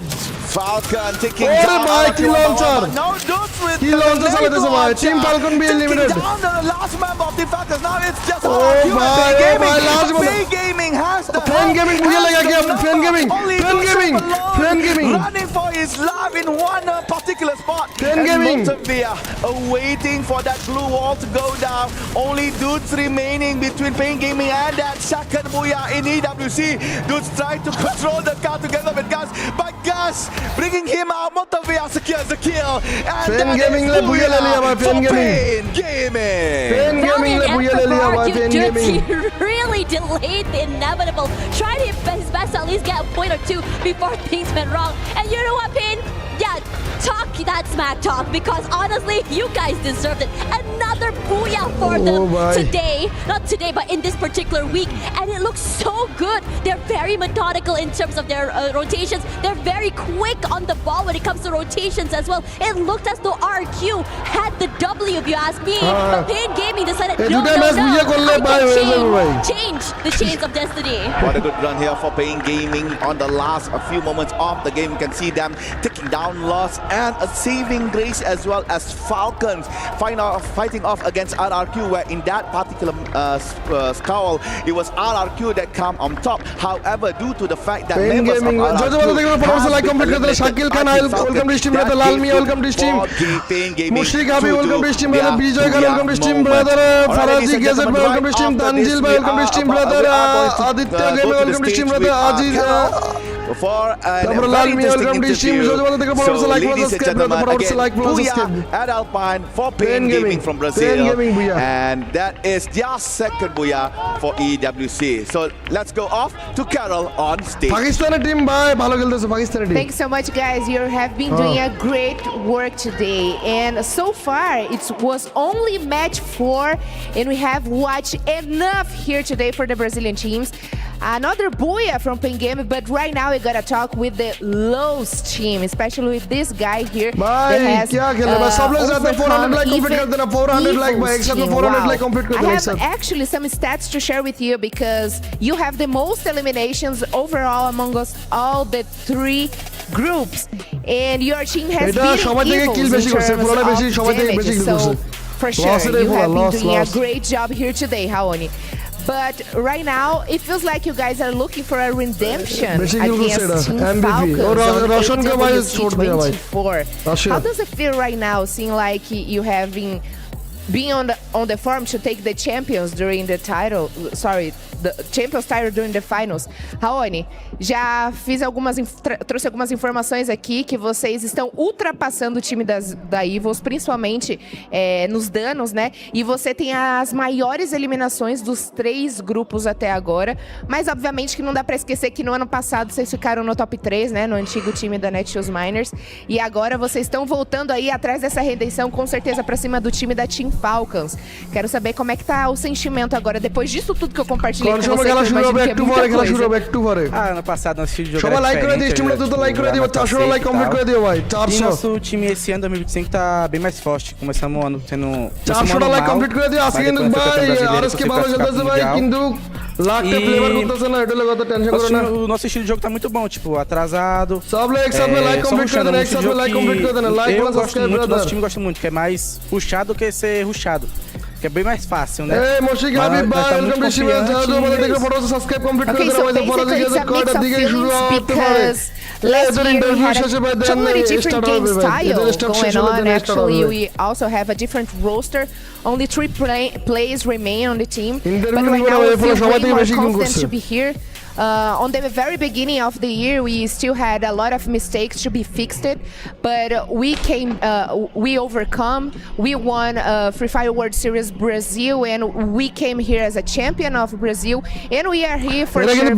Falcon taking अरे down भाई की launcher. No dudes with की launcher साले तो भाई. Team Falcon भी eliminated. taking down the last member of the Falcons. Now it's just Oh RRQ and भाई, Bay Gaming. भाई, last member. Bay Gaming has the Fan Gaming मुझे लगा कि अब Fan Gaming. Only Fan Gaming. Fan Gaming. running for his life in one particular spot. Fan And Gaming. Montevia waiting for that blue wall to go down. Only dudes remaining between Pain Gaming and that second Booyah in EWC. Dudes trying to control the car together with Gus, but Gus bringing him out. Montevia secures the kill. And Fan that Gaming is ले बुया ले लिया भाई. Booyah Fan for Gaming. Pain Gaming. Fan Gaming ले बुया ले लिया भाई. Fan Gaming. He really delayed the inevitable. Tried his best to at least get a point or two before things went wrong. And you know what, Pain? Yeah, talk that smack talk because honestly, you guys deserved it. Another booyah for them today. Not today, but in this particular week. And it looks so good. They're very methodical in terms of their rotations. They're very quick on the ball when it comes to rotations as well. It looked as though RQ had the W, if you ask me. But Pain Gaming decided, no, change the chains of destiny. What a good run here for Pain Gaming on the last few moments of the game. You can see them taking down Lost and a saving grace as well as Falcons fighting off against RRQ, where in that particular scowl it was RRQ that come on top. However, due to the fact that members of RRQ Shakil Khan, welcome to stream brother. Lalmi, welcome to stream. Mushrik Abi, welcome to stream brother. Bijoy Khan, welcome to stream brother. Faraji Gazet, welcome to stream. Tanjil, welcome to stream brother. Aditya Game, welcome to stream brother. Aziz for welcome to stream. So ladies and gentlemen, again, booyah at Alpine for Pain Gaming from Brazil, and that is their second booyah for EWC. So let's go off to Carol on stage. Pakistani team, bye. Pakistani team. Thanks so much, guys. You have been doing a great work today, and so far it was only match 4, and we have watched enough here today for the Brazilian teams. Another booyah from Pain Gaming, but right now we gotta talk with the Lowe's team, especially with this guy here. I have actually some stats to share with you because you have the most eliminations overall among us all the 3 groups, and your team has been Evils in terms of damage. So for sure, you have been doing a great job here today, Haoni. But right now, it feels like you guys are looking for a redemption against Team Falcons on EWC 24. How does it feel right now, seeing like you have been on the farm to take the champions during the title, the champions title during the finals? Raoni, já trouxe algumas informações aqui que vocês estão ultrapassando o time da Evils, principalmente nos danos, né? E você tem as maiores eliminações dos 3 grupos até agora, mas obviamente que não dá pra esquecer que no ano passado vocês ficaram no top 3, né? No antigo time da Netshoes Miners, e agora vocês estão voltando aí atrás dessa redenção, com certeza pra cima do time da Team Falcons. Quero saber como é que tá o sentimento agora, depois disso tudo que eu compartilhei com vocês, que eu imagino que é muita coisa. Ano passado nosso estilo de jogo era diferente, e nosso time esse ano, 2025, tá bem mais forte. Começamos o ano sendo mal, mas depois foi campeão brasileiro, o nosso estilo de jogo tá muito bom, tipo, atrasado. Só rushando, um estilo de jogo que eu gosto muito, nosso time gosta muito, que é mais puxado do que ser rushado. Que é bem mais fácil, né? Hey, Moshik, happy welcome to stream. Okay, so basically it's a mix of feelings because last year we had a totally different game style going on. Actually, we also have a different roster. Only 3 players remain on the team. But right now we feel way more confident to be here. On the very beginning of the year, we still had a lot of mistakes to be fixed, but we overcome. We won Free Fire World Series Brazil, and we came here as a champion of Brazil, and we are here for sure to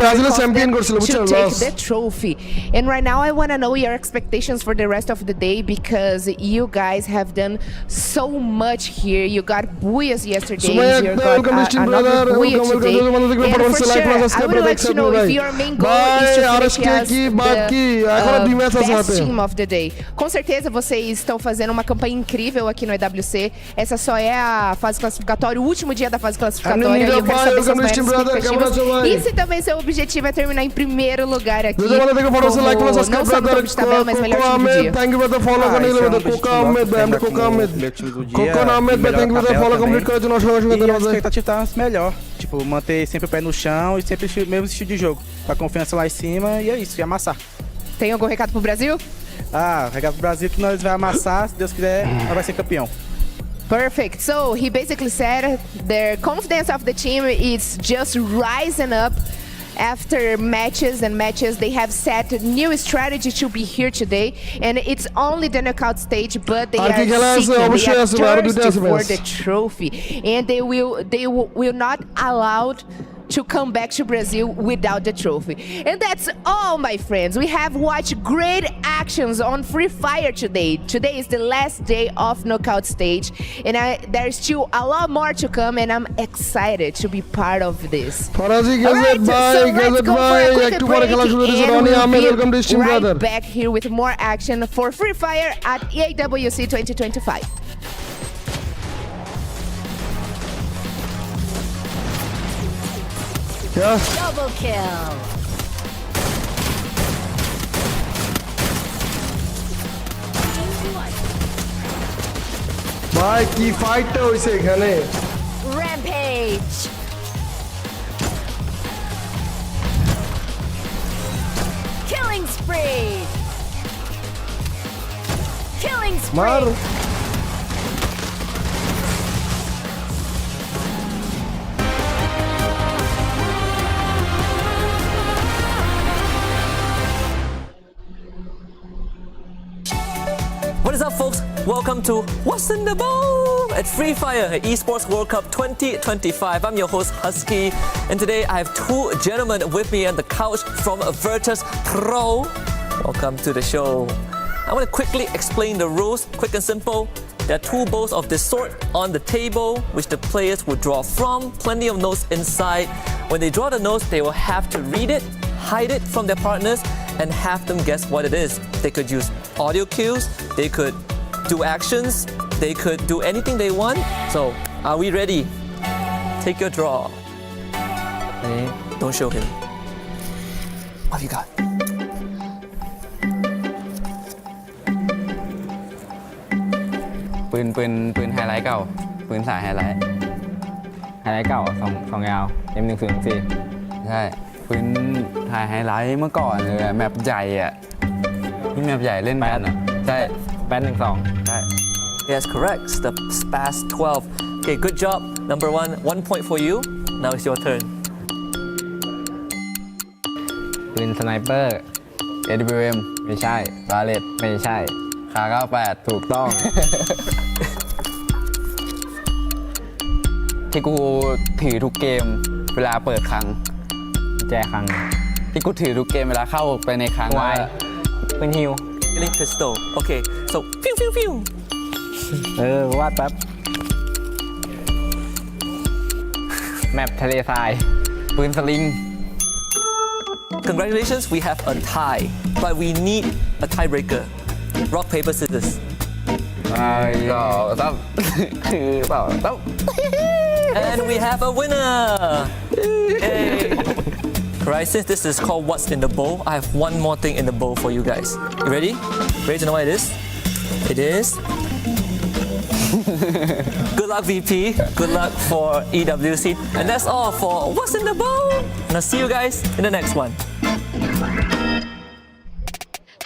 take the trophy. And right now, I want to know your expectations for the rest of the day, because you guys have done so much here. You got booyahs yesterday, you got another booyah today, and for sure, I would like to know if your main goal is to finish as the best team of the day. Com certeza vocês estão fazendo uma campanha incrível aqui no EWC. Essa só é a fase classificatória, o último dia da fase classificatória. E eu quero saber suas maiores expectativas. E se também seu objetivo é terminar em primeiro lugar aqui, como não só no topo de tabela, mas melhor time do dia. Esse é e a expectativa tá melhor. Tipo, manter sempre o pé no chão e sempre o mesmo estilo de jogo. Com a confiança lá em cima, e é isso, e amassar. Tem algum recado pro Brasil? Recado pro Brasil que nós vamos amassar, se Deus quiser, nós vai ser campeão. Perfect. So he basically said the confidence of the team is just rising up. After matches and matches, they have set a new strategy to be here today, and it's only the knockout stage, but they are thirsty for the trophy, and they will not allow to come back to Brazil without the trophy. And that's all, my friends. We have watched great actions on Free Fire today. Today is the last day of knockout stage, and there's still a lot more to come, and I'm excited to be part of this. Farazi, Alright, so let's go for a quick break, and welcome to stream, right brother. back here with more action for Free Fire at EWC 2025. Yeah. Double kill. ভাই কি ফাইটটা হইছে এখানে Rampage. Killing spree. Killing spree. মার What is up, folks? Welcome to What's in the Bowl at Free Fire at Esports World Cup 2025. I'm your host, Husky, and today I have two gentlemen with me on the couch from Virtus Pro. Welcome to the show. I want to quickly explain the rules, quick and simple. There are two bowls of this sort on the table, which the players will draw from. Plenty of notes inside. When they draw the notes, they will have to read it, hide it from their partners, and have them guess what it is. They could use audio cues, they could do actions, they could do anything they want. So, are we ready? Take your draw. Don't show him. What have you got? ปืนไฮไลท์เก่าปืนสายไฮไลท์เก่าสองยาว M104 ใช่ปืนถ่ายไฮไลท์เมื่อก่อนเลยแมปใหญ่อะที่แมปใหญ่เล่นกันอะใช่แบน12ใช่ Yes, correct. It's the SPAS 12. Okay, good job. Number one, 1 point for you. Now it's your turn. ปืนสไนเปอร์ AWM ไม่ใช่บาเลตไม่ใช่คา98ถูกต้อง ที่กูถือทุกเกมเวลาเปิดครั้งแจครั้งที่กูถือทุกเกมเวลาเข้าไปในครั้งวายปืนฮิว Killing pistol. Okay, so pew pew pew. วาดแป๊บแมปทะเลทรายปืนสลิง Congratulations, we have a tie, but we need a tiebreaker. Rock, paper, scissors. ต้องคือเปล่าต้อง And we have a winner! Yay! Right, since this is called What's in the Bowl, I have one more thing in the bowl for you guys. You ready? Ready to know what it is? It is... Good luck, VP. Good luck for EWC. And that's all for What's in the Bowl. And I'll see you guys in the next one.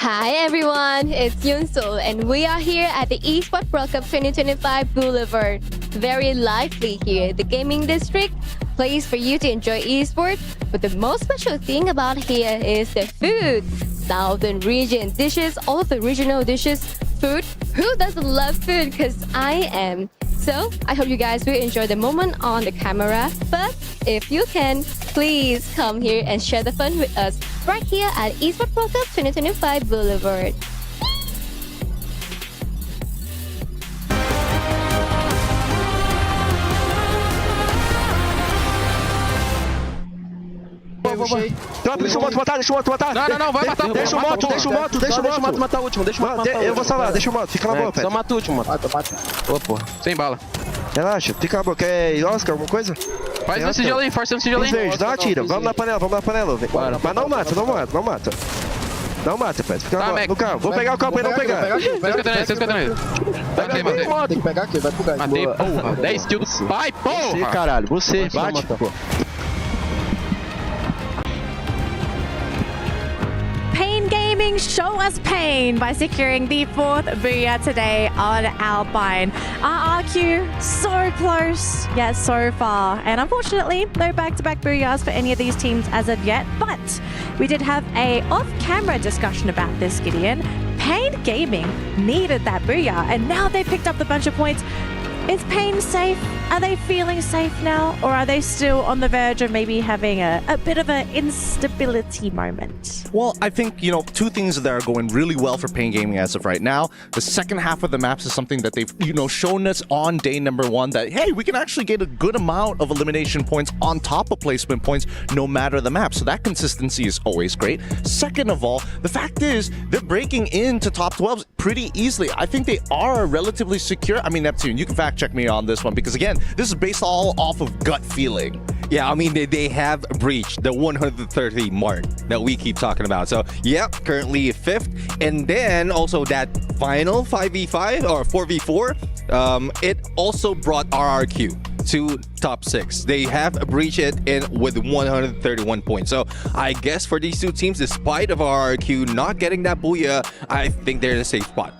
Hi everyone, it's Yunsul and we are here at the Esports World Cup 2025 Boulevard. Very lively here, the gaming district, place for you to enjoy esports. But the most special thing about here is the food. Southern region dishes, all the regional dishes, food. Who doesn't love food? Because I am. So I hope you guys will enjoy the moment on the camera. But if you can, please come here and share the fun with us right here at Esports World Cup 2025 Boulevard. Deixa o moto matar. Não, vai matar. Deixa o moto matar o último. Eu vou salvar, deixa o moto, fica na boa, Pet. Só mata o último, mano. Ô, porra. Sem bala. Relaxa, fica na boa. Quer Oscar, alguma coisa? Faz um sigilo aí, força um sigilo aí. Verde, dá uma tira. Vamos na panela, Mas não mata. Não mata, Pet. Fica na boa. No carro. Vou pegar o carro pra ele não pegar. 650 nele. Matei. Tem que pegar aqui, vai pro gás. Matei, porra. 10 kills do pai, porra. Você, caralho. Você, bate, pô. Pain Gaming show us pain by securing the 4th booyah today on Alpine. RRQ so close yet so far, and unfortunately no back-to-back booyahs for any of these teams as of yet, but we did have a off-camera discussion about this, Gideon. Pain Gaming needed that booyah, and now they picked up the bunch of points. Is Pain safe? Are they feeling safe now? Or are they still on the verge of maybe having a bit of an instability moment? Well, I think, two things that are going really well for Pain Gaming as of right now. The second half of the maps is something that they've, shown us on day number 1 that, hey, we can actually get a good amount of elimination points on top of placement points no matter the map. So that consistency is always great. Second of all, the fact is they're breaking into top 12s pretty easily. I think they are relatively secure. I mean, Neptune, you can fact check me on this one because, again, this is based all off of gut feeling. Yeah, I mean, they have breached the 130 mark that we keep talking about. So, yep, currently 5th. And then also that final 5v5 or 4v4, it also brought RRQ to top 6. They have breached it with 131 points. So, I guess for these two teams, despite of RRQ not getting that booyah, I think they're in a safe spot.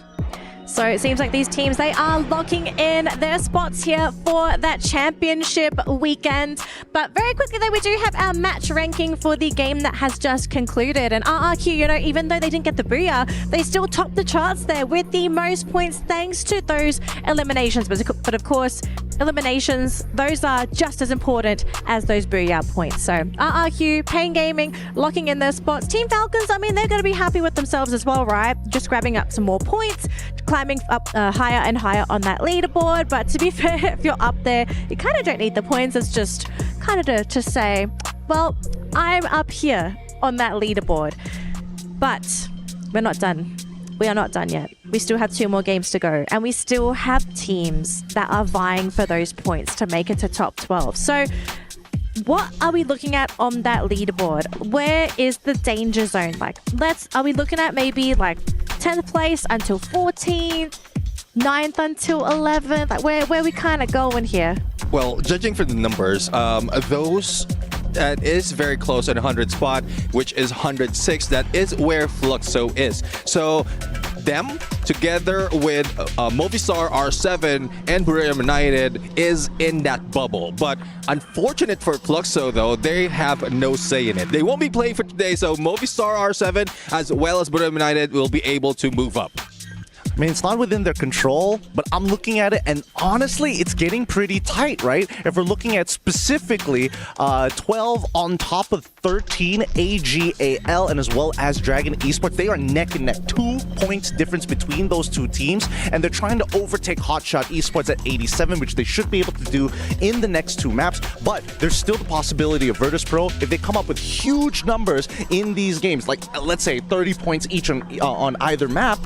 So it seems like these teams, they are locking in their spots here for that championship weekend. But very quickly though, we do have our match ranking for the game that has just concluded. And RRQ, even though they didn't get the booyah, they still topped the charts there with the most points thanks to those eliminations. But of course, eliminations, those are just as important as those booyah points. So RRQ, Pain Gaming, locking in their spots. Team Falcons, I mean, they're going to be happy with themselves as well, right? Just grabbing up some more points, climbing up higher and higher on that leaderboard. But to be fair, if you're up there, you kind of don't need the points. It's just kind of to say, well, I'm up here on that leaderboard. But we're not done. We are not done yet. We still have 2 more games to go, and we still have teams that are vying for those points to make it to top 12. So what are we looking at on that leaderboard? Where is the danger zone? Are we looking at maybe 10th place until 14th, 9th until 11th? Where we kind of going here? Well, judging from the numbers, those that is very close at 100 spot, which is 106. That is where Fluxo is. So them together with Movistar R7 and Bermuda United is in that bubble. But unfortunate for Fluxo though, they have no say in it. They won't be playing for today, so Movistar R7 as well as Bermuda United will be able to move up. I mean, it's not within their control, but I'm looking at it, and honestly, it's getting pretty tight, right? If we're looking at specifically 12 on top of 13, AGAL, and as well as Dragon Esports, they are neck and neck. 2 points difference between those two teams, and they're trying to overtake Hotshot Esports at 87, which they should be able to do in the next 2 maps, but there's still the possibility of Virtus Pro, if they come up with huge numbers in these games, like let's say 30 points each on either map,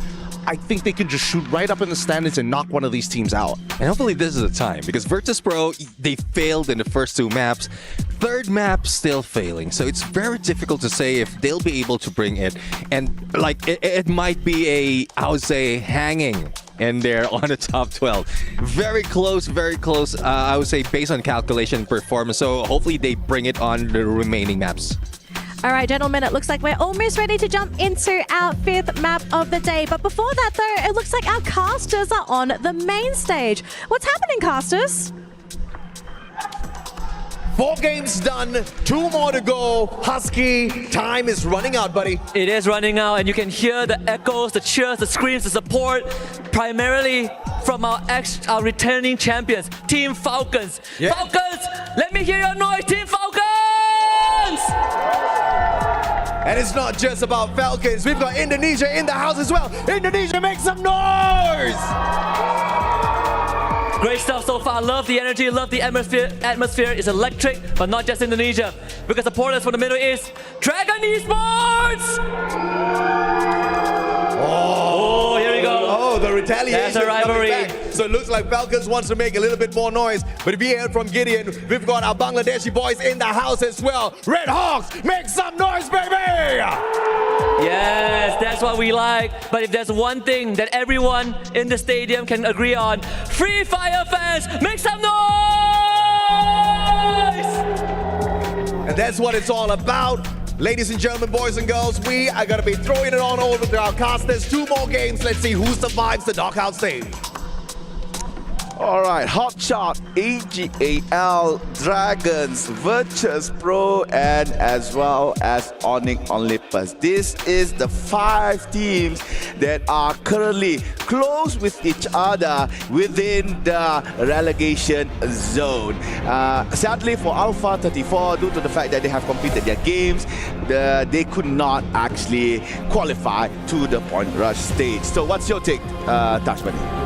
I think they can just shoot right up in the standings and knock one of these teams out. And hopefully this is the time, because Virtus Pro, they failed in the first 2 maps. 3rd map still failing, so it's very difficult to say if they'll be able to bring it. And it might be I would say, hanging in there on the top 12. Very close, I would say, based on calculation and performance. So hopefully they bring it on the remaining maps. All right, gentlemen, it looks like we're almost ready to jump into our 5th map of the day. But before that, though, it looks like our casters are on the main stage. What's happening, casters? 4 games done, 2 more to go. Husky, time is running out, buddy. It is running out, and you can hear the echoes, the cheers, the screams, the support, primarily from our returning champions, Team Falcons. Yeah. Falcons, let me hear your noise, Team Falcons! And it's not just about Falcons. We've got Indonesia in the house as well. Indonesia, make some noise! Great stuff so far. Love the energy, love the atmosphere. Atmosphere is electric, but not just Indonesia. Because supporters from the Middle East, Dragon Esports! Oh, here we go. Oh, the retaliation. That's a rivalry. So it looks like Falcons wants to make a little bit more noise. But if you heard from Gideon, we've got our Bangladeshi boys in the house as well. Red Hawks, make some noise, baby! Yes, that's what we like. But if there's one thing that everyone in the stadium can agree on, Free Fire fans, make some noise! And that's what it's all about. Ladies and gentlemen, boys and girls, we are going to be throwing it on over to our casters. 2 more games. Let's see who survives the knockout stage. Alright, Hotshot, AGAL, Dragons, Virtus Pro, and as well as Onyx Olympus. This is the 5 teams that are currently close with each other within the relegation zone. Sadly for Alpha 34, due to the fact that they have completed their games, they could not actually qualify to the point rush stage. So what's your take, Tashmani?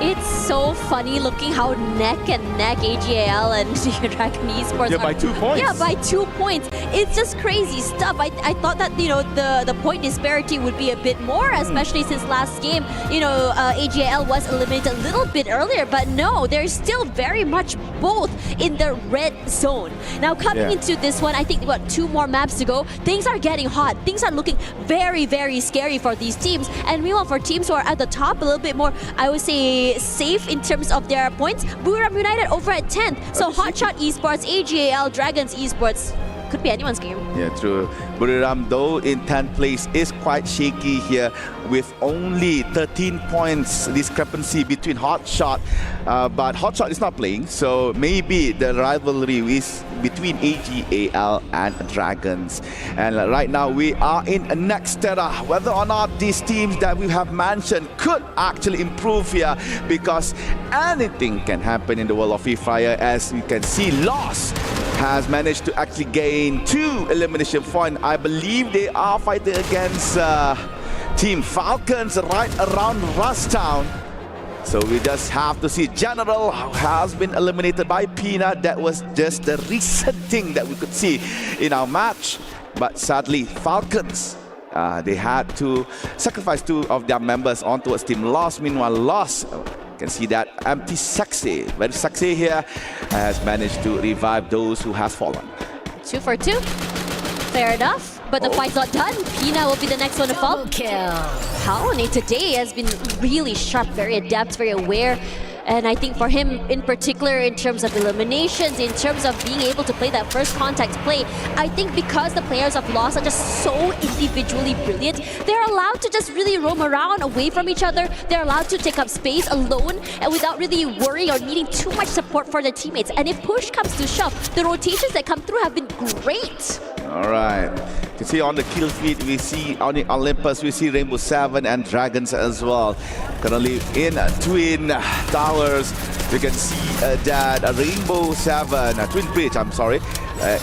It's so funny looking how neck and neck AGAL and Dragon Esports Yeah, are. by 2 points. Yeah, by 2 points. It's just crazy stuff. I thought that, you know, the point disparity would be a bit more, especially since last game, you know, AGAL was eliminated a little bit earlier, but no, they're still very much both in the red zone. Now coming into this one, I think what 2 more maps to go, things are getting hot. Things are looking very, very scary for these teams. And meanwhile, for teams who are at the top, a little bit more, I would say, safe in terms of their points. Buriram United over at 10th. So Hotshot Esports, AGAL, Dragons Esports. Could be anyone's game. Yeah, true. Buriram, though, in 10th place is quite shaky here with only 13 points discrepancy between Hotshot. But Hotshot is not playing, so maybe the rivalry is between AGAL and Dragons. And right now we are in a next era. Whether or not these teams that we have mentioned could actually improve here, because anything can happen in the world of Free Fire. As you can see, Lost has managed to actually gain 2 elimination points. I believe they are fighting against Team Falcons right around Rustown. So we just have to see. General has been eliminated by Peanut. That was just the recent thing that we could see in our match. But sadly, Falcons, they had to sacrifice 2 of their members on towards Team Lost. Meanwhile, Lost, can see that empty Sexy, very Sexy here, has managed to revive those who have fallen. 2 for 2. Fair enough. But the fight's not done. Pina will be the next one to fall. Paone today has been really sharp, very adept, very aware. And I think for him in particular, in terms of eliminations, in terms of being able to play that first contact play, I think because the players of Lost are just so individually brilliant, they're allowed to just really roam around away from each other. They're allowed to take up space alone and without really worrying or needing too much support for their teammates. And if push comes to shove, the rotations that come through have been great. All right. You can see on the kill feed, we see on the Olympus, we see Rainbow 7 and Dragons as well. Currently in Twin Towers, you can see that Rainbow 7, Twin Bridge, I'm sorry,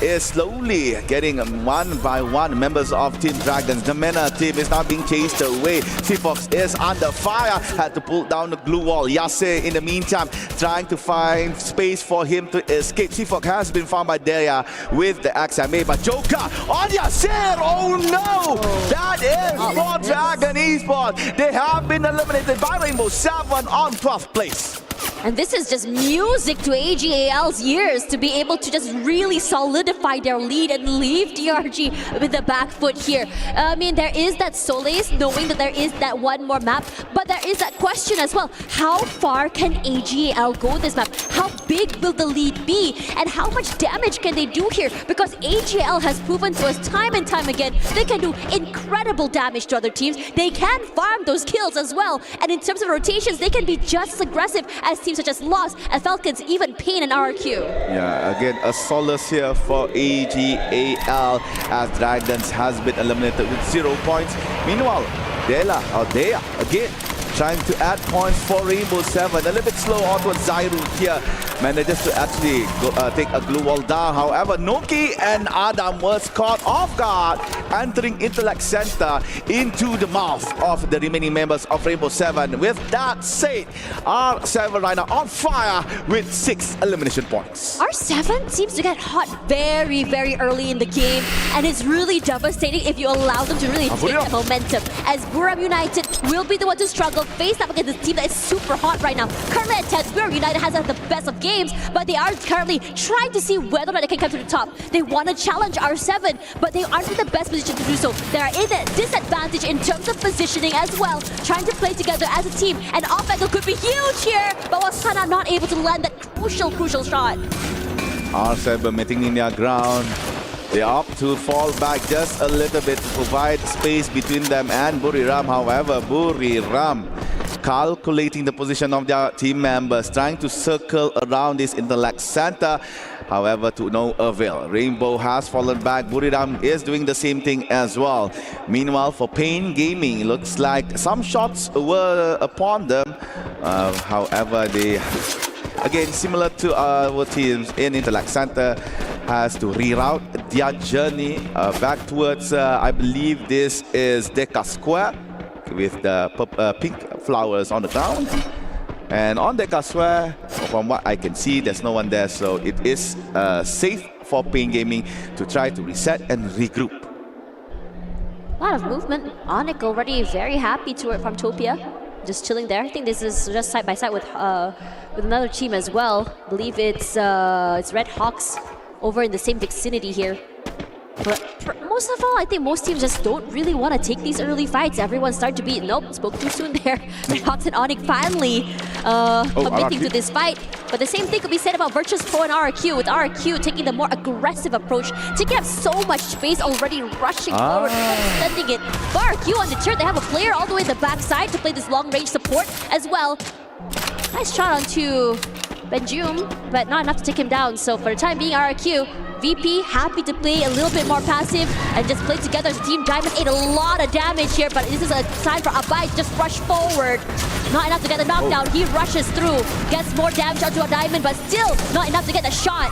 is slowly getting one by one members of Team Dragons. The MENA team is now being chased away. Seafox is under fire, had to pull down the glue wall. Yase, in the meantime, trying to find space for him to escape. Seafox has been found by Deya with the XMA, but Joker on Yasir! Oh no! That is for Dragon Esports. They have been eliminated by Rainbow 7 on 12th place. And this is just music to AGAL's ears to be able to just really solidify their lead and leave DRG with the back foot here. I mean, there is that solace knowing that there is that one more map, but there is that question as well. How far can AGAL go this map? How big will the lead be? And how much damage can they do here? Because AGAL has proven to us time and time again, they can do incredible damage to other teams. They can farm those kills as well. And in terms of rotations, they can be just as aggressive as teams such as Lost, as Falcons, even Pain and RHK. Yeah, again, a solace here for AGAL as Dragons has been eliminated with 0 points. Meanwhile, Deya again trying to add points for Rainbow 7. A little bit slow onto Zairu here. Manages to actually take a glue wall down. However, Noki and Adam was caught off guard, entering Intellect Center into the mouth of the remaining members of Rainbow 7. With that said, R7 right now on fire with 6 elimination points. R7 seems to get hot very, very early in the game, and it's really devastating if you allow them to really take the momentum. As Buriram United will be the one to struggle, face up against this team that is super hot right now. Currently at 10th, Buriram United has had the best of games, but they are currently trying to see whether or not they can come to the top. They want to challenge R7, but they aren't in the best position to do so. They are in a disadvantage in terms of positioning as well, trying to play together as a team. And off angle could be huge here, but Wasana not able to land that crucial shot. R7 maintaining their ground. They opt to fall back just a little bit to provide space between them and Buriram. However, Buriram calculating the position of their team members, trying to circle around this intellect center. However, to no avail. Rainbow has fallen back. Buridam is doing the same thing as well. Meanwhile, for Pain Gaming, looks like some shots were upon them. However, they, again, similar to our teams in Intellect Center, has to reroute their journey back towards, I believe this is Deca Square with the pink flowers on the ground. And on Deca Square, from what I can see, there's no one there, so it is safe for Pain Gaming to try to reset and regroup. A lot of movement. Onyx already very happy from Topia. Just chilling there. I think this is just side by side with another team as well. I believe it's Red Hawks over in the same vicinity here. But most of all, I think most teams just don't really want to take these early fights. Everyone's starting to be, nope, spoke too soon there. Red Hawks and Onyx finally committing to this fight. But the same thing could be said about Virtus Pro and RHK, with RHK taking the more aggressive approach, taking up so much space already, rushing forward, extending it. But RHK on the turn, they have a player all the way in the backside to play this long-range support as well. Nice shot onto Benjum, but not enough to take him down. So for the time being, RHK, VP happy to play a little bit more passive and just play together as a team. Diamond ate a lot of damage here, but this is a time for Abai to just rush forward. Not enough to get the knockdown. He rushes through, gets more damage onto a Diamond, but still not enough to get the shot.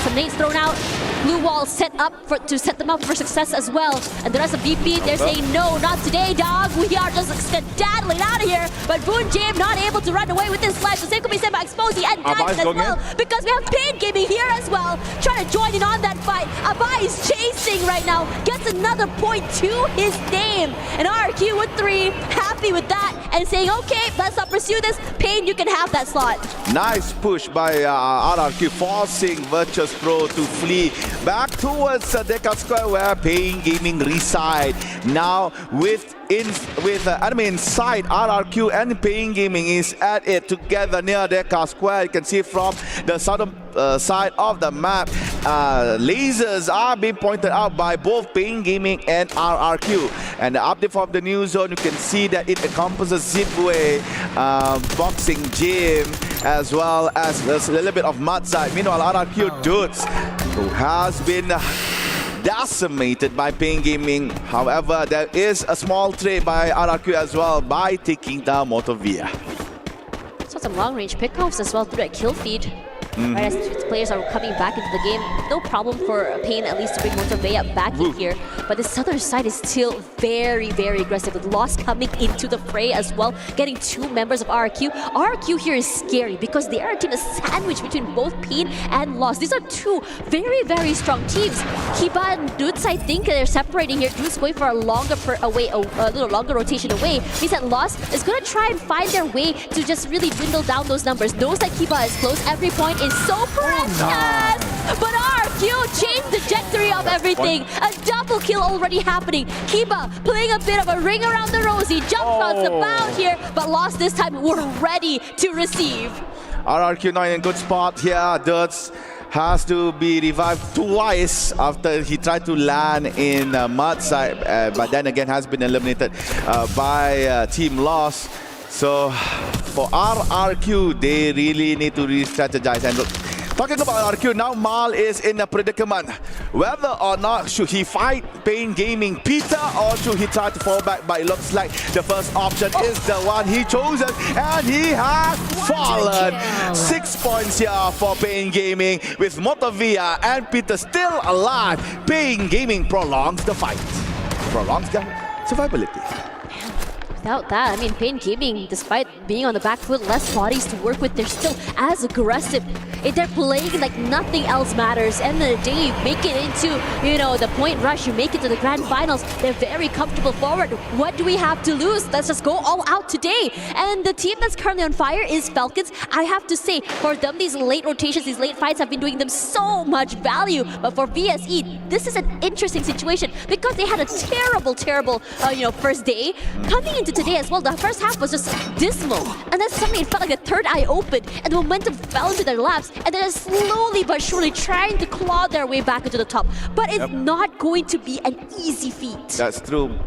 Some nades thrown out. Blue wall set up to set them up for success as well. And the rest of VP, they're saying, no, not today, dog. We are just skedaddling out of here. But Boon Jam not able to run away with his life. The same could be said by Exposy and Diamond as well. Because we have Pain Gaming here as well, trying to join in on that fight. Abai is chasing right now. Gets another point to his name. And RHK with 3, happy with that. And saying, okay, let's not pursue this. Pain, you can have that slot. Nice push by RHK, forcing Virtus Pro to flee back towards Deca Square where Pain Gaming reside. Now with enemy inside, RHK and Pain Gaming is at it together near Deca Square. You can see from the southern side of the map, lasers are being pointed out by both Pain Gaming and RHK. And the update from the new zone, you can see that it encompasses Zipway, Boxing Gym, as well as a little bit of mud side. Meanwhile, RHK dudes, who has been decimated by Pain Gaming. However, there is a small trade by RHK as well by taking down Motovia. Saw some long-range pickoffs as well through that kill feed. Right, as players are coming back into the game, no problem for Pain at least to bring Motovia back in here. But the southern side is still very, very aggressive, with Lost coming into the fray as well, getting 2 members of RHK. RHK here is scary because the team is sandwiched between both Pain and Lost. These are 2 very, very strong teams. Kiba and Dudes, I think they're separating here. Dudes going for a longer a little longer rotation away. Means that Lost is going to try and find their way to just really dwindle down those numbers. Knows that Kiba is close. Every point is so precious! But RHK changed the trajectory of everything. A double kill already happening. Kiba playing a bit of a ring around the rosy. Jump shots about here, but Lost this time were ready to receive. RHK not in a good spot here. Dirts has to be revived twice after he tried to land in mud side, but then again has been eliminated by Team Lost. So for RHK, they really need to re-strategize. And look, talking about RHK, now Mal is in a predicament. Whether or not should he fight Pain Gaming Peter, or should he try to fall back? But it looks like the first option is the one he chosen, and he has fallen. 6 points here for Pain Gaming, with Motovia and Peter still alive. Pain Gaming prolongs the fight, prolongs their survivability. Without that, I mean, Pain Gaming, despite being on the back foot, less bodies to work with, they're still as aggressive. They're playing like nothing else matters. End of the day, you make it into, the point rush, you make it to the grand finals. They're very comfortable forward. What do we have to lose? Let's just go all out today. And the team that's currently on fire is Falcons. I have to say, for them, these late rotations, these late fights have been doing them so much value. But for VSE, this is an interesting situation because they had a terrible, first day. Coming into today as well, the first half was just dismal. And then suddenly it felt like the third eye opened and the momentum fell into their laps. And they're slowly but surely trying to claw their way back into the top. But it's not going to be an easy feat. That's true.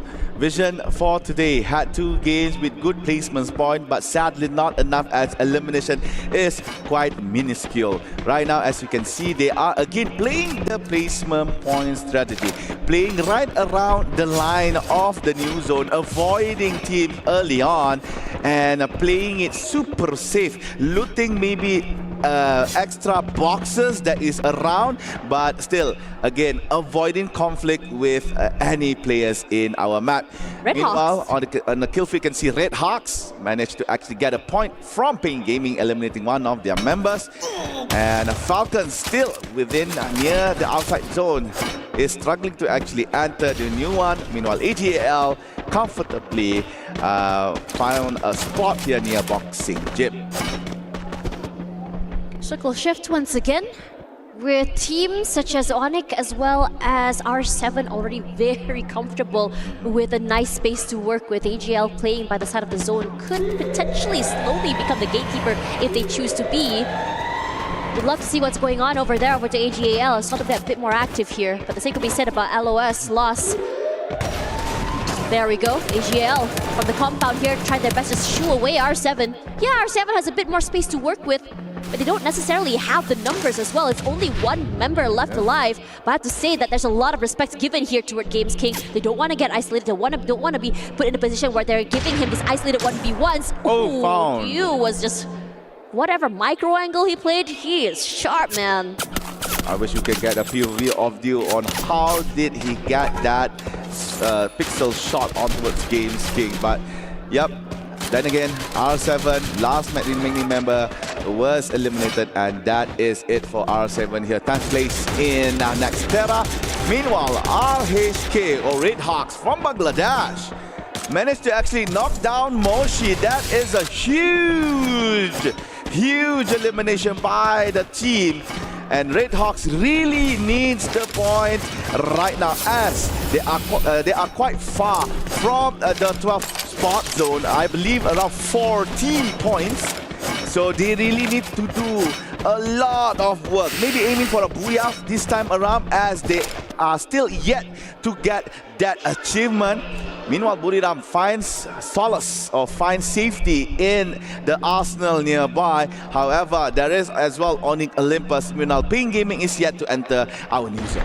Vision for today had 2 games with good placements point, but sadly not enough as elimination is quite minuscule. Right now, as you can see, they are again playing the placement point strategy, playing right around the line of the new zone, avoiding teams early on and playing it super safe, looting maybe extra boxes that is around, but still again avoiding conflict with any players in our map. Meanwhile, on the kill feed, you can see Red Hawks managed to actually get a point from Pain Gaming, eliminating one of their members, and Falcons still within near the outside zone is struggling to actually enter the new one. Meanwhile, AGAL comfortably found a spot here near boxing gym. Circle shift once again, with teams such as Onyx as well as R7 already very comfortable with a nice space to work with. AGL playing by the side of the zone could potentially slowly become the gatekeeper if they choose to be. We'd love to see what's going on over there over to AGAL. It's not a bit more active here, but the same could be said about LOS loss. There we go, AGL from the compound here trying their best to shoo away R7. Yeah, R7 has a bit more space to work with, but they don't necessarily have the numbers as well. It's only one member left alive, but I have to say that there's a lot of respect given here toward Games King. They don't want to get isolated, they don't want to be put in a position where they're giving him this isolated 1v1s. Oh, found. You was just, whatever micro angle he played, he is sharp, man. I wish you could get a POV of you on how did he get that pixel shot onwards Games King, but yep. Then again, R7, last remaining member, was eliminated, and that is it for R7 here. 10th place in next Terra. Meanwhile, RHK, or Red Hawks from Bangladesh, managed to actually knock down Moshi. That is a huge elimination by the team. And Red Hawks really needs the point right now, as they are quite far from the 12th spot zone. I believe around 14 points. So they really need to do a lot of work. Maybe aiming for a booyah this time around, as they are still yet to get that achievement. Meanwhile, Buriram finds solace or finds safety in the arsenal nearby. However, there is as well Onyx Olympus. Meanwhile, Pain Gaming is yet to enter our new zone.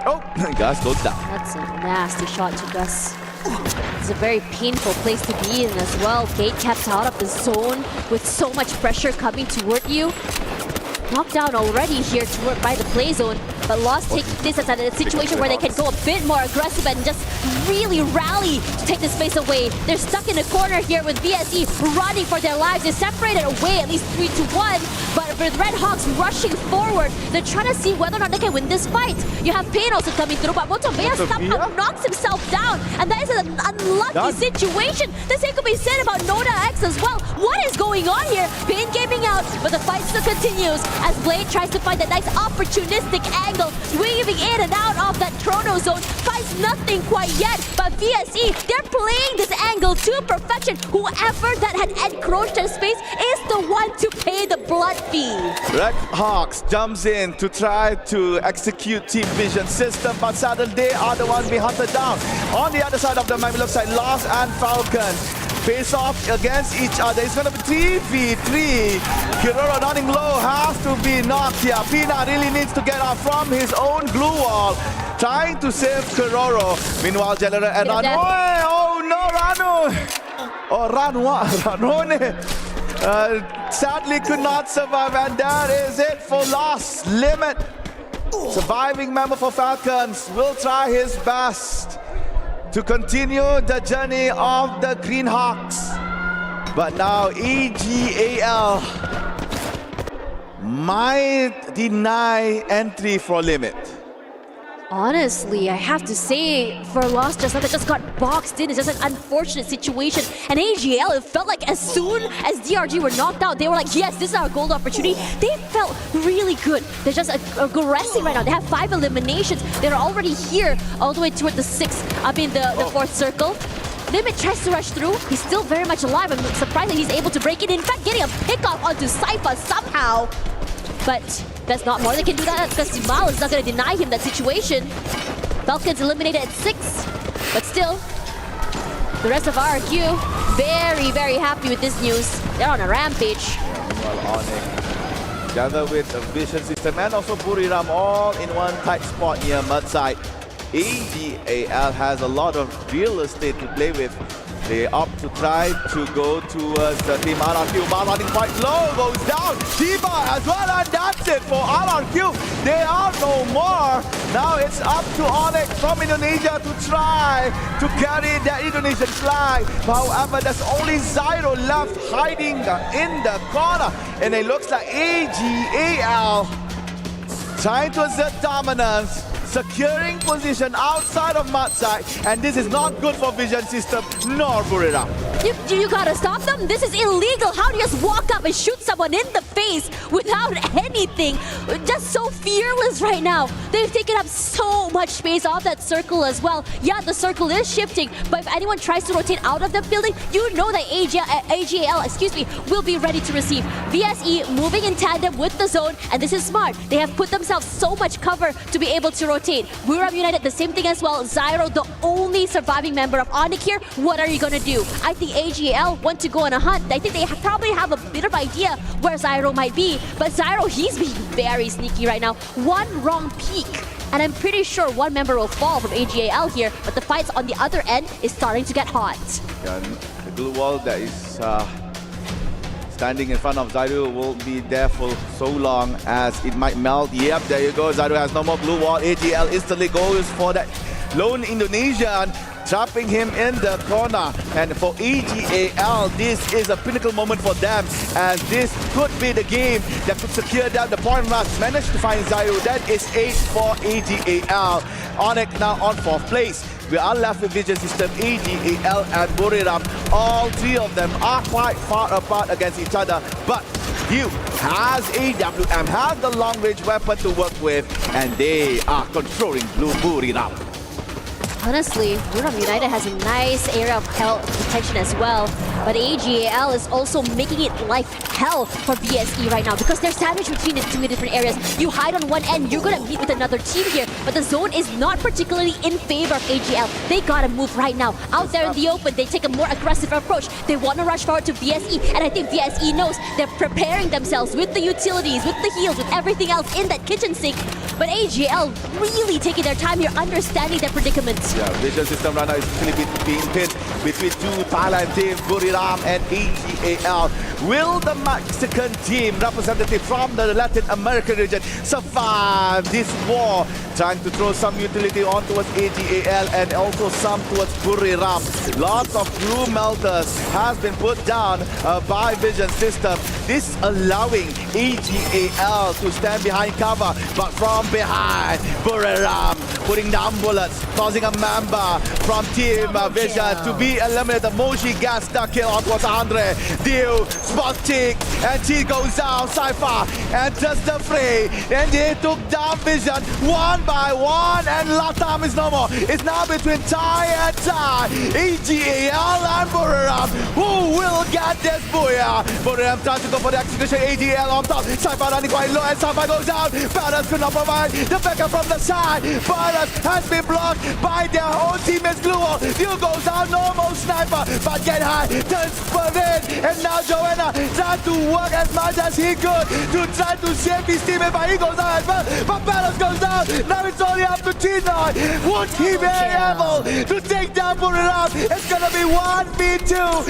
Oh, Gus goes down. That's a nasty shot to Gus. It's a very painful place to be in as well. Gate kept out of the zone with so much pressure coming toward you. Knocked down already here toward by the play zone, but Lost take this as a situation where they can go a bit more aggressive and just really rally to take the space away. They're stuck in a corner here with VSE running for their lives. They're separated away at least 3-1, but with Red Hawks rushing forward, they're trying to see whether or not they can win this fight. You have Pain also coming through, but Motobea somehow knocks himself down, and that is an unlucky situation. The same could be said about Noda X as well. What is going on here? Pain Gaming out, but the fight still continues as Blade tries to find that nice opportunistic angle, weaving in and out of that chrono zone. Finds nothing quite yet, but VSE, they're playing this angle to perfection. Whoever that had encroached their space is the one to pay the blood fee. Red Hawks jumps in to try to execute Team Vision system, but sadly they are the ones being hunted down. On the other side of the map, it looks like Lost and Falcon face off against each other. It's going to be 3v3. Kiroro running low, has to be knocked here. Pina really needs to get out from his own glue wall, trying to save Kiroro. Meanwhile, General and Ranu. Oh no, Ranu! Oh, Ranone. Sadly could not survive, and that is it for Lost Limit. Surviving member for Falcons will try his best to continue the journey of the Green Hawks. But now EGAL might deny entry for Limit. Honestly, I have to say, for Lost just now, they just got boxed in. It's just an unfortunate situation. And AGL, it felt like as soon as DRG were knocked out, they were like, yes, this is our gold opportunity. They felt really good. They're just aggressive right now. They have 5 eliminations. They're already here, all the way toward the 4th circle. Limit tries to rush through. He's still very much alive. I'm surprised that he's able to break it. In fact, getting a pickoff onto Cypher somehow. But that's not more they can do that, because Simal is not going to deny him that situation. Falcons eliminated at 6, but still, The rest of RHQ, very, very happy with this news. They're on a rampage. Meanwhile, Onyx, together with the Vision System and also Buriram, all in one tight spot near mud side. AGAL has a lot of real estate to play with. They opt to try to go towards the team RRQ. Bar running quite low, goes down. Tiba as well, and that's it for RRQ. They are no more. Now it's up to Onyx from Indonesia to try to carry that Indonesian flag. However, there's only Zyro left hiding in the corner. And it looks like AGAL trying to assert dominance, securing position outside of mud side, and this is not good for Vision System nor Buriram. You gotta stop them. This is illegal. How do you just walk up and shoot someone in the face without anything? Just so fearless right now. They've taken up so much space off that circle as well. Yeah, the circle is shifting, but if anyone tries to rotate out of the building, you know that AGAL, will be ready to receive. VSE moving in tandem with the zone, and this is smart. They have put themselves so much cover to be able to rotate. Buriram United, the same thing as well. Zyro, the only surviving member of Onyx here. What are you gonna do? I think AGAL want to go on a hunt. I think they probably have a bit of idea where Zyro might be, but Zyro, he's being very sneaky right now. One wrong peek, and I'm pretty sure one member will fall from AGAL here, but the fights on the other end is starting to get hot. Yeah, the glue wall that is standing in front of Zyro will be there for so long as it might melt. Yep, there you go. Zyro has no more glue wall. AGAL instantly goes for that lone Indonesian, trapping him in the corner. And for AGAL, this is a pinnacle moment for them, as this could be the game that could secure down the point rush. Managed to find Zyro. That is 8 for AGAL. Onyx now on 4th place. We are left with Vision System, AGAL and Buriram. All three of them are quite far apart against each other, but Hugh has AWM, has the long-range weapon to work with, and they are controlling Blue Buriram. Honestly, Buriram United has a nice area of health protection as well, but AGAL is also making it life hell for VSE right now because they're sandwiched between the two different areas. You hide on one end, you're gonna meet with another team here, but the zone is not particularly in favor of AGAL. They gotta move right now. Out there in the open, they take a more aggressive approach. They want to rush forward to VSE, and I think VSE knows they're preparing themselves with the utilities, with the heals, with everything else in that kitchen sink. But AGAL really taking their time here, understanding their predicament. Yeah, Vision System right now is actually being pinned between two Thailand teams, Buriram and AGAL. Will the Mexican team, representative from the Latin American region, survive this war? Trying to throw some utility on towards AGAL and also some towards Buriram. Lots of glue melters has been put down by Vision System. This allowing AGAL to stand behind cover, but from behind, Buriram putting down bullets, causing a member from Team Vision to be eliminated. Moshi gets the kill on towards 100. Deal, spot tick, and she goes down. Cypher enters the fray, and they took down Vision one by one, and Latam is no more. It's now between Thai and Thai. AGAL and Buriram. Who will get this booyah? Buriram trying to go for the execution. AGAL on top. Cypher running quite low, and Cypher goes down. Balance could not provide the backup from the side. Balance has been blocked by their own teammates. Glue wall. Deal goes down. Normal sniper, but get high. Turns parade, and now Joanna trying to work as much as he could to try to save his teammate, but he goes down as well. But Balance goes down. Now it's only up to T9. Would he be able to take down Buriram? It's gonna be 1v2.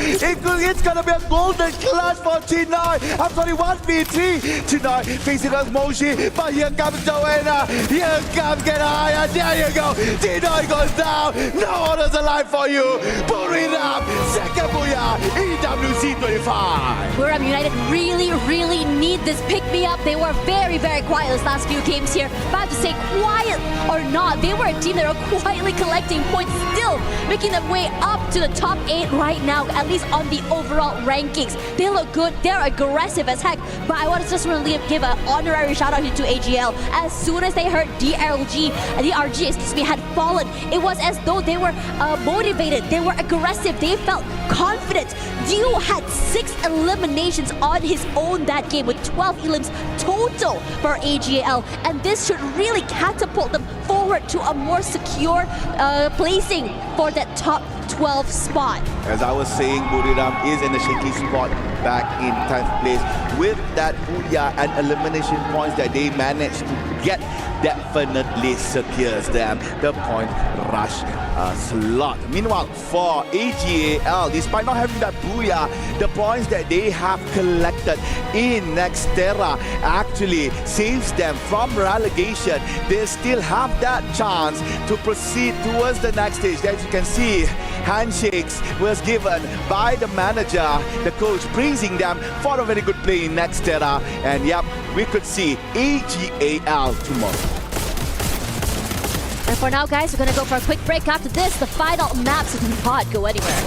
It's gonna be a golden clutch for T9. I'm sorry, 1v3. T9 facing us Moshi, but here comes Joanna. Here comes Get High, and there you go. T9 goes down. No one is alive for you. Buriram, second booyah, EWC 25. Buriram United really need this pick-me-up. They were very quiet this last few games here. But I have to say, quiet or not, they were a team that were quietly collecting points, still making their way up to the top 8 right now, at least on the overall rankings. They look good, they're aggressive as heck, but I want to just really give an honorary shout out here to AGL. As soon as they heard DRG had fallen, it was as though they were motivated, they were aggressive, they felt confident. Dio had 6 eliminations on his own that game with 12 elims total for AGL, and this should really catapult them forward forward to a more secure placing for that top 12 spot. As I was saying, Buriram is in a shaky spot back in 10th place. With that booyah and elimination points that they managed to get, definitely secures them the point rush slot. Meanwhile, for AGAL, despite not having that booyah, the points that they have collected in Nextera actually saves them from relegation. They still have that chance to proceed towards the next stage. As you can see, handshakes was given by the manager, the coach praising them for a very good play in Nextera. And yep, we could see AGAL tomorrow. And for now, guys, we're gonna go for a quick break. After this, the final maps, so do not go anywhere.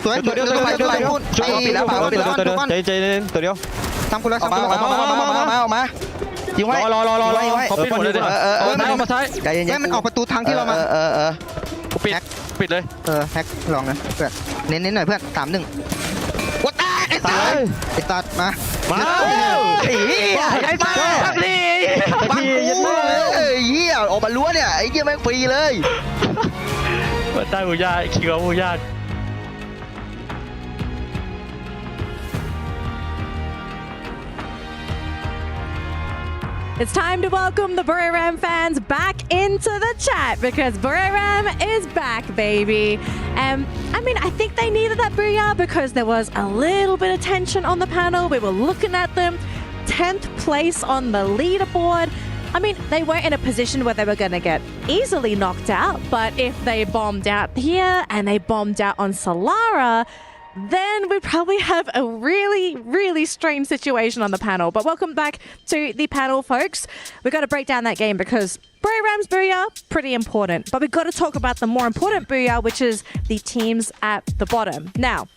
ตัวเดียวปิดแล้วปิดแล้วใจเย็นตัวเดียวทำกูแล้วออกมายิงไว้รอเขาปิดหมดเลยดิเอามาซ้ายใจเย็นมันออกประตูทางที่เรามากูปิดเลยแฮกลองนะเพื่อนเน้นหน่อยเพื่อน3-1วัดไอ้ตัดมาไอ้เหี้ยไอ้ตัดบังกูเหี้ยออกมาล้วเนี่ยไอ้เหี้ยแม่งฟรีเลยวัดใต้บูญาคิวบูญาIt's time to welcome the Buriram fans back into the chat because Buriram is back, baby. I mean, I think they needed that booyah because there was a little bit of tension on the panel. We were looking at them, 10th place on the leaderboard. I mean, they weren't in a position where they were going to get easily knocked out, but if they bombed out here and they bombed out on Solara, then we probably have a really, really strange situation on the panel. But welcome back to the panel, folks. We've got to break down that game because Buriram's booyah, pretty important. But we've got to talk about the more important booyah, which is the teams at the bottom. Now,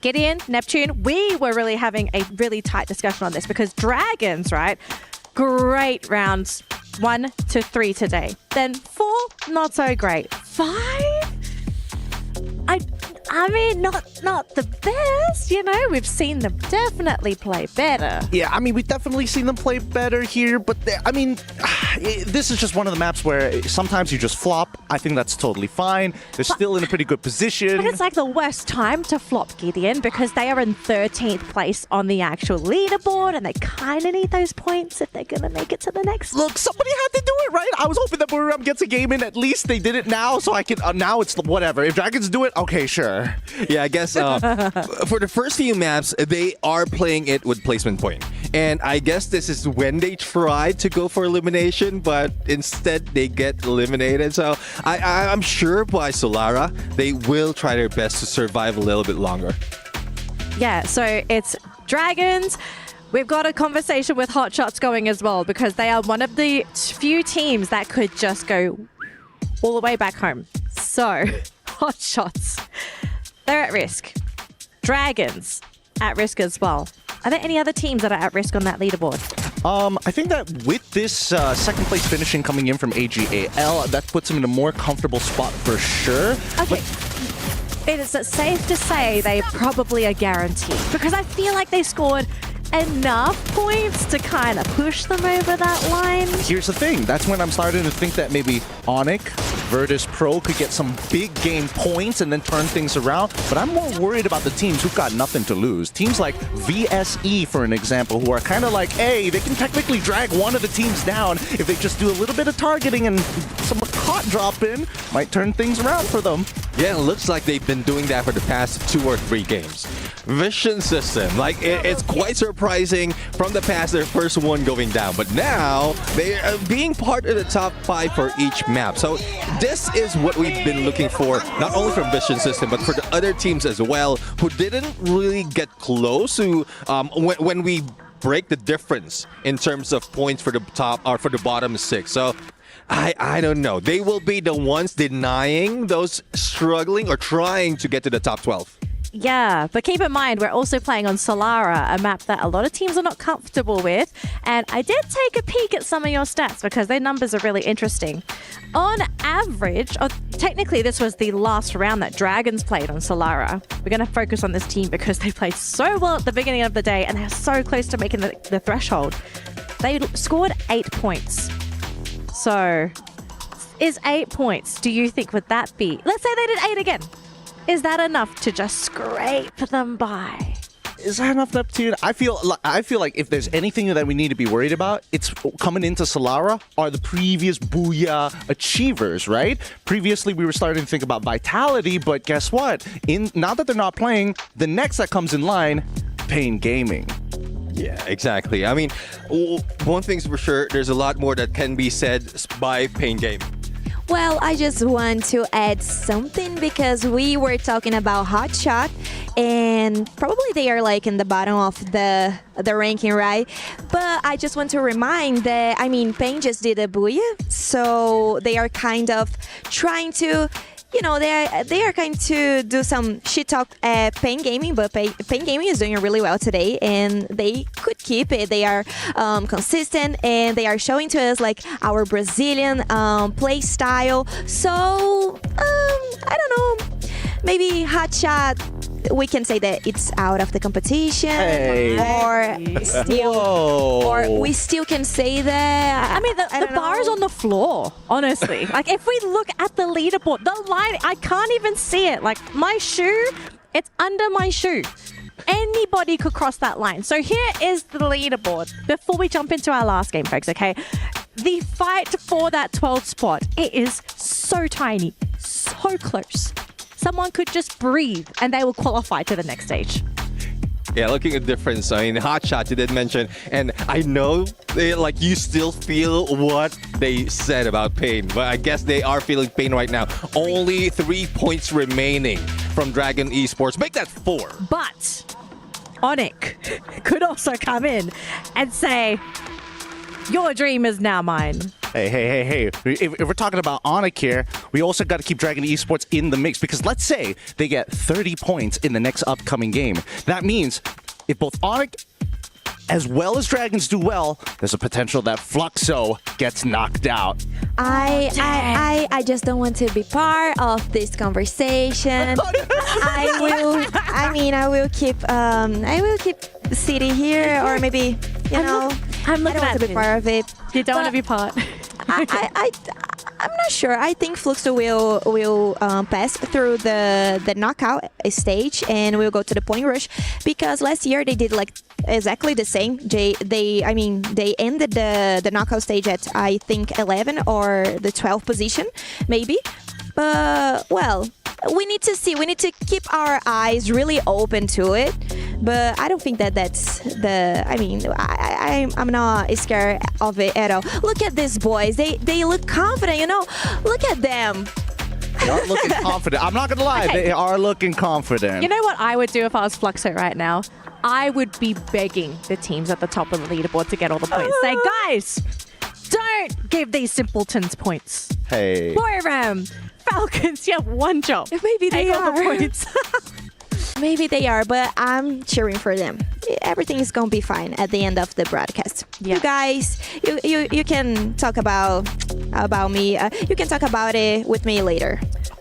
Gideon, Neptune, we were really having a really tight discussion on this because Dragons, right? Great rounds 1 to 3 today. Then 4, not so great. 5? I mean, not the best, you know? We've seen them definitely play better. Yeah, I mean, we've definitely seen them play better here, but I mean, this is just one of the maps where sometimes you just flop. I think that's totally fine. They're still in a pretty good position. But it's like the worst time to flop Gideon because they are in 13th place on the actual leaderboard and they kind of need those points if they're going to make it to the next. Look, somebody had to do it, right? I was hoping that Buriram gets a game in. At least they did it now, so I can, now it's whatever. If Dragons do it, okay, sure. Yeah, I guess for the first few maps, they are playing it with placement point. And I guess this is when they tried to go for elimination, but instead they get eliminated. So I'm sure by Solara, they will try their best to survive a little bit longer. Yeah, so it's Dragons. We've got a conversation with Hot Shots going as well because they are one of the few teams that could just go all the way back home. So, Hot Shots. They're at risk. Dragons at risk as well. Are there any other teams that are at risk on that leaderboard? I think that with this second place finishing coming in from AGAL, that puts them in a more comfortable spot for sure. Okay. It is safe to say they probably are guaranteed because I feel like they scored enough points to kind of push them over that line. Here's the thing. That's when I'm starting to think that maybe Onic, Virtus Pro could get some big game points and then turn things around. But I'm more worried about the teams who've got nothing to lose. Teams like VSE, for an example, who are kind of like, hey, they can technically drag one of the teams down if they just do a little bit of targeting and some caught drop in, might turn things around for them. Yeah, it looks like they've been doing that for the past 2 or 3 games. Vision system, like it's quite surprising from the past, their first one going down, but now they are being part of the top 5 for each map. So this is what we've been looking for, not only from Vision system, but for the other teams as well, who didn't really get close to when we break the difference in terms of points for the top or for the bottom 6. So I don't know. They will be the ones denying those struggling or trying to get to the top 12. Yeah, but keep in mind, we're also playing on Solara, a map that a lot of teams are not comfortable with. And I did take a peek at some of your stats because their numbers are really interesting. On average, technically this was the last round that Dragons played on Solara. We're going to focus on this team because they played so well at the beginning of the day and they're so close to making the threshold. They scored 8 points. So, is 8 points, do you think, would that be? Let's say they did 8 again. Is that enough to just scrape them by? Is that enough to? I feel like if there's anything that we need to be worried about, it's coming into Solara are the previous Booyah achievers, right? Previously, we were starting to think about Vitality, but guess what? Now that they're not playing, the next that comes in line, Pain Gaming. Yeah, exactly. I mean, one thing's for sure, there's a lot more that can be said by Pain Game. Well, I just want to add something because we were talking about Hotshot and probably they are like in the bottom of the ranking, right? But I just want to remind that, I mean, Pain just did a Booyah, so they are kind of trying to, you know, they are going to do some shit talk at Pain Gaming, but Pain Gaming is doing really well today, and they could keep it. They are consistent, and they are showing to us like our Brazilian play style. So I don't know, maybe Hotshot, we can say that it's out of the competition, or we still can say that. I mean, the bar is on the floor, honestly. Like, if we look at the leaderboard, the line, I can't even see it. Like, my shoe, it's under my shoe. Anybody could cross that line. So here is the leaderboard. Before we jump into our last game, folks, okay? The fight for that 12th spot, it is so tiny, so close. Someone could just breathe and they will qualify to the next stage. Yeah, looking at the difference. I mean, Hotshot, you did mention, and I know like you still feel what they said about Pain, but I guess they are feeling pain right now. Only 3 points remaining from Dragon Esports. Make that 4. But Onic could also come in and say, your dream is now mine. Hey. If we're talking about Onic here, we also got to keep Dragon Esports in the mix because let's say they get 30 points in the next upcoming game. That means if both Onic as well as Dragons do well, there's a potential that Fluxo gets knocked out. I just don't want to be part of this conversation. I will keep City here, or maybe, you know, I'm looking I don't want to be part of it. You don't want to be part. I'm not sure. I think Fluxo will pass through the knockout stage and will go to the point rush, because last year they did like exactly the same. They ended the knockout stage at, I think, 11 or the 12th position, maybe. But well, we need to see. We need to keep our eyes really open to it. But I don't think that's the. I mean, I'm not scared of it at all. Look at these boys. They look confident. You know, look at them. They are looking confident. I'm not gonna lie. Okay. They are looking confident. You know what I would do if I was Fluxo right now? I would be begging the teams at the top of the leaderboard to get all the points. Say, guys, don't give these simpletons points. Hey. Boy Ram, Falcons, you have one job. Maybe they Take are. all the points. Maybe they are, but I'm cheering for them. Everything is gonna be fine at the end of the broadcast. You guys, you can talk about me. You can talk about it with me later.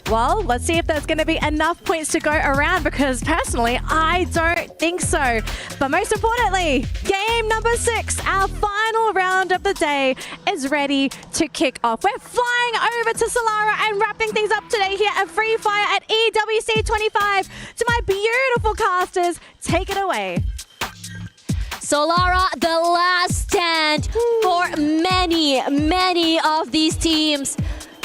Well, let's see if there's going to be enough points to go around, because personally, I don't think so. But most importantly, game number 6, our final round of the day, is ready to kick off. We're flying over to Solara and wrapping things up today here at Free Fire at EWC 25. To my beautiful casters, take it away. Solara, the last stand for many of these teams.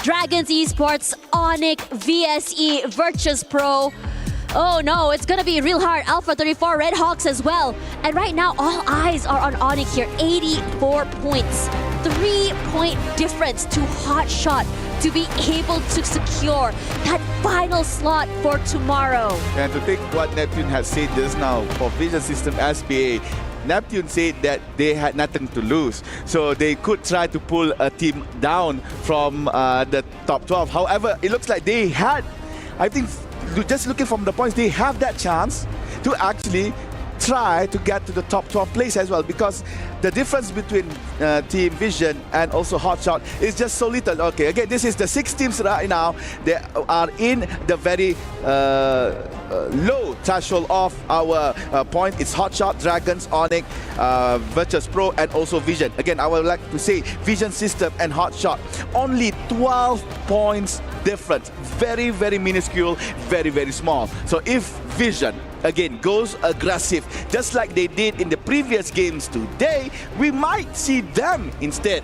Dragons Esports, Onyx, VSE, Virtus Pro. Oh no, it's gonna be real hard. Alpha 34, Red Hawks as well. And right now, all eyes are on Onyx here. 84 points. 3-point difference to Hotshot to be able to secure that final slot for tomorrow. And to take what Neptune has said just now for Vision System SPA, Neptune said that they had nothing to lose, so they could try to pull a team down from the top 12. However, it looks like they had, I think, just looking from the points, they have that chance to actually try to get to the top 12 place as well, because the difference between Team Vision and also Hotshot is just so little. Okay, again, this is the 6 teams right now. They are in the very low threshold of our point. It's Hotshot, Dragons, Onyx, Virtus Pro, and also Vision. Again, I would like to say Vision System and Hotshot, only 12 points difference. Very, very minuscule, very, very small. So if Vision again goes aggressive just like they did in the previous games today, we might see them instead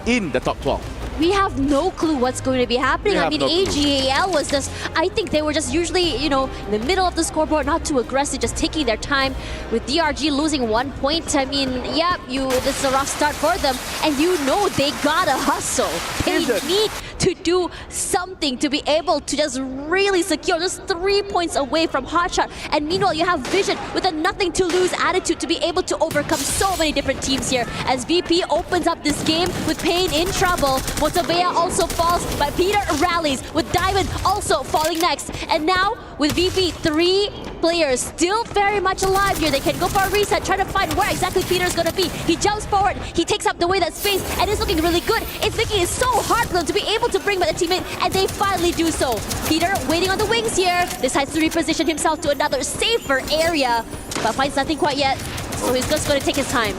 in the top 12. We have no clue what's going to be happening. I mean, no AGAL was just, I think they were just usually, you know, in the middle of the scoreboard, not too aggressive, just taking their time. With DRG losing 1 point, I mean, yeah, this is a rough start for them. And you know they gotta hustle. They need to do something to be able to just really secure, just 3 points away from Hotshot. And meanwhile, you have Vision with a nothing to lose attitude to be able to overcome so many different teams here. As VP opens up this game with Pain in trouble. Motovea also falls, but Peter rallies with Diamond also falling next. And now with VP, 3 players still very much alive here. They can go for a reset, try to find where exactly Peter's gonna be. He jumps forward, he takes up the way that space, and it's looking really good. It's making it so hard for them to be able to bring back the teammate, and they finally do so. Peter waiting on the wings here, decides to reposition himself to another safer area, but finds nothing quite yet, so he's just gonna take his time.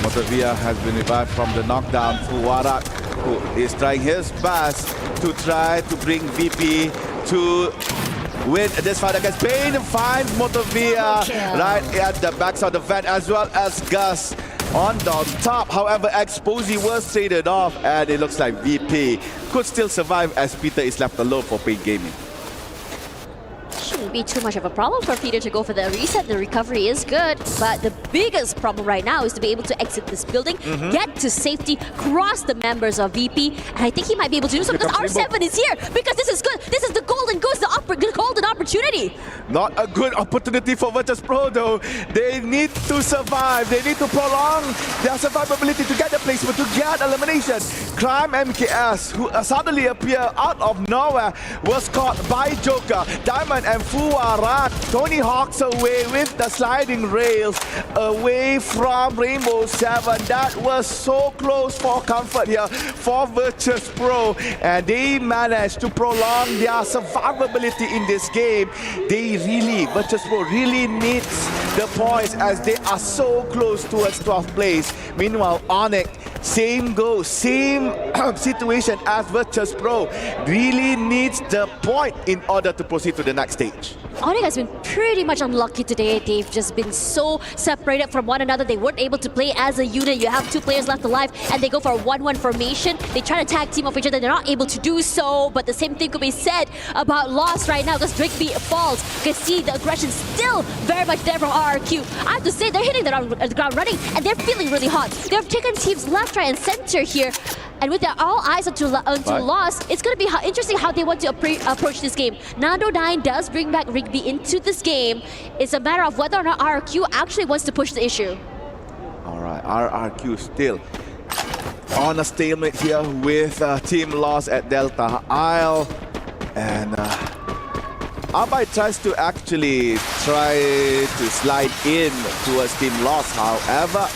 Motovia has been revived from the knockdown. Fuwarak, who is trying his best to try to bring VP to win this fight against Pain. Finds Motovia right at the backside of the vent, as well as Gus on the top. However, Exposy was traded off, and it looks like VP could still survive as Peter is left alone for Pain Gaming. Shouldn't be too much of a problem for Peter to go for the reset. The recovery is good, but the biggest problem right now is to be able to exit this building, get to safety, cross the members of VP, and I think he might be able to do so because R7 is here, because this is good. This is the golden goose, the golden opportunity. Not a good opportunity for Virtus Pro though. They need to survive. They need to prolong their survivability to get the placement, to get elimination. Crime MKS, who suddenly appeared out of nowhere, was caught by Joker. Diamond and Fuwarak. Tony Hawk's away with the sliding rails, away from Rainbow 7. That was so close for comfort here for Virtus Pro, and they managed to prolong their survivability in this game. Virtus Pro really needs the points as they are so close towards 12th place. Meanwhile, Onyx, same goal, same situation as Virtus Pro, really needs the point in order to proceed to the next stage. Onyx has been pretty much unlucky today. They've just been so separated from one another. They weren't able to play as a unit. You have 2 players left alive, and they go for a 1-1 formation. They try to tag team off each other. They're not able to do so, but the same thing could be said about Lost right now, because Drigby falls. You can see the aggression still very much there from RRQ. I have to say, they're hitting the ground running, and they're feeling really hot. They've taken teams left, right, and center here. And with their all eyes onto Lost, it's going to be interesting how they want to approach this game. Nando9 does bring back Rigby into this game. It's a matter of whether or not RRQ actually wants to push the issue. All right, RRQ still on a stalemate here with Team Lost at Delta Isle. And Alpine tries to slide in towards Team Lost. However,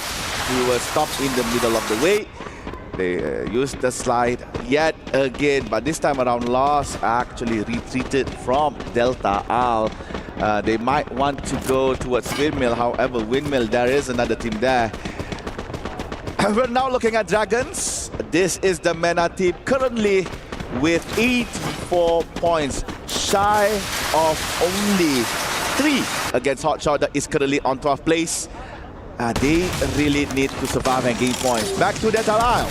he was stopped in the middle of the way. They used the slide yet again, but this time around Lost actually retreated from Delta Al. They might want to go towards Windmill. However, Windmill, there is another team there. We're now looking at Dragons. This is the MENA team currently with 84 points, shy of only 3 against Hotshot that is currently on 12th place. They really need to survive and gain points. Back to Delta Al.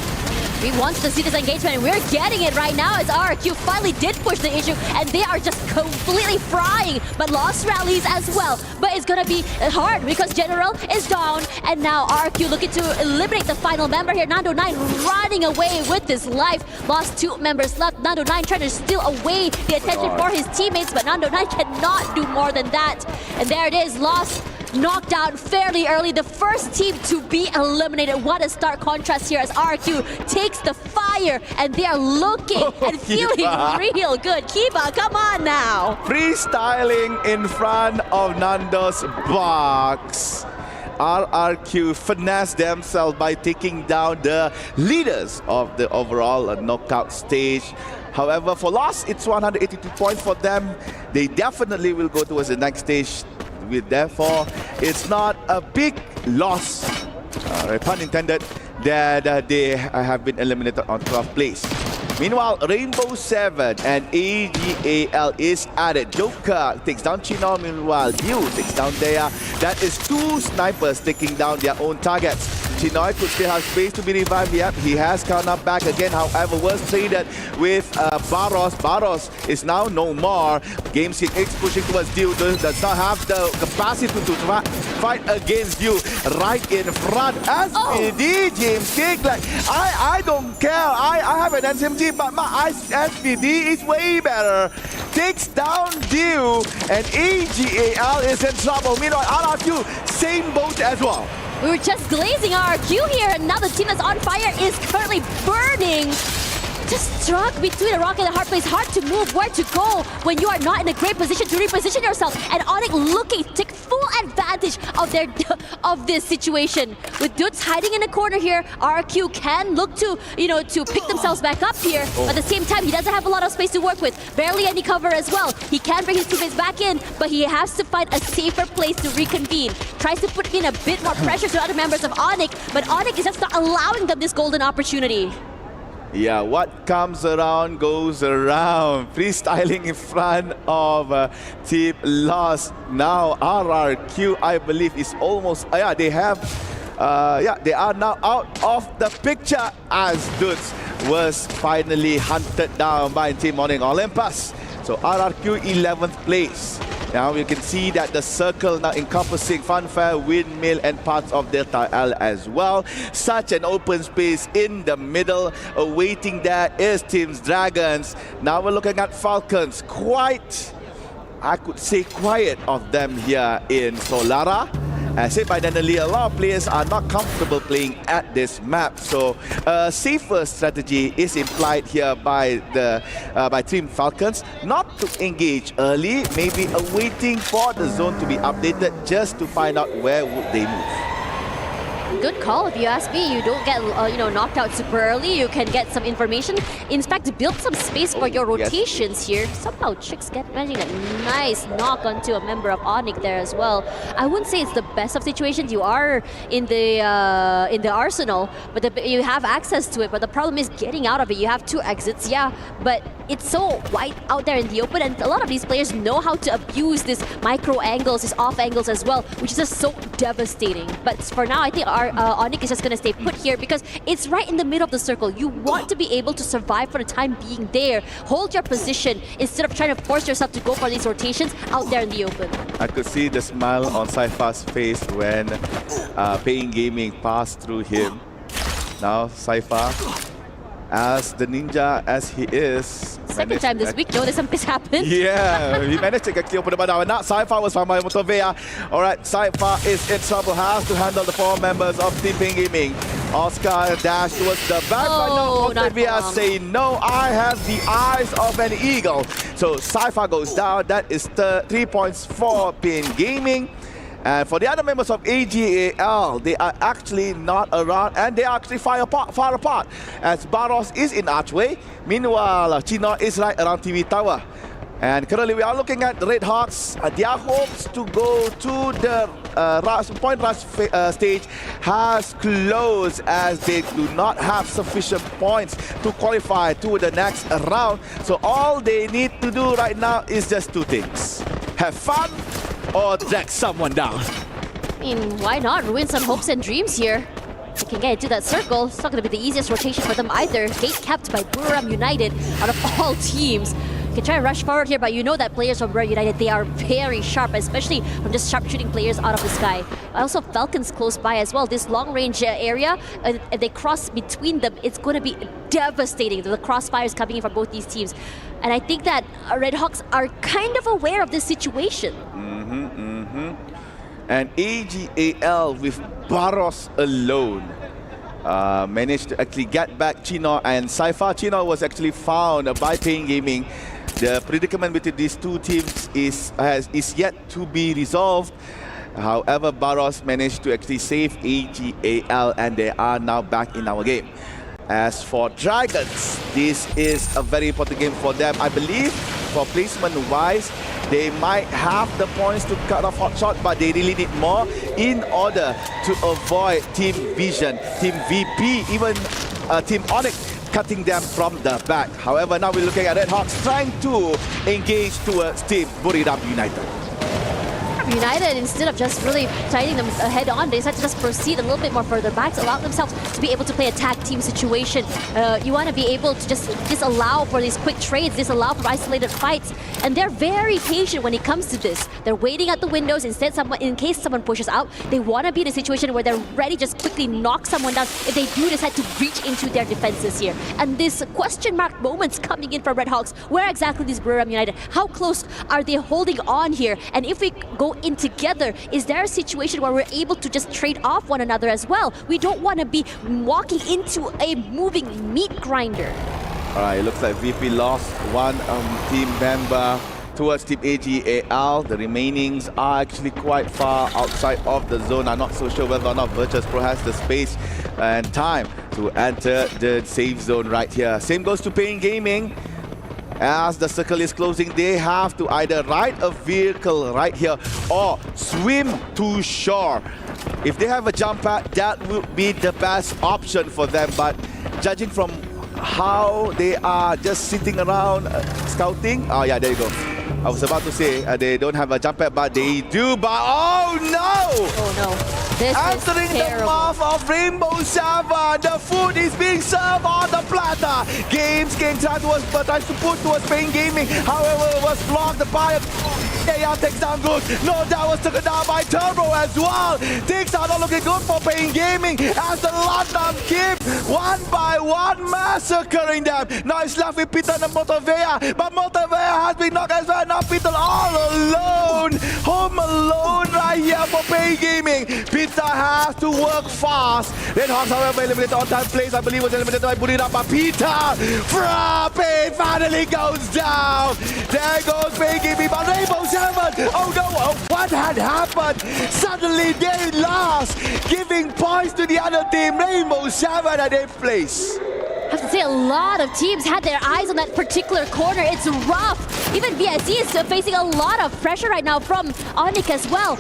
We want to see this engagement, and we're getting it right now as RHK finally did push the issue, and they are just completely frying, but Lost rallies as well. But it's gonna be hard because General is down, and now RHK looking to eliminate the final member here. Nando9 running away with his life. Lost 2 members left. Nando9 trying to steal away the attention for his teammates, but Nando9 cannot do more than that. And there it is, Lost knocked out fairly early. The first team to be eliminated. What a stark contrast here as RHK takes the fire, and they are looking and feeling real good. Kiba, come on now. Freestyling in front of Nando's box. RHK finessed themselves by taking down the leaders of the overall knockout stage. However, for Lost, it's 182 points for them. They definitely will go towards the next stage. Therefore, it's not a big loss, pun intended, that they have been eliminated on 12th place. Meanwhile, Rainbow 7 and AGAL is added. Joker takes down Chino, meanwhile Dio takes down Dea. That is 2 snipers taking down their own targets. Chinoy could still have space to be revived. Yep, he has come up back again. However, was traded with Baros. Baros is now no more. Game King X pushing towards Dio. Does not have the capacity to fight against Dio right in front. SPD, James King, like, I don't care. I have an SMG, but my SPD is way better. Takes down Dio, and AGAL is in trouble. Meanwhile, RHK, same boat as well. We were just glazing RHK here, and now the team that's on fire is currently burning. Just struck between a rock and a hard place. Hard to move, where to go when you are not in a great position to reposition yourself. And Onyx looking to take full advantage of this situation. With Dudes hiding in a corner here, RHK can look to, to pick themselves back up here. But at the same time, he doesn't have a lot of space to work with. Barely any cover as well. He can bring his teammates back in, but he has to find a safer place to reconvene. Tries to put in a bit more pressure to other members of Onyx, but Onyx is just not allowing them this golden opportunity. Yeah, what comes around goes around. Freestyling in front of Team Lost. Now RHK, I believe, is almost. They are now out of the picture as Dudes was finally hunted down by Team Morning Olympus. So RHK 11th place. Now you can see that the circle now encompassing Funfair, Windmill, and parts of Delta L as well. Such an open space in the middle. Awaiting there is Team's Dragons. Now we're looking at Falcons. Quite, I could say, quiet of them here in Solara. As said by Daniel, a lot of players are not comfortable playing at this map, so a safer strategy is implied here by Team Falcons, not to engage early, maybe awaiting for the zone to be updated just to find out where would they move. Good call if you ask me. You don't get knocked out super early. You can get some information. In fact, build some space for your rotations here. Somehow Chicks get managing a nice knock onto a member of Onyx there as well. I wouldn't say it's the best of situations. You are in the arsenal, but you have access to it. But the problem is getting out of it. You have 2 exits, yeah, but it's so wide out there in the open, and a lot of these players know how to abuse these micro angles, these off angles as well, which is just so devastating. But for now, I think our Onyx is just going to stay put here because it's right in the middle of the circle. You want to be able to survive for the time being there. Hold your position instead of trying to force yourself to go for these rotations out there in the open. I could see the smile on Saifa's face when Paying Gaming passed through him. Now Saifa as the ninja as he is. Second time this week, Joe, something's happened. Yeah, he managed to get clear open the now, and now Saifa was found by Motovea. Alright, Saifa is in trouble, has to handle the 4 members of Team Ping Gaming. Oscar dash towards the back, but no, Motovea say no, I have the eyes of an eagle. So Saifa goes down, that is 3 points for Ping Gaming. And for the other members of AGAL, they are actually not around, and they are actually far apart. As Barros is in archway, meanwhile Chino is right around TV tower. And currently we are looking at the Red Hawks. Their hopes to go to the point rush stage has closed, as they do not have sufficient points to qualify to the next round. So all they need to do right now is just 2 things: have fun or drag someone down. I mean, why not ruin some hopes and dreams here? They can get into that circle. It's not going to be the easiest rotation for them either. Gate kept by Buriram United out of all teams. You can try and rush forward here, but you know that players from Buriram United, they are very sharp, especially from just sharpshooting players out of the sky. Also, Falcons close by as well. This long-range area, if they cross between them, it's going to be devastating. The crossfires coming in from both these teams. And I think that Red Hawks are kind of aware of this situation. And AGAL with Barros alone managed to actually get back Chino and Saifa. Chino was actually found by Ping Gaming. The predicament between these 2 teams is yet to be resolved. However, Barros managed to actually save AGAL, and they are now back in our game. As for Dragons, this is a very important game for them. I believe for placement-wise, they might have the points to cut off Hotshot, but they really need more in order to avoid Team Vision, Team VP, even Team Onyx cutting them from the back. However, now we're looking at Red Hawks trying to engage towards Team Buriram United. United, instead of just really fighting them head on, they decided to just proceed a little bit more further back to allow themselves to be able to play a tag team situation. You want to be able to just disallow for these quick trades, disallow for isolated fights, and they're very patient when it comes to this. They're waiting at the windows. Instead, in case someone pushes out, they want to be in a situation where they're ready to just quickly knock someone down if they do decide to reach into their defenses here. And this question mark moments coming in from Red Hawks. Where exactly is Buriram United? How close are they holding on here? And if we go in together, is there a situation where we're able to just trade off one another as well? We don't want to be walking into a moving meat grinder. Alright, it looks like VP lost one team member towards Team AGAL. The remainings are actually quite far outside of the zone. I'm not so sure whether or not Virtus Pro has the space and time to enter the safe zone right here. Same goes to Ping Gaming. As the circle is closing, they have to either ride a vehicle right here or swim to shore. If they have a jump pad, that would be the best option for them. But judging from how they are just sitting around scouting, oh yeah, there you go. I was about to say they don't have a jump pad, but they do. But oh no! Oh no. This Entering the mouth of Rainbow Seven, the food is being served on the platter. Games King tries to put towards Ping Gaming, however, it was blocked by a AR takes down good. No, that was taken down by Turbo as well. Things are not looking good for Ping Gaming as the London keep one by one massacring them. Now it's left with Peter and Motovea, but Motovea has been knocked as well. Now Peter all alone, home alone right here for Ping Gaming. Peter has to work fast. Red Hawks, however, eliminated on time place. I believe was eliminated by Buriram, but Peter Frappe finally goes down. There goes Ping Gaming, but Rainbow Seven. Oh no, what had happened? Suddenly they lost, giving points to the other team. Rainbow Seven at 8th place. I have to say, a lot of teams had their eyes on that particular corner. It's rough. Even BSC is facing a lot of pressure right now from Onyx as well.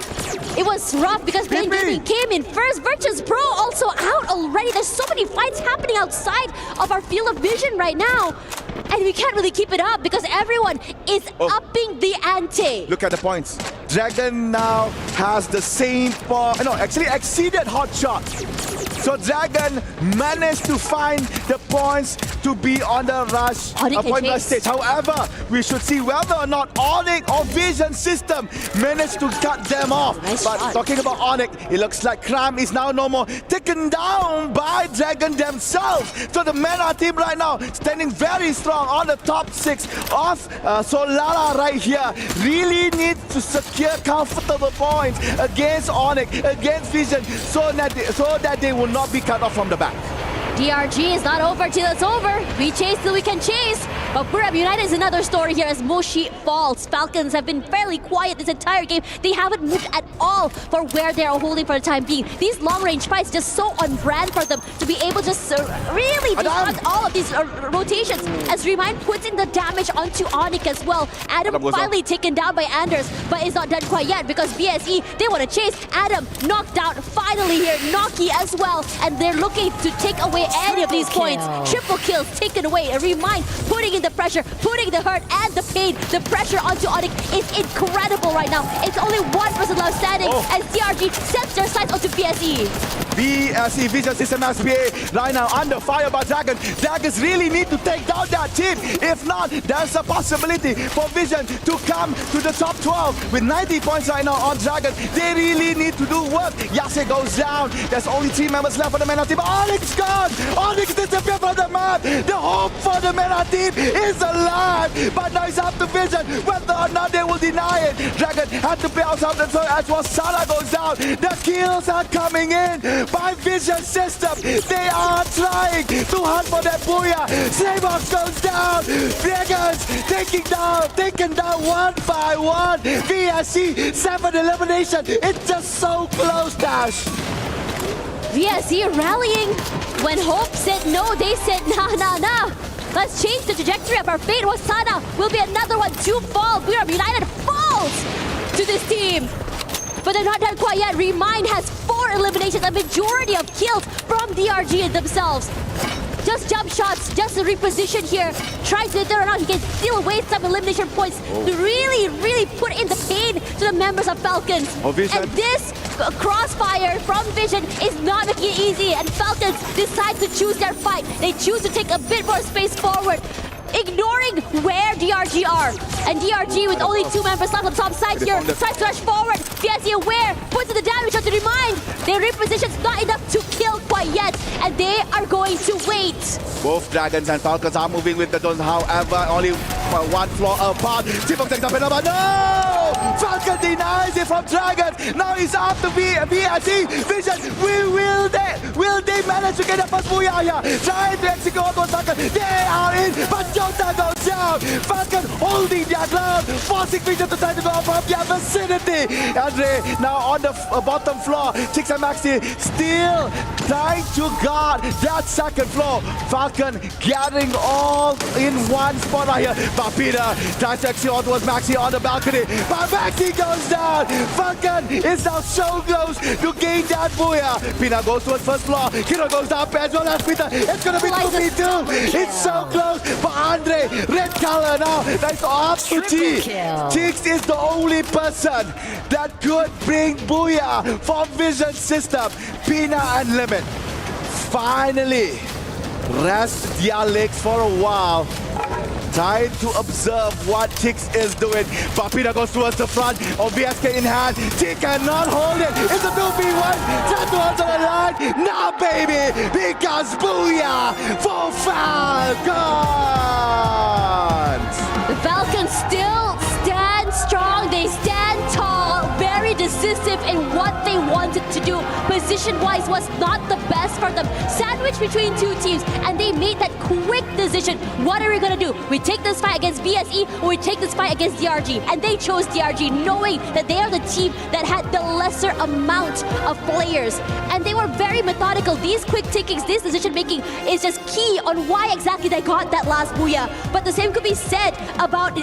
It was rough because Ping Gaming came in first. Virtus Pro also out already. There's so many fights happening outside of our field of vision right now. And we can't really keep it up because everyone is upping the ante. Look at the points. Dragon now has the same point. No, actually exceeded Hotshot. So Dragon managed to find the points to be on the rush point rush stage. However, we should see whether or not Onyx or Vision System managed to cut them off. But talking about Onyx, it looks like Crime is now no more taken down by Dragon themselves. So the MENA team right now standing very strong on the top 6 of Solala right here. Really needs to secure comfortable points against Onyx, against Vision, so that they will not be cut off from the back. DRG is not over till it's over. We chase till we can chase. But Burab United is another story here as Moshi falls. Falcons have been fairly quiet this entire game. They haven't moved at all for where they are holding for the time being. These long-range fights just so on brand for them to be able to really disrupt all of these rotations. As Remind puts in the damage onto Onyx as well. Adam finally taken down by Anders, but it's not done quite yet because BSE, they want to chase. Adam knocked out finally here. Noki as well. And they're looking to take away any of these points. Triple kills taken away. Remind putting in the pressure, putting the hurt and the pain. The pressure onto Onyx is incredible right now. It's only one person left standing as DRG sets their sights onto BSE. BSE Vision System SPA right now under fire by Dragon. Dragons really need to take down that team. If not, there's a possibility for Vision to come to the top 12 with 90 points right now on Dragon. They really need to do work. Yase goes down. There's only 3 members left for the MENA team. Onyx gone! Onyx disappeared from the map! The hope for the MENA team is alive! But now it's up to Vision whether or not they will deny it. Dragon had to play outside the third as well. Sana goes down. The kills are coming in by Vision System. They are trying to hunt for that booyah. Slaybox goes down. Vegas taken down one by one. VSC 7 elimination. It's just so close, Dash. VSC rallying. When Hope said no, they said nah. Let's change the trajectory of our fate. Wasana will be another one to fall. Burab United falls to this team. But they're not done quite yet. Remind has 4 eliminations, a majority of kills from DRG themselves. Just jump shots, just a reposition here. Tries whether or not he can still waste some elimination points to really put in the pain to the members of Falcons. And this crossfire from Vision is not making it easy, and Falcons decide to choose their fight. They choose to take a bit more space forward, ignoring where DRG are. And DRG with only 2 members left on the top side here, tries to rush forward. VSC aware, puts in the damage on to Remind. Their reposition's not enough to kill quite yet, and they are going to wait. Both Dragons and Falcons are moving with the Dons, however, only 1 floor apart. T-Fox takes up another, no! Falcon denies it from Dragons. Now it's up to BSC. Vision, will they manage to get the first booyah here? Trying to execute on Falcon. They are in, but Jota goes down. Falcon holding their ground, forcing Vision to try to go from their vicinity. Andre now on the bottom floor. Chicks and Maxi still trying to guard that second floor. Falcon gathering all in one spot right here. But Peter tries to execute towards Maxi on the balcony. But Maxi goes down. Falcon is now so close to gain that booyah. Peter goes towards first floor. Kiro goes down as well as Peter. It's gonna be 2v2. It's so close. But Andre, red color now. That's up to T. Chicks is the only person that could bring booyah for Vision System. Pina and Limit finally rest their legs for a while. Time to observe what Chicks is doing. Papina goes towards the front of VSK in hand. T cannot hold it. It's a 2v1. Try to hold the line. Now, baby, because booyah for Falcons. The Falcons still stand strong. They stand tall. Very decisive in what they wanted to do. Position-wise was not the best for them. Sandwiched between 2 teams, and they made that quick decision. What are we gonna do? We take this fight against VSE, or we take this fight against DRG? And they chose DRG, knowing that they are the team that had the lesser amount of players. And they were very methodical. These quick takings, this decision-making is just key on why exactly they got that last booyah. But the same could be said about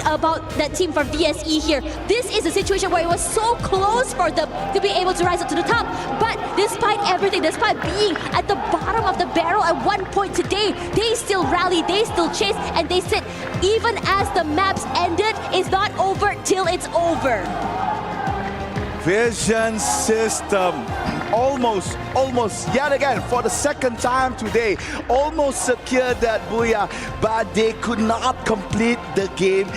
that team for VSE here. This is a situation where it was so close for them to be able to rise up to the top. But despite everything, despite being at the bottom of the barrel at one point today, they still rally, they still chase, and they sit. Even as the maps ended, it's not over till it's over. Vision System almost yet again for the second time today, almost secured that booyah, but they could not complete the game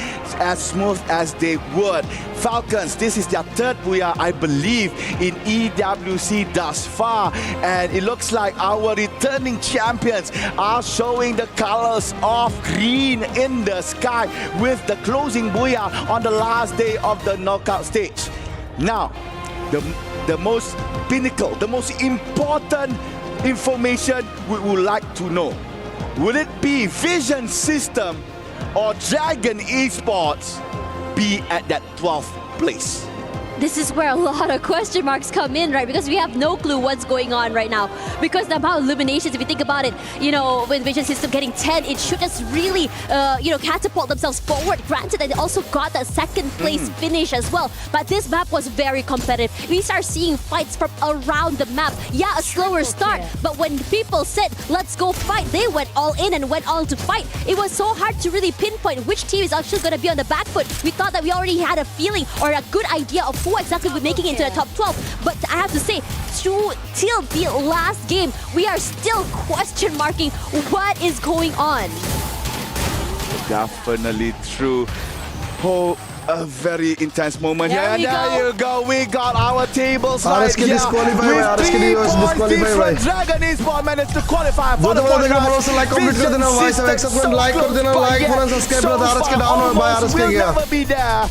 as smooth as they would. Falcons, this is their third booyah, I believe, in EWC thus far, and it looks like our returning champions are showing the colors of green in the sky with the closing booyah on the last day of the knockout stage. Now, the most pinnacle, the most important information we would like to know. Will it be Vision System or Dragon Esports be at that 12th place? This is where a lot of question marks come in, right? Because we have no clue what's going on right now. Because the amount of eliminations, if you think about it, you know, with Vision System getting 10, it should just really, you know, catapult themselves forward. Granted, that they also got that second place finish as well. But this map was very competitive. We start seeing fights from around the map. Yeah, a slower start, but when people said, let's go fight, they went all in and went all to fight. It was so hard to really pinpoint which team is actually going to be on the back foot. We thought that we already had a feeling or a good idea of who exactly we're making it into the top 12, but I have to say, till the last game, we are still question marking what is going on. Definitely true. Oh, a very intense moment here. And there you go. We got our tables right RHK here. disqualified. With 3 points different, Dragon Esports managed to qualify for the podcast. like complete कर देना भाई सब accept like कर देना like और subscribe कर देना RHK down हो भाई RHK will गया never be there.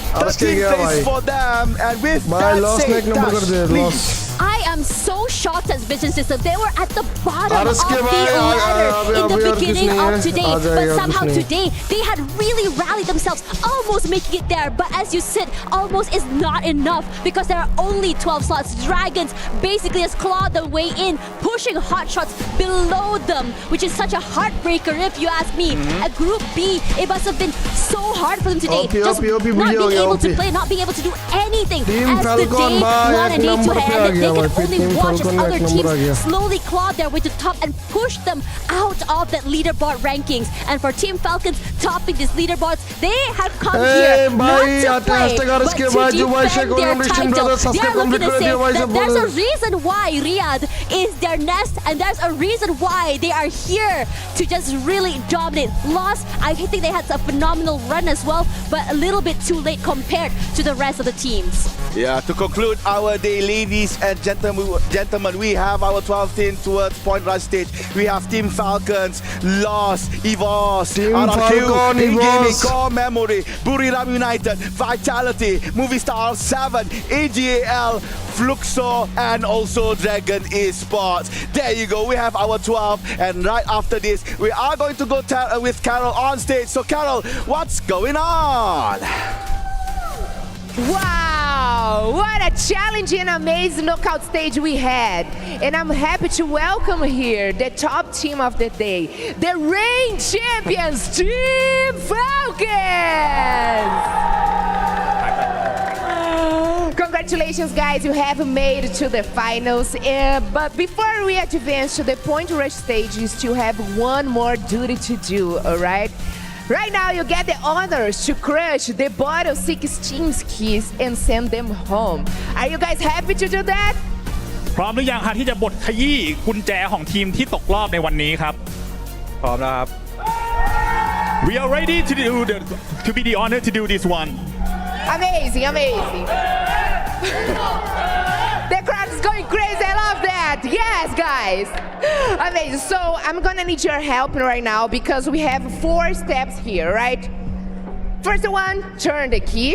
RHK 13th गया place भाई for them, and with भाई that loss said, neck number कर दे Tash, loss I am so shocked as Vision System. They were at the bottom of RHK the भाई, ladder in the beginning of today. आ जाएगा, But somehow कुछ नहीं। today, they had really rallied themselves, almost making it there. But as you said, almost is not enough because there are only 12 slots. Dragons basically has clawed their way in, pushing hot shots below them, which is such a heartbreaker if you ask me. At Group B, it must have been so hard for them today. Just not being able to play, not being able to do anything Team as the Falcon day भाई, one and day एक two number पे आ ended. गया They भाई, could only Team watch as Falcon other एक number आ गया। teams slowly clawed their way to the top and pushed them out of that leaderboard rankings. And for Team Falcons topping these leaderboards, they have come here not to play, but to defend their title. They are looking to say that there's a reason why Riyadh is their nest, and there's a reason why they are here to just really dominate. Lost, I think they had a phenomenal run as well, but a little bit too late compared to the rest of the teams. Yeah, to conclude our day, ladies and gentlemen, we have our 12th team towards Point Rush stage. We have Team Falcons, Lost, EVOS, Falcon, iGame, EVOS. Core Memory, Buriram United, Vitality, Movie Star 7, AGAL, Fluxo, and also Dragon Esports. There you go, we have our 12, and right after this, we are going to go with Carol on stage. So Carol, what's going on? Wow, what a challenging and amazing knockout stage we had. And I'm happy to welcome here the top team of the day, the reigning champions, Team Falcons! Congratulations guys, you have made it to the finals. But before we advance to the Point Rush stage, you still have one more duty to do, alright? Right now, you get the honors to crush the bottom 6 teams' keys and send them home. Are you guys happy to do that? พร้อมหรือยังครับที่จะบดขยี้กุญแจของทีมที่ตกรอบในวันนี้ครับพร้อมแล้วครับ We are ready to be the honor to do this one. Amazing, amazing. The crowd is going crazy. I love that. Yes, guys. Amazing. So I'm gonna need your help right now because we have 4 steps here, right? First one, turn the key,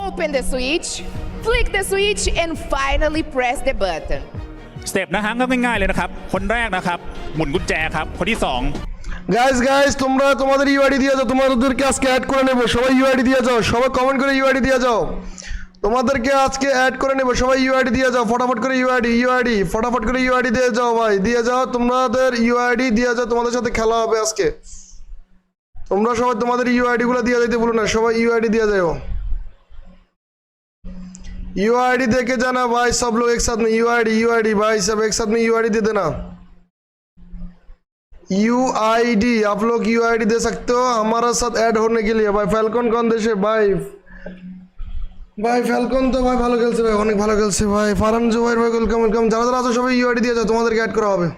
open the switch, flick the switch, and finally press the button. สเต็ปนะฮะก็ง่ายๆเลยนะครับคนแรกนะครับหมุนกุญแจครับคนที่2 guys তোমরা তোমাদের UID দিয়ে যাও তোমাদেরকে আজকে add করে নেব সবাই UID দিয়ে যাও সবাই কমেন্ট করে ইউআইডি দিয়ে যাও তোমাদেরকে আজকে অ্যাড করে নেব সবাই ইউআইডি দিয়ে যাও ফটাফট করে ইউআইডি ফটাফট করে ইউআইডি দিয়ে যাও ভাই দিয়ে যাও তোমাদের ইউআইডি দিয়ে যাও তোমাদের সাথে খেলা হবে আজকে তোমরা সবাই তোমাদের ইউআইডি গুলো দিয়ে দিতে ভুলো না সবাই ইউআইডি দিয়ে যাও यूआईडी देके जाना भाई सब लोग एक साथ में यूआईडी भाई सब एक साथ में यूआईडी दे देना यूआईडी आप लोग यूआईडी दे सकते हो हमारा साथ ऐड होने के लिए भाई फैल्कन कौन देश है भाई ভাই ফ্যালকন তো ভাই ভালো খেলছে ভাই, অনেক ভালো খেলছে ভাই। ফারহান জুবাইর ভাই ওয়েলকাম ওয়েলকাম। যারা যারা আছো সবাই ইউআইডি দিয়ে যাও, তোমাদেরকে অ্যাড করা হবে।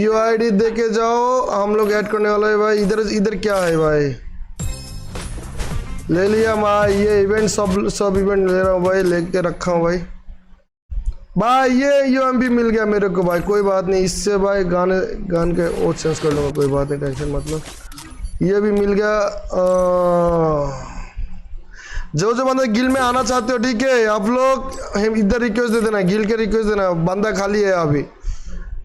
यूआईडी देके जाओ, हम लोग ऐड करने वाले हैं भाई। इधर इधर क्या है भाई, ले लिया भाई ये इवेंट, सब इवेंट ले रहा हूँ भाई, लेके रखा हूँ भाई। भाई ये यूएमपी मिल गया मेरे को भाई, कोई बात नहीं, इससे भाई गान के और चेंज कर लूँगा, कोई बात नहीं, टेंशन मतलब। ये भी मिल गया। जो बंदा गिल में आना चाहते हो ठीक है, आप लोग इधर रिक्वेस्ट दे देना, गिल के रिक्वेस्ट देना, बंदा खाली है अभी।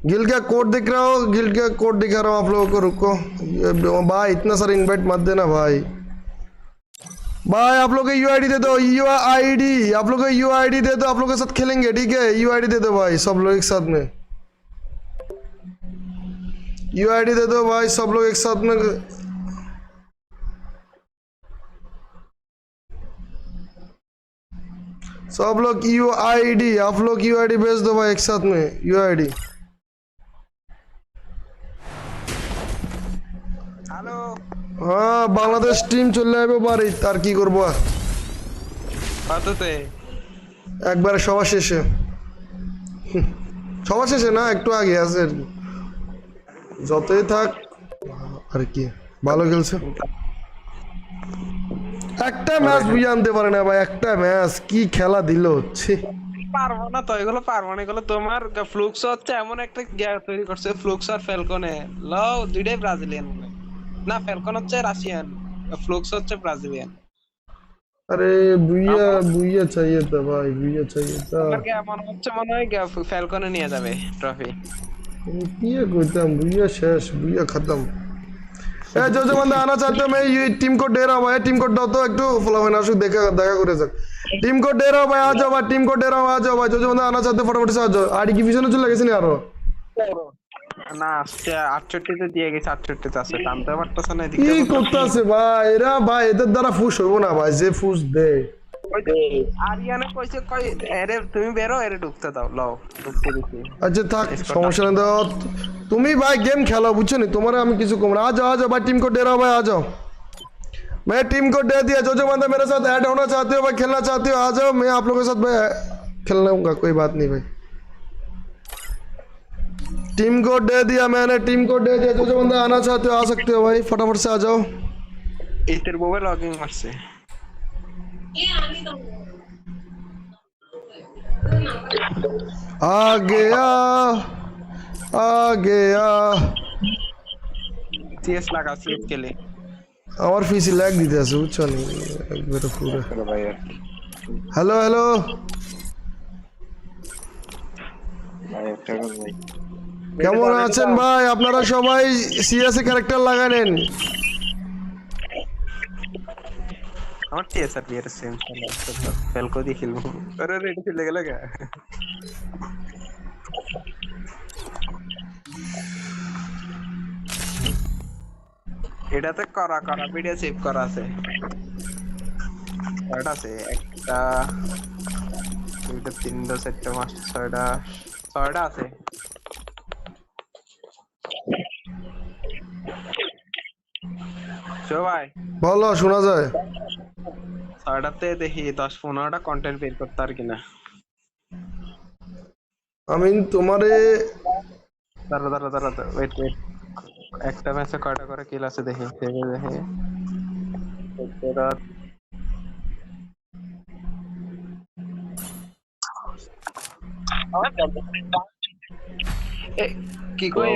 गिल का कोड दिख रहा हो, गिल का कोड दिखा रहा हूँ आप लोगों को, रुको भाई, इतना सारा इनवाइट मत देना भाई। भाई आप लोग यूआईडी दे दो, यूआईडी आप लोग यूआईडी दे दो, आप लोग के साथ खेलेंगे ठीक है। यूआईडी दे दो भाई सब लोग एक साथ में, यूआईडी दे दो भाई सब लोग एक साथ में। सब लोग यूआईडी, आप लोग यूआईडी भेज दो भाई एक साथ में, यूआईडी। हाँ बांग्लादेश टीम चले যাবে বাড়ি, তার কি করব কততে একবার সবার শেষে, সবার শেষে না একটু আগে আছে আর কি, যতই থাক আর কি, ভালো খেলছে। একটা ম্যাচ বুঝে আনতে পারে না ভাই, একটা ম্যাচ কি খেলা দিল হচ্ছে। পারবো না তো এগুলো, পারবো না এগুলো। তোমার ফ্লুক্স হচ্ছে এমন একটা গিয়ার তৈরি করছে, ফ্লুক্স আর ফ্যালকনে লও দুইটাই ব্রাজিলিয়ান, না ফ্যালকন হচ্ছে রাশিয়ান, ফ্লুক্স হচ্ছে ব্রাজিলিয়ান। अरे बुइया बुइया चाहिए था भाई, बुइया चाहिए था। মনে হচ্ছে মনে হয় ফ্যালকনে নিয়ে যাবে ট্রফি। ये कोई बुइया शेष, बुइया खत्म। ए जो बंदा आना चाहते हो मैं ये टीम कोड दे रहा हूँ भाई, टीम कोड दो तो एक तो फॉलो होना शुरू देखा करे सक। टीम कोड दे रहा हूँ भाई, आ जाओ भाई, टीम कोड दे रहा हूँ, आ जाओ भाई। जो बंदा आना चाहते हो फटाफट से आ जाओ। आईडी की विजन चल लगे यार না 68 তে দিয়ে গেছে, 68 তে আছে, টানতে পারতেছ না এদিকে কি করতেছে ভাই এরা ভাই, এদের দ্বারা ফুশ হইব না ভাই, যে ফুশ দে আরিয়ানা কইছে কই আরে তুমি বেরো, আরে ঢুকতে দাও, লও ঢুকতে দিছি। আচ্ছা থাক সমস্যা নেই, দাও তুমি ভাই गेम খেলো, বুঝছো নি তোমারে আমি কিছু কম না। आ जाओ भाई, टीम कोड दे रहा हूं भाई, आ जाओ। मैं टीम कोड दे दिया, जो बंदा मेरे साथ ऐड होना चाहते हो भाई, खेलना चाहते हो आ जाओ, मैं आप लोगों के साथ भाई खेलूंगा, कोई बात नहीं भाई। टीम कोड दे दिया मैंने, टीम कोड दे दिया, जो बंदा आना चाहते हो आ सकते हो भाई, फटाफट से आ जाओ। इधर बोवे लॉगिंग मारছে आ गया सीएस लगा, सीएस के लिए আমার ফিসি ল্যাগ দিতে আছে, বুঝছো নি একবারে পুরো। হ্যালো হ্যালো কেমন আছেন ভাই আপনারা সবাই? সিএস এ ক্যারেক্টার লাগানেন। আমার টিএসআর বিয়ার সেম ফেলকো দিয়ে খেলবো। আরে রেডি খেলে গেল কে এটাতে করা ভিডিও সেভ করা আছে, এটা আছে একটা দুইটা তিনটা চারটা পাঁচটা ছয়টা আছে। ভাই বলো, শোনা যায়। ছয়টাতে দেখি 10-15টা কন্টেন্ট বের করতে আর কিনা। আমি তোমারে দাঁড়া ওয়েট একটা ম্যাচে কয়টা করে কিল আছে দেখি, দেখি কি কই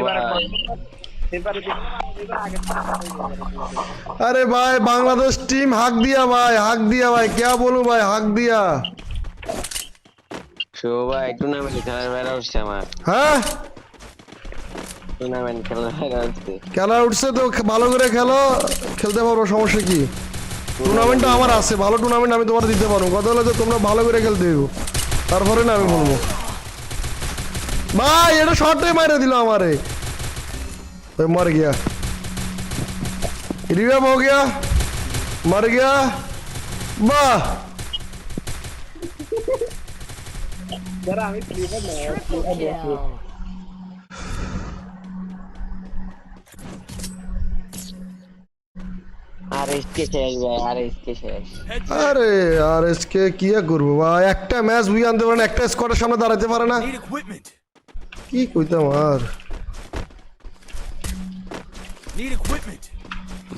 अरे भाई बांग्लादेश टीम हक दिया भाई, क्या बोलूं भाई, हक दिया। ভাই টুর্নামেন্ট খেলার বেলা উঠছে আমার। হ্যাঁ টুর্নামেন্ট খেলার বেলা উঠছে, খেলা উঠছে তো ভালো করে খেলো, খেলতে পারবো, সমস্যা কি। টুর্নামেন্টটা আমার আছে, ভালো টুর্নামেন্ট আমি তোমার দিতে পারবো। কথা হলো যে তোমরা ভালো করে খেলতে দেবো, তারপরে না আমি বলবো। ভাই এটা শর্টে মারে দিল আমারে, मर गया, रिवाइव हो गया, मर गया, वाह। আরে RHK কি আর করবো ভাই, একটা ম্যাচ বুই আনতে পারে না, একটা স্কোয়াডের সামনে দাঁড়াতে পারে না, কি কইতাম আর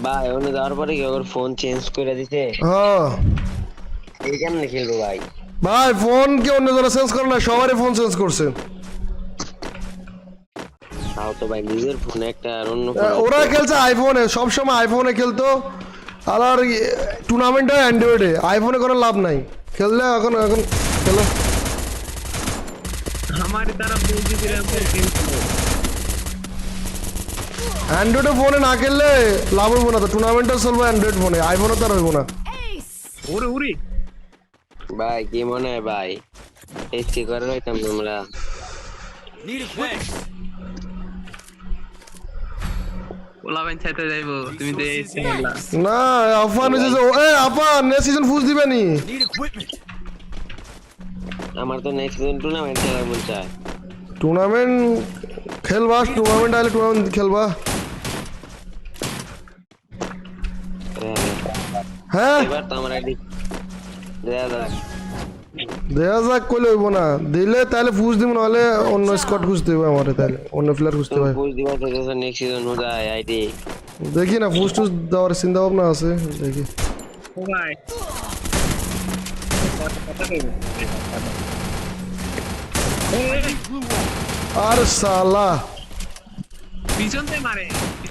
ভাই ওনে দেওয়ার পরে কি ওর ফোন চেঞ্জ করে দিতে? হ্যাঁ এই কেমনে খেলবো ভাই? ভাই ফোন কি অন্য জনে চেঞ্জ করে না, সবারই ফোন চেঞ্জ করছে। তাও তো ভাই নিজের ফোনে একটা আর অন্য ওরা খেলছে আইফোনে, সবসময় আইফোনে খেলতো, আর টুর্নামেন্ট হয় অ্যান্ড্রয়েডে, আইফোনে কোনো লাভ নাই খেললে। এখন খেলো हमारी तरफ बुझी रहे অ্যান্ড্রয়েডে ফোনে না খেললে লাভ হইব না, তো টুর্নামেন্টও চলবে অ্যান্ড্রয়েড ফোনে, আইফোনে তো আর হইব না। ওরে ওরে ভাই কি মনে হয় ভাই এসি করে রাখতাম আমরা। ওলা বাইন চাইতে যাইবো তুমি তো এসি বললা না আফান এসেছে, আফান নেক্সট সিজন ফুজ দিবে নি? আমার তো নেক্সট সিজন টুর্নামেন্ট খেলার মন চায়। টুর্নামেন্ট খেলবা, টুর্নামেন্ট আইলে টুর্নামেন্ট খেলবা। হ্যাঁ এবার তো আমরা দেখা যাক, কইলে হইব না, দিলে তাহলে ফুজ দিব, নাহলে অন্য স্কোয়াড খুঁজতে হবে আমারে, তাহলে অন্য প্লেয়ার খুঁজতে হবে। ফুজ দিবা তো নেক্সট সিজন হয়ে আইডি দেখি না, ফুজ টুজ দেওয়ার চিন্তা ভাবনা আছে, দেখি। ভাই আর সালা পিছন থেকে মারে।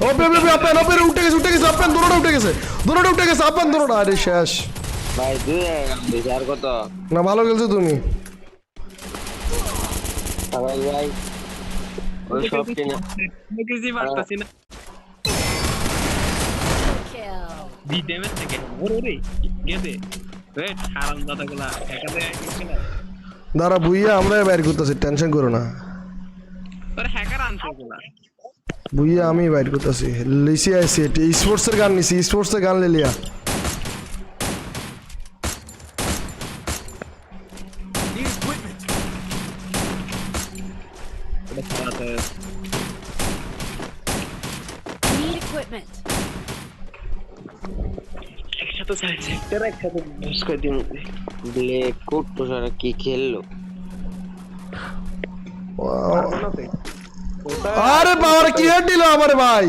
ওপে আপেন উঠে গেছে আপেন, দৌড়টা উঠে গেছে আপেন, দৌড়টা। আরে শেষ ভাই দুই বিচার কত না, ভালো খেলছো তুমি ভাই ভাই। ওই সব কিনা কিছু পারতাছি না দি ড্যামেজ থেকে। ওরে ওরে গেদে ওয়েট হারাম দাদাগুলা একাতে আইছিনা। দাঁড়া বুইয়া, আমরা বাইর করতেছি, টেনশন করো না। আরে হ্যাকার আনছে ওগুলা বুইয়া আমি বাইর করতেছি, লিসি আইসি স্পোর্টস এর গান নিছি, স্পোর্টস এর গান লিয়া। Need equipment. একসাথে সাইড সেক্টর একসাথে বস করে দিন। ব্লেড কোট তো সারা কি খেললো। আরে বাবা কি হেড দিল আমারে ভাই,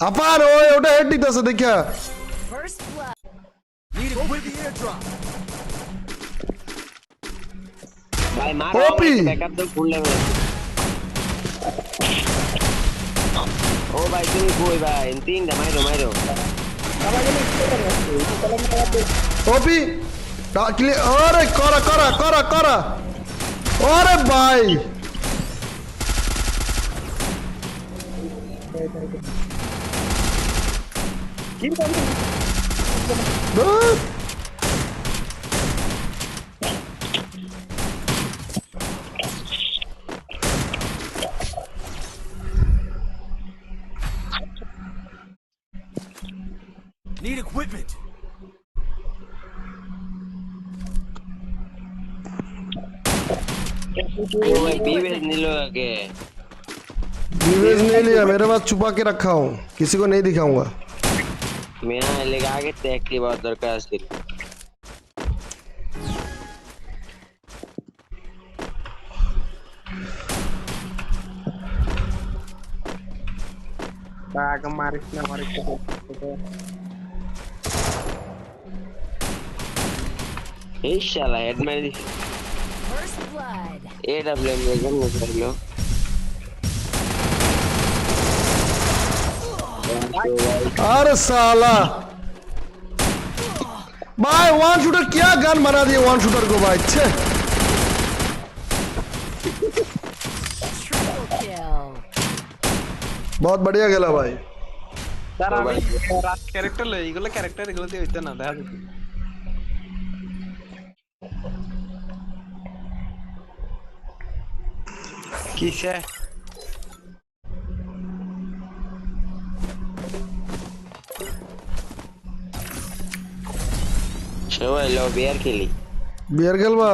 আপার ওই ওটা হেড দিতেছে দেখা। First blood. ভাই মার ওপি ব্যাকআপ দাও ফুল লেভেল। ও ভাই তুমি কই ভাই তিনটা মাইরো ওপি ডাকলে, আরে করা আরে ভাই Need equipment. बीवेज नहीं लो आगे। बीवेज नहीं लिया, मेरे पास छुपा के रखा हूँ, किसी को नहीं दिखाऊंगा। मैं लगा के टैग की बहुत दरकार है। बाग मारिस ना इंशाल्लाह हेड में First blood. AWM में जम कर लो। अरे साला भाई वन शूटर क्या गन बना दिया वन शूटर को भाई, छे बहुत बढ़िया खेला भाई। স্যার আমি রাত ক্যারেক্টার লই, এগুলো ক্যারেক্টার এগুলো দিয়ে হইতো না, দেখা যাচ্ছে কিসে चलो लो बियर खेली। बियर खेलबा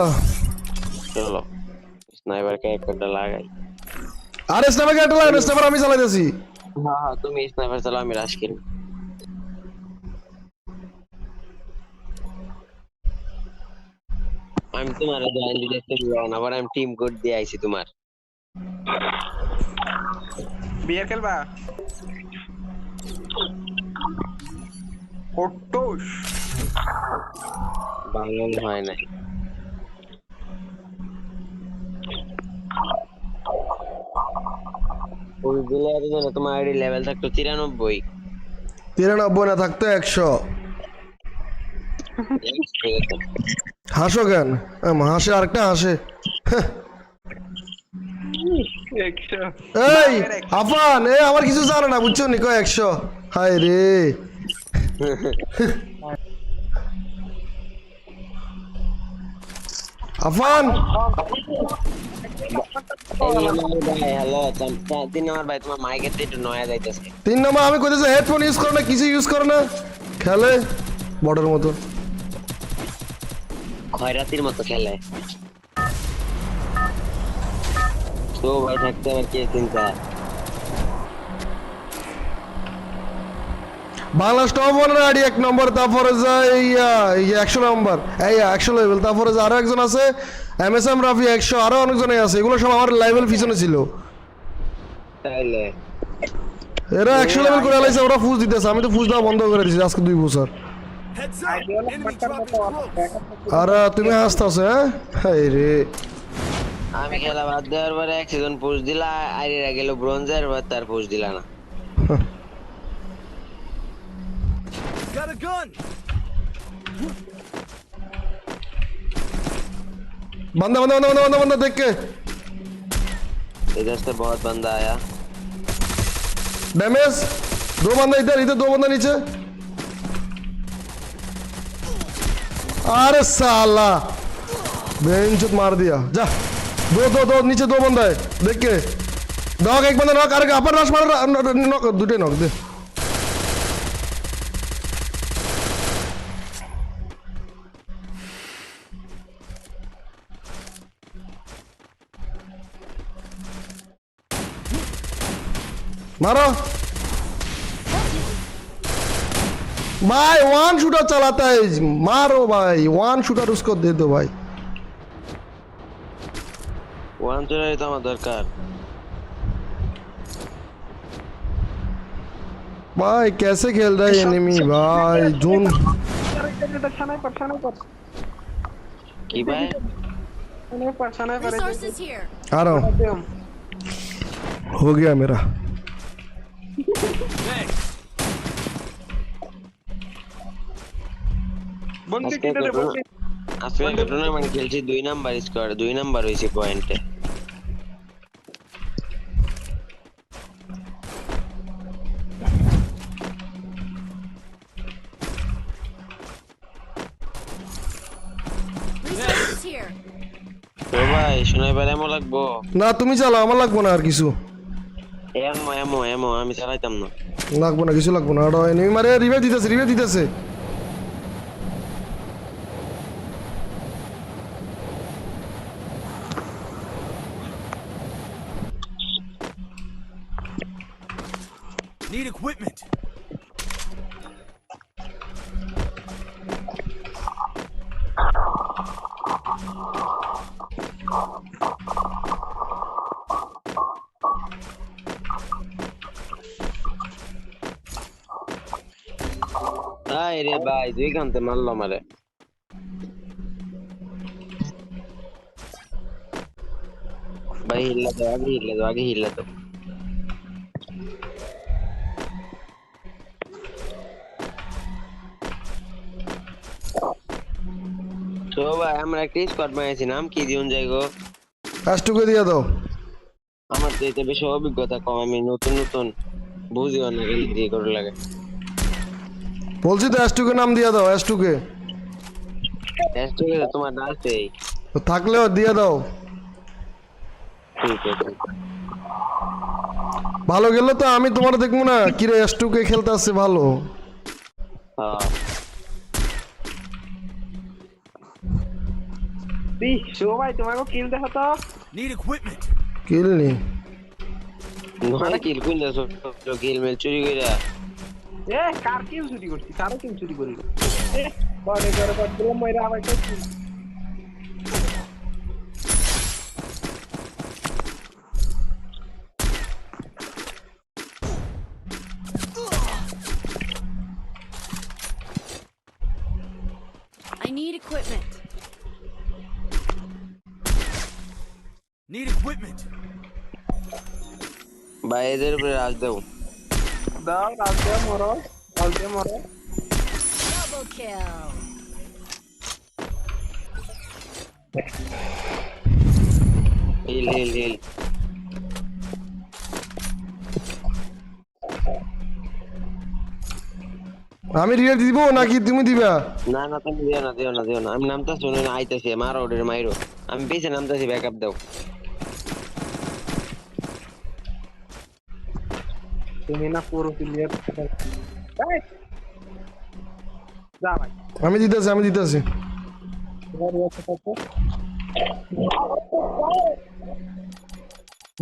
चलो स्नाइपर का एक डला गई। अरे स्नाइपर का डला, स्नाइपर আমি চালাইতেছি। হ্যাঁ তুমি স্নাইপার চালাও আমি রাশ কিল আমি তোমার জয়েন দিতে না আবার আমি টিম কোড দিয়ে আইছি তোমার বিয়ার খেলবা কোটোশ বাংলা হয় না ওই দিলের জন্য তোমার আইডি লেভেল থাকতো 93 93 না থাকতো 100 হাসো কেন হাসে আরেকটা হাসে এই আফান আমার কিছু জানে না বুঝছো নি কয় 100 হায় রে আফান হ্যালো 3 নম্বর ভাই তোমার মাইকের একটু নয়া যাইতেছে 3 নম্বর আমি কইতেছি হেডফোন ইউজ করো না কিছু ইউজ করো না খেলে বর্ডার মতো খয়রাতির মতো খেলে তো ভাই থাকতে আর কি চিন্তা বাংলা স্টপ ওয়ানের আইডি 1 নম্বর তারপরে যায় 100 নম্বর এই 100 লেভেল তারপরে আরো একজন আছে এমএসএম রাফি 100 আরো অনেকজনই আছে এগুলো সব আমার লেভেল পিছনে ছিল তাইলে এরা 100 লেভেল করে আলাইছে ওরা ফুজ দিতেছে আমি তো ফুজ দেওয়া বন্ধ করে দিয়েছি আজকে 2 বছর আর তুমি হাসতাছো হ্যাঁ রে আমি খেলা বাদ দেওয়ার পরে এক সিজন পুশ দিলা আইরিরা গেল ব্রোঞ্জের বাদ তার পুশ দিলা না Got a gun. बंदा बंदा बंदा बंदा बंदा देख के इधर से बहुत बंदा आया डैमेज 2 बंदा इधर इधर 2 बंदा नीचे अरे साला बेंचुत मार दिया जा दो नीचे 2 बंदा है देख के डॉग एक बंदा नॉक करके अपर रश मार नॉक दूटे नॉक दे मारो भाई 1 शूटर चलाता है मारो भाई 1 शूटर उसको दे दो भाई 1 शूटर तो আমার দরকার भाई कैसे खेल रहा है एनिमी भाई जून की भाई आ रहा हूँ हो गया मेरा আজকে টুর্নামেন্ট খেলছি 2 নাম্বার স্কোয়াড 2 নাম্বার হইছে পয়েন্টে তো ভাই শুনাই পারে এমন লাগবো না তুমি চালাও আমার লাগবো না আর কিছু এমো আমি চালাইতাম না লাগবো না কিছু লাগবো না আর এনিমি মারে রিভাইভ দিতেছে Need equipment. Ay রে ভাই 2 ঘন্টা মারলো আমারে ভাই আগে হিল্লা তো তো ভাই আমরা একটা স্কোয়াড বানাইছি নাম কি দিউন যাইগো ফাস্টুকে দিয়ে দাও আমার তো এটা বেশি অভিজ্ঞতা কম আমি নতুন বুঝিও না কি করে লাগে বলছি তো এস2 কে নাম দিয়ে দাও এস2 কে তোমার নাচে থাকলেও দিয়ে দাও ঠিক আছে ভালো গেলে তো আমি তোমার দেখবো না কি রে এস2 কে খেলতে আসছে ভালো হ্যাঁ শো ভাই তোমাকে কিল দেখো তো Need equipment. কিল নি নয় কিল কোন যাস কিল মেল চুরি কইরা এ কার কিল চুরি করছিস কারো কিল চুরি করিল এ বড় দিলাম মইরা আবার কি I need equipment. Need equipment. বাইরের উপরে রাজ দাও দাও রাজ মরো Double kill. হিল আমি রিয়ার দিব নাকি তুমি দিবা? না তুমি দিও না আমি নামতা শুনে না আইতাছি মারো ওদের মাইরো আমি পিছে নামতাছি ব্যাকআপ দাও তুমি না পুরো ক্লিয়ার যা ভাই আমি দিতেছি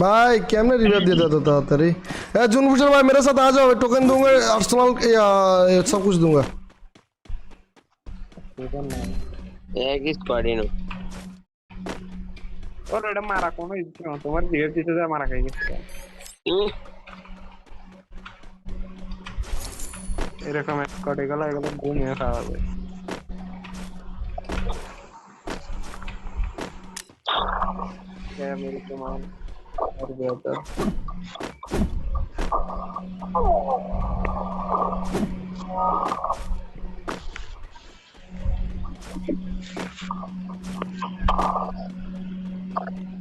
भाई कैमने रिवाइव दे देता था तारी जून भूषण भाई मेरे साथ आ जाओ टोकन दूंगा आर्सेनल सब कुछ दूंगा एक स्क्वाड इन और एडा मारा कोनो इच्छा तुम्हारे रिवाइव देते जा मारा खाई এরকম স্কোয়াড এগুলো ঘুমিয়ে খাওয়া হবে मेरे कमान और बेहतर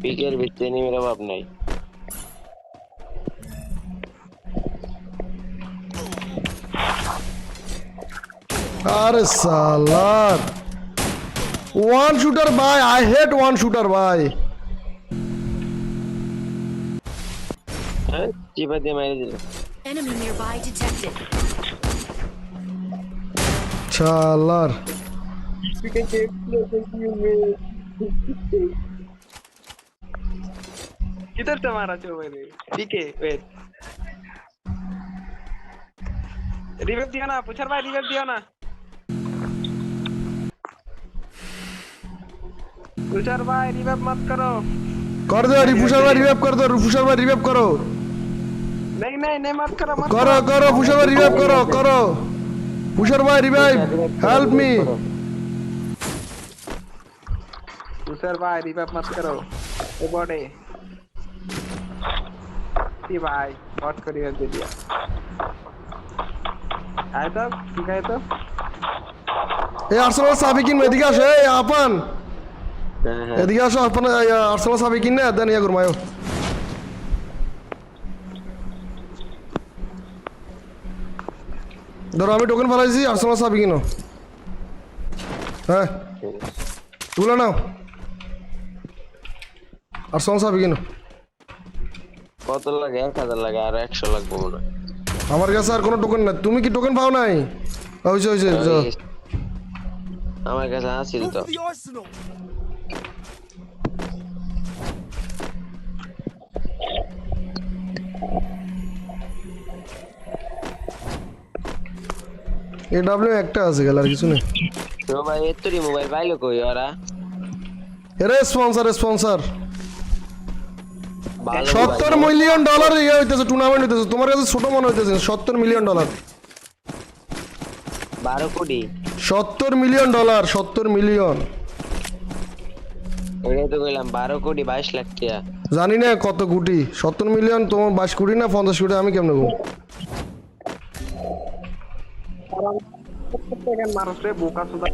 पीकेर बिचते नहीं मेरा बाप नहीं अरे साला वन शूटर भाई आई हेट वन शूटर भाई Enemy nearby detected. Chalar. किधर से मारा जो मैंने पीके वेट रिवाइव दिया ना पुछर भाई रिवाइव दिया ना पुछर भाई रिवाइव मत करो कर दो रिफुशर भाई रिवाइव कर दो रिफुशर भाई रिवाइव करो नहीं मत करो करो पुशर भाई रिवाइव करो पुशर भाई रिवाइव हेल्प मी पुशर भाई रिवाइव मत करो ओ बॉडी सी भाई बॉट को रिवाइव दे दिया आए तो ठीक है तो ए आर्सेनल साबिकिन एदिকে আসো এই আপন এদিকে আসো আপন আর্সেনাল সাবিকিন না দেন ইয়া গুরমায়ো ধরো আমি টোকেন ফেলাইছি আর্সেনাল সাবিকিন হ্যাঁ তুলে নাও আর্সেনাল সাবিকিন কত লাগে 1000 লাগে আর 100 লাগবে মনে হয় আমার কাছে আর কোনো টোকেন নাই তুমি কি টোকেন পাও নাই হইছে আমার কাছে আছিল তো এডব্লিউ একটা আছে গেল আর কিছু নেই তো ভাই এতরি মোবাইল পাইলো কই ওরা এরে স্পন্সর 70 মিলিয়ন ডলার ইয়ে হইতেছে টুর্নামেন্ট হইতেছে তোমার কাছে ছোট মনে হইতেছে 70 মিলিয়ন ডলার 12 কোটি 70 মিলিয়ন ডলার 70 মিলিয়ন ওরে তো কইলাম 12 কোটি 22 লাখ টাকা জানি না কত কোটি 70 মিলিয়ন তোমার 22 কোটি না 50 কোটি আমি কেমনে বলবো সেকেন্ড মানুষে বোকা সুদা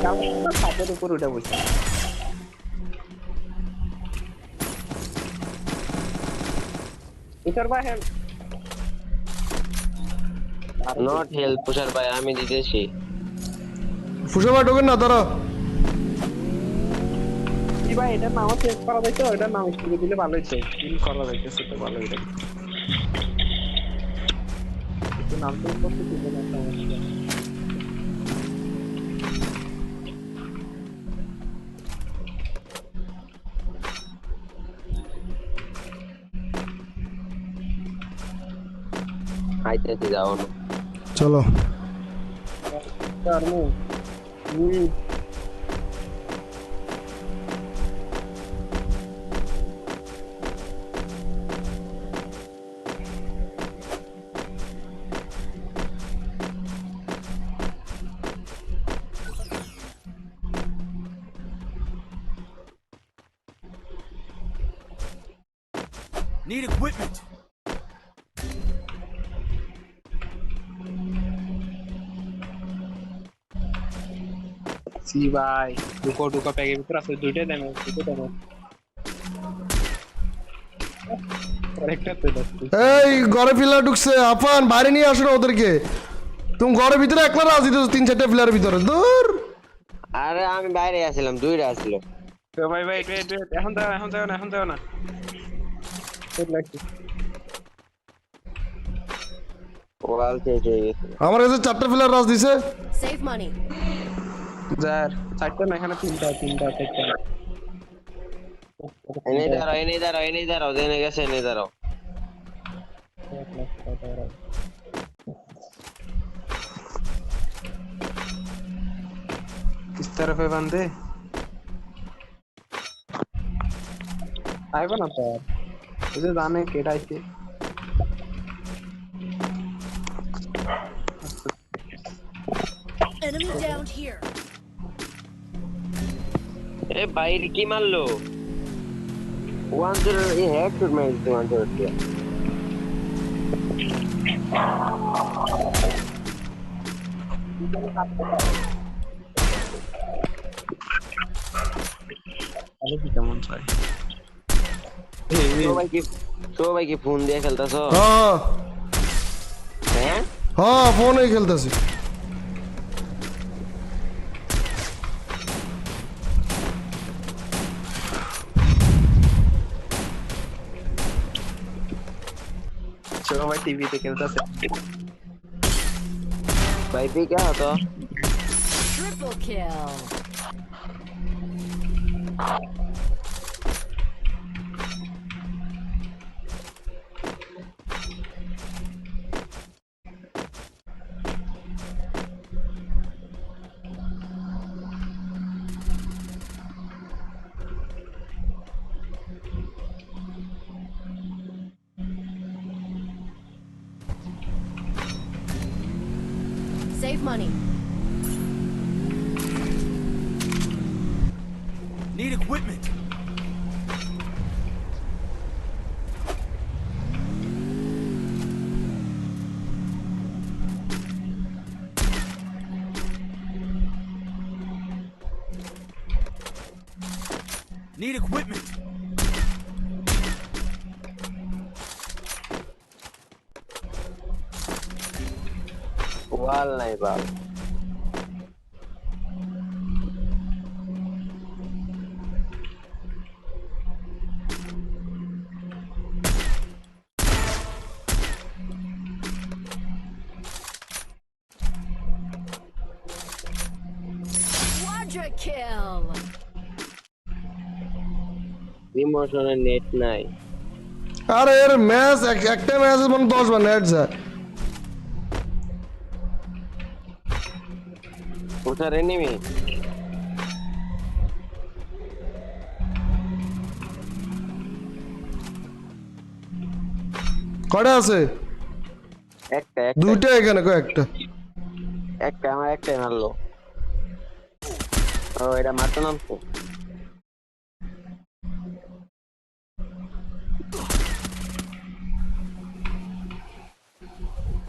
কাম খাতের উপর উঠে বসে পুষার ভাই হেল্প নট হেল্প পুষার ভাই আমি দিতেছি পুষার ভাই টোকেন না ধরো কি ভাই এটা নাম চেঞ্জ করা যাইতো এটা নাম স্টিকে দিলে ভালো হইতো কিল করা যাইতো সেটা ভালো হইতো একটু নাম চেঞ্জ করতে দিবেন না সমস্যা আইতেছি যাও না চলো Need equipment. सी भाई टुको पैके भीतर আছে দুইটা দেন এই ঘরে ফিলার ঢুকছে আফান বাইরে নিয়ে আসো না ওদেরকে তুমি ঘরের ভিতরে একলা রাজি তো 3-4টা ফিলার ভিতরে দূর আরে আমি বাইরে আসছিলাম দুইটা আসছিল তো ভাই ভাই ওয়েট এখন দাও না ওয়াল চেঞ্জ হয়ে গেছে আমার কাছে 4টা ফিলার রাজ দিছে Save money. যার চারটা না এখানে তিনটা চারটা এনে দাঁড়াও দেনে গেছে এনে দাঁড়াও किस तरफ है बंदे आएगा ना तो मुझे जाने केड़ा है Enemy down here. এ বাইরে কি মারলো 1-0 এই হেডশট মারছে 1-0 কে আরে কি কেমন চাই সবাই কি ফোন দিয়ে খেলতাছো হ্যাঁ হ্যাঁ ফোনে খেলতাছি चलो भाई टीवी पे खेलता से भाई भी क्या होता Triple kill. Save money. Need equipment. Need equipment. वाल नहीं बाल Quadra kill. ইমোশনাল নেট নাই আরে এর ম্যাচ একটা ম্যাচে মানে 10 বার নেট যায় ওটার এনিমি কয়টা আছে একটা দুইটা এখানে কয়েকটা একটা আমার একটাই মারলো ও এটা মারতো নাম তো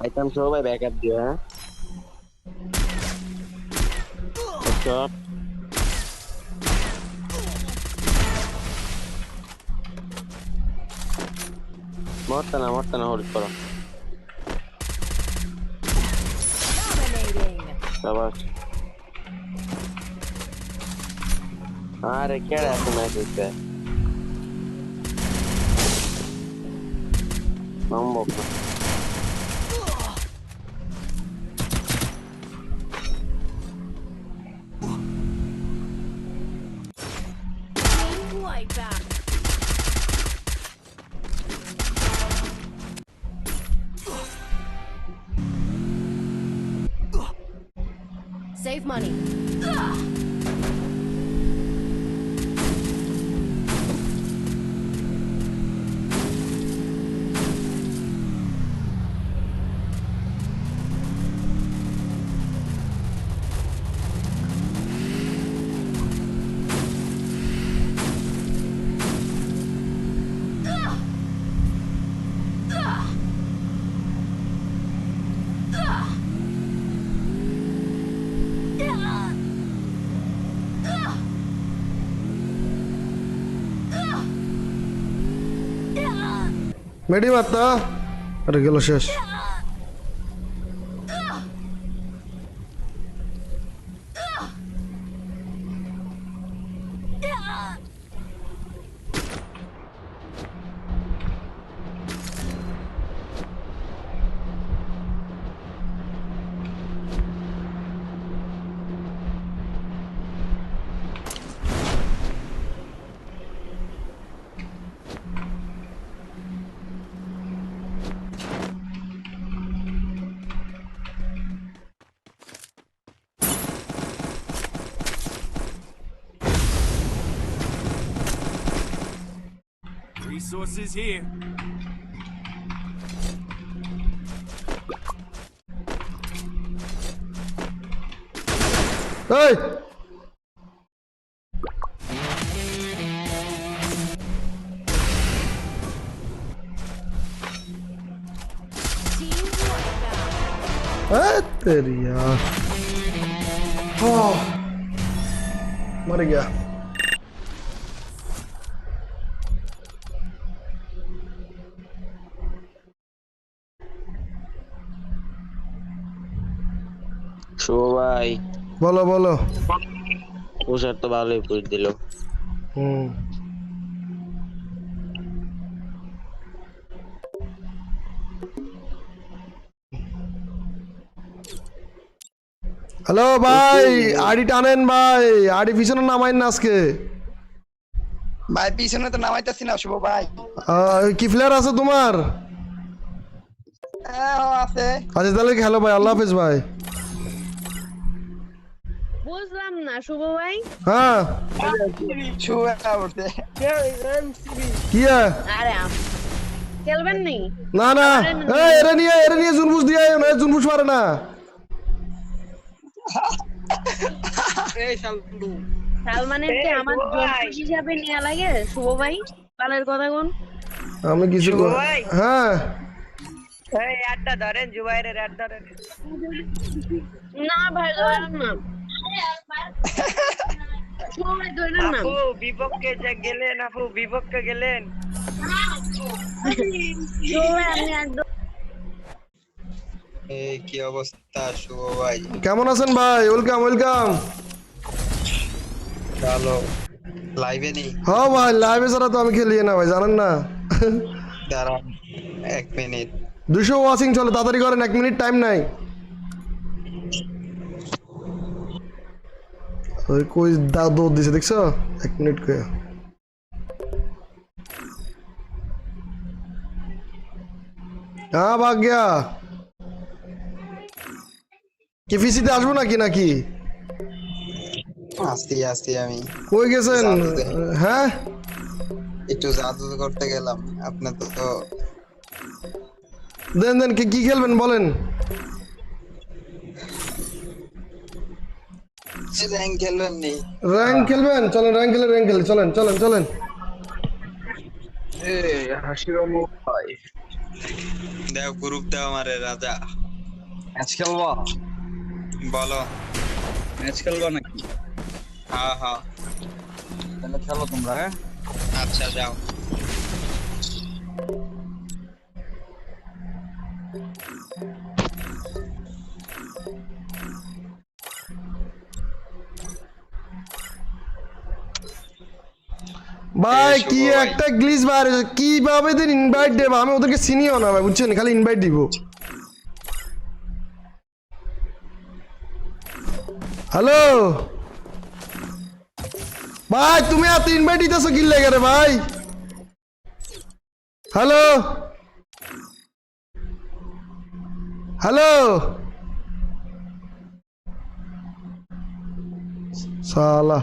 আইটেম সবাই ব্যাকআপ দিও হ্যাঁ Shot. Morta na hold karo. Dominating. Shabash. Are kya hai match iske? Mambo. Right back. Save money. মেডি মাত্তা আরে গেল শেষ Resources here. এই तेरी यार मर गया শুভ ভাই বলো বলো ওষার তো ভালোই পুষ দিল হ্যালো ভাই আড়ি টানেন ভাই আড়ি পিছনে নামাইন না আজকে ভাই পিছনে তো নামাইতেছি না শুভ ভাই কি ফ্লেয়ার আছে তোমার আছে আচ্ছা তাহলে হ্যালো ভাই আল্লাহ হাফেজ ভাই বুঝলাম না শুভ ভাই হ্যাঁ শুভ উঠছে কি আরে খেলবেন নি না না এরে নিয়ে জুনবুস দিয়ে না জুনবুস পারে না এই সালমানের কি আমার জন্মদিন হিসাবে নেওয়া লাগে শুভ ভাই কালের কথা কোন আমি কিছু হ্যাঁ এই আড্ডা ধরেন জুবাইরের আড্ডা ধরেন না ভাই ধরেন না আপু বিপক্ষে যে গেলেন আপু বিপক্ষে গেলেন এই কি অবস্থা শুভ ভাই কেমন আছেন ভাই ওয়েলকাম ওয়েলকাম ভালো লাইভে নি হ্যাঁ ভাই লাইভে ছাড়া তো আমি খেলি না ভাই জানেন না দাঁড়ান 1 মিনিট 200 ওয়াচিং চলে তাড়াতাড়ি করেন 1 মিনিট টাইম নাই ওই কই দৌড় দিছে দেখছো 1 মিনিট কই হ্যাঁ ভাগ গিয়া কি ফিসিতে আসবো নাকি আসছি আমি কই গেছেন হ্যাঁ একটু জাদু করতে গেলাম আপনার তো দেন কি খেলবেন বলেন র্যাঙ্ক খেলবেন নি র্যাঙ্ক খেলবেন চলেন র্যাঙ্ক খেলে চলেন এই হাসিরামু ভাই দেও গ্রুপ দাও আমারে রাজা ম্যাচ খেলবো বলো ম্যাচ খেলবো নাকি হ্যাঁ তাহলে খেলো তোমরা হ্যাঁ আচ্ছা যাও ভাই কি একটা গ্লিচ বাইরে কিভাবে দিন ইনভাইট দেব আমি ওদেরকে চিনিও না ভাই বুঝছেন খালি ইনভাইট দিব হ্যালো ভাই তুমি এত ইনভাইট দিতেছো কি লাগে রে ভাই হ্যালো साला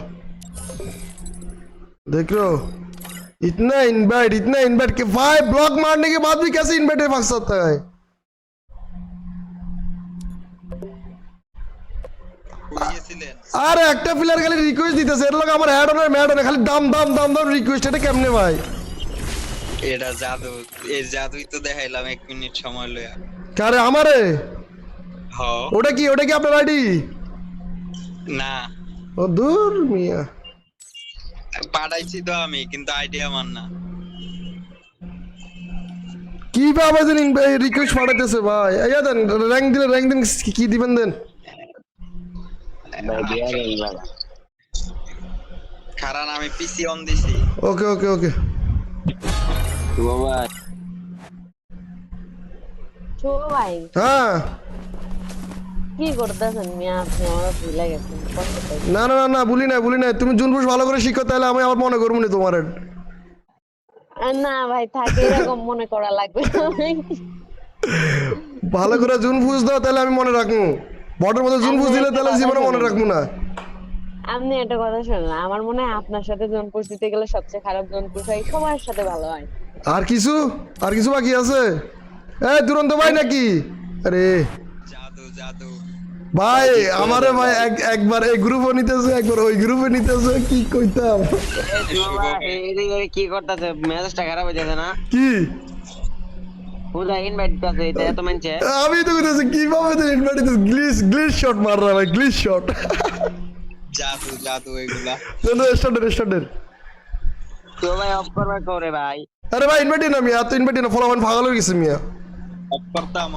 देख रहे हो इतना इनवाइट के भाई ब्लॉक मारने के बाद भी कैसे इनवाइट फंस सकता है আরে একটা প্লেয়ার খালি রিকোয়েস্ট দিতেছে এর লগে আমার হেড অন ম্যাড অন খালি দাম দাম দাম দাম রিকোয়েস্ট এটা কেমনে ভাই এটা জাদু এই জাদুই তো দেখাইলাম 1 মিনিট সময় লয়া কারে আমারে হ্যাঁ ওটা কি আপনার আইডি না ও দূর মিয়া পাঠাইছি তো আমি কিন্তু আইডি আমার না কি ভাবে দেন রিকোয়েস্ট পাঠাইতেছে ভাই আইয়া দেন র‍্যাঙ্ক দিন কি দিবেন দেন কারণ আমি পিসি অন দিছি ওকে ওকে ওকে বাবা ছো ভাই হ্যাঁ কি করতেছেন মিয়া আপনি আমার ভুলে গেছেন না না না ভুলি না তুমি জুনপুষ ভালো করে শিখো তাহলে আমি আবার মনে করবো না তোমার না ভাই থাকে এরকম মনে করা লাগবে ভালো করে জুনপুষ দাও তাহলে আমি মনে রাখবো বটের মধ্যে জুনপুষ দিলে তাহলে জীবনে মনে রাখবো না আপনি একটা কথা শুনুন আমার মনে হয় আপনার সাথে জোনপুষ দিতে গেলে সবচেয়ে খারাপ জোনপুষ হয় সবার সাথে ভালো হয় আর কিছু বাকি আছে দুরন্ত ভাই নাকি আরে জাদু ভাই আমারে ভাই একবার এই গ্রুপে নিতেছে একবার ওই গ্রুপে নিতেছে কি কইতাম কি করতেছে মেজাজটা খারাপ হয়ে যাচ্ছে না কি পুরা ইনভাইট করতে এটা এত মানছে আমি তো কইতাছি কিভাবে তো ইনভাইট দিতেছে গ্লিচ শট মার রা ভাই গ্লিচ শট জাদু এগুলা চলো স্টার্টের তো ভাই অফ করবে করে ভাই আরে ভাই ইনভাইট না মিয়া তো ইনভাইট না ফলোয়ার পাগল হয়ে গেছে মিয়া অফ করতাম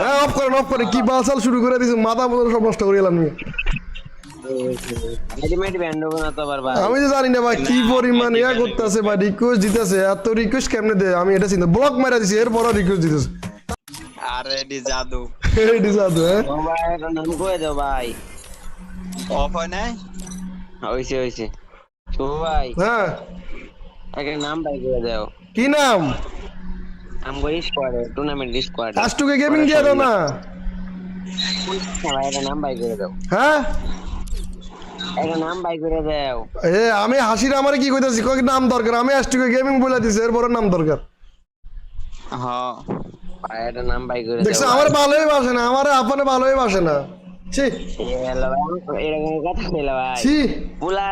হ্যাঁ অফ করেন কি বালসাল শুরু করে দিয়েছে মাথা মতো সব নষ্ট করে এলাম মিয়া রেডিমেড ব্যান্ড হবে না তো ভাই আমি তো জানি না ভাই কি পরিমাণ ইয়া করতেছে ভাই রিকোয়েস্ট দিতেছে এত রিকোয়েস্ট কেমনে দে আমি এটা চিন্তা ব্লক মারা দিছি এরপর রিকোয়েস্ট দিতেছে আরে এডি জাদু হ্যাঁ ভাই এটা নাম কই দাও ভাই অফ হয় না হইছে তো ভাই হ্যাঁ একটা নাম বাই করে দাও কি নাম আমগো স্কোয়াড টুর্নামেন্ট স্কোয়াড আষ্টুকে গেমিং দিয়ে দাও না ভাই এটা নাম বাই করে দাও হ্যাঁ একটা নাম বাই করে দাও আমি হাসির আমারে কি কইতাছি কই নাম দরকার আমি আষ্টুকে গেমিং বলে দিছি এরপর নাম দরকার হ্যাঁ ভাই এটা নাম বাই করে দাও দেখছ আমার ভালোই বাসে না আমার আপনে ভালোই বাসে না ছি এরকম কথা কইলা ভাই ছি পুলা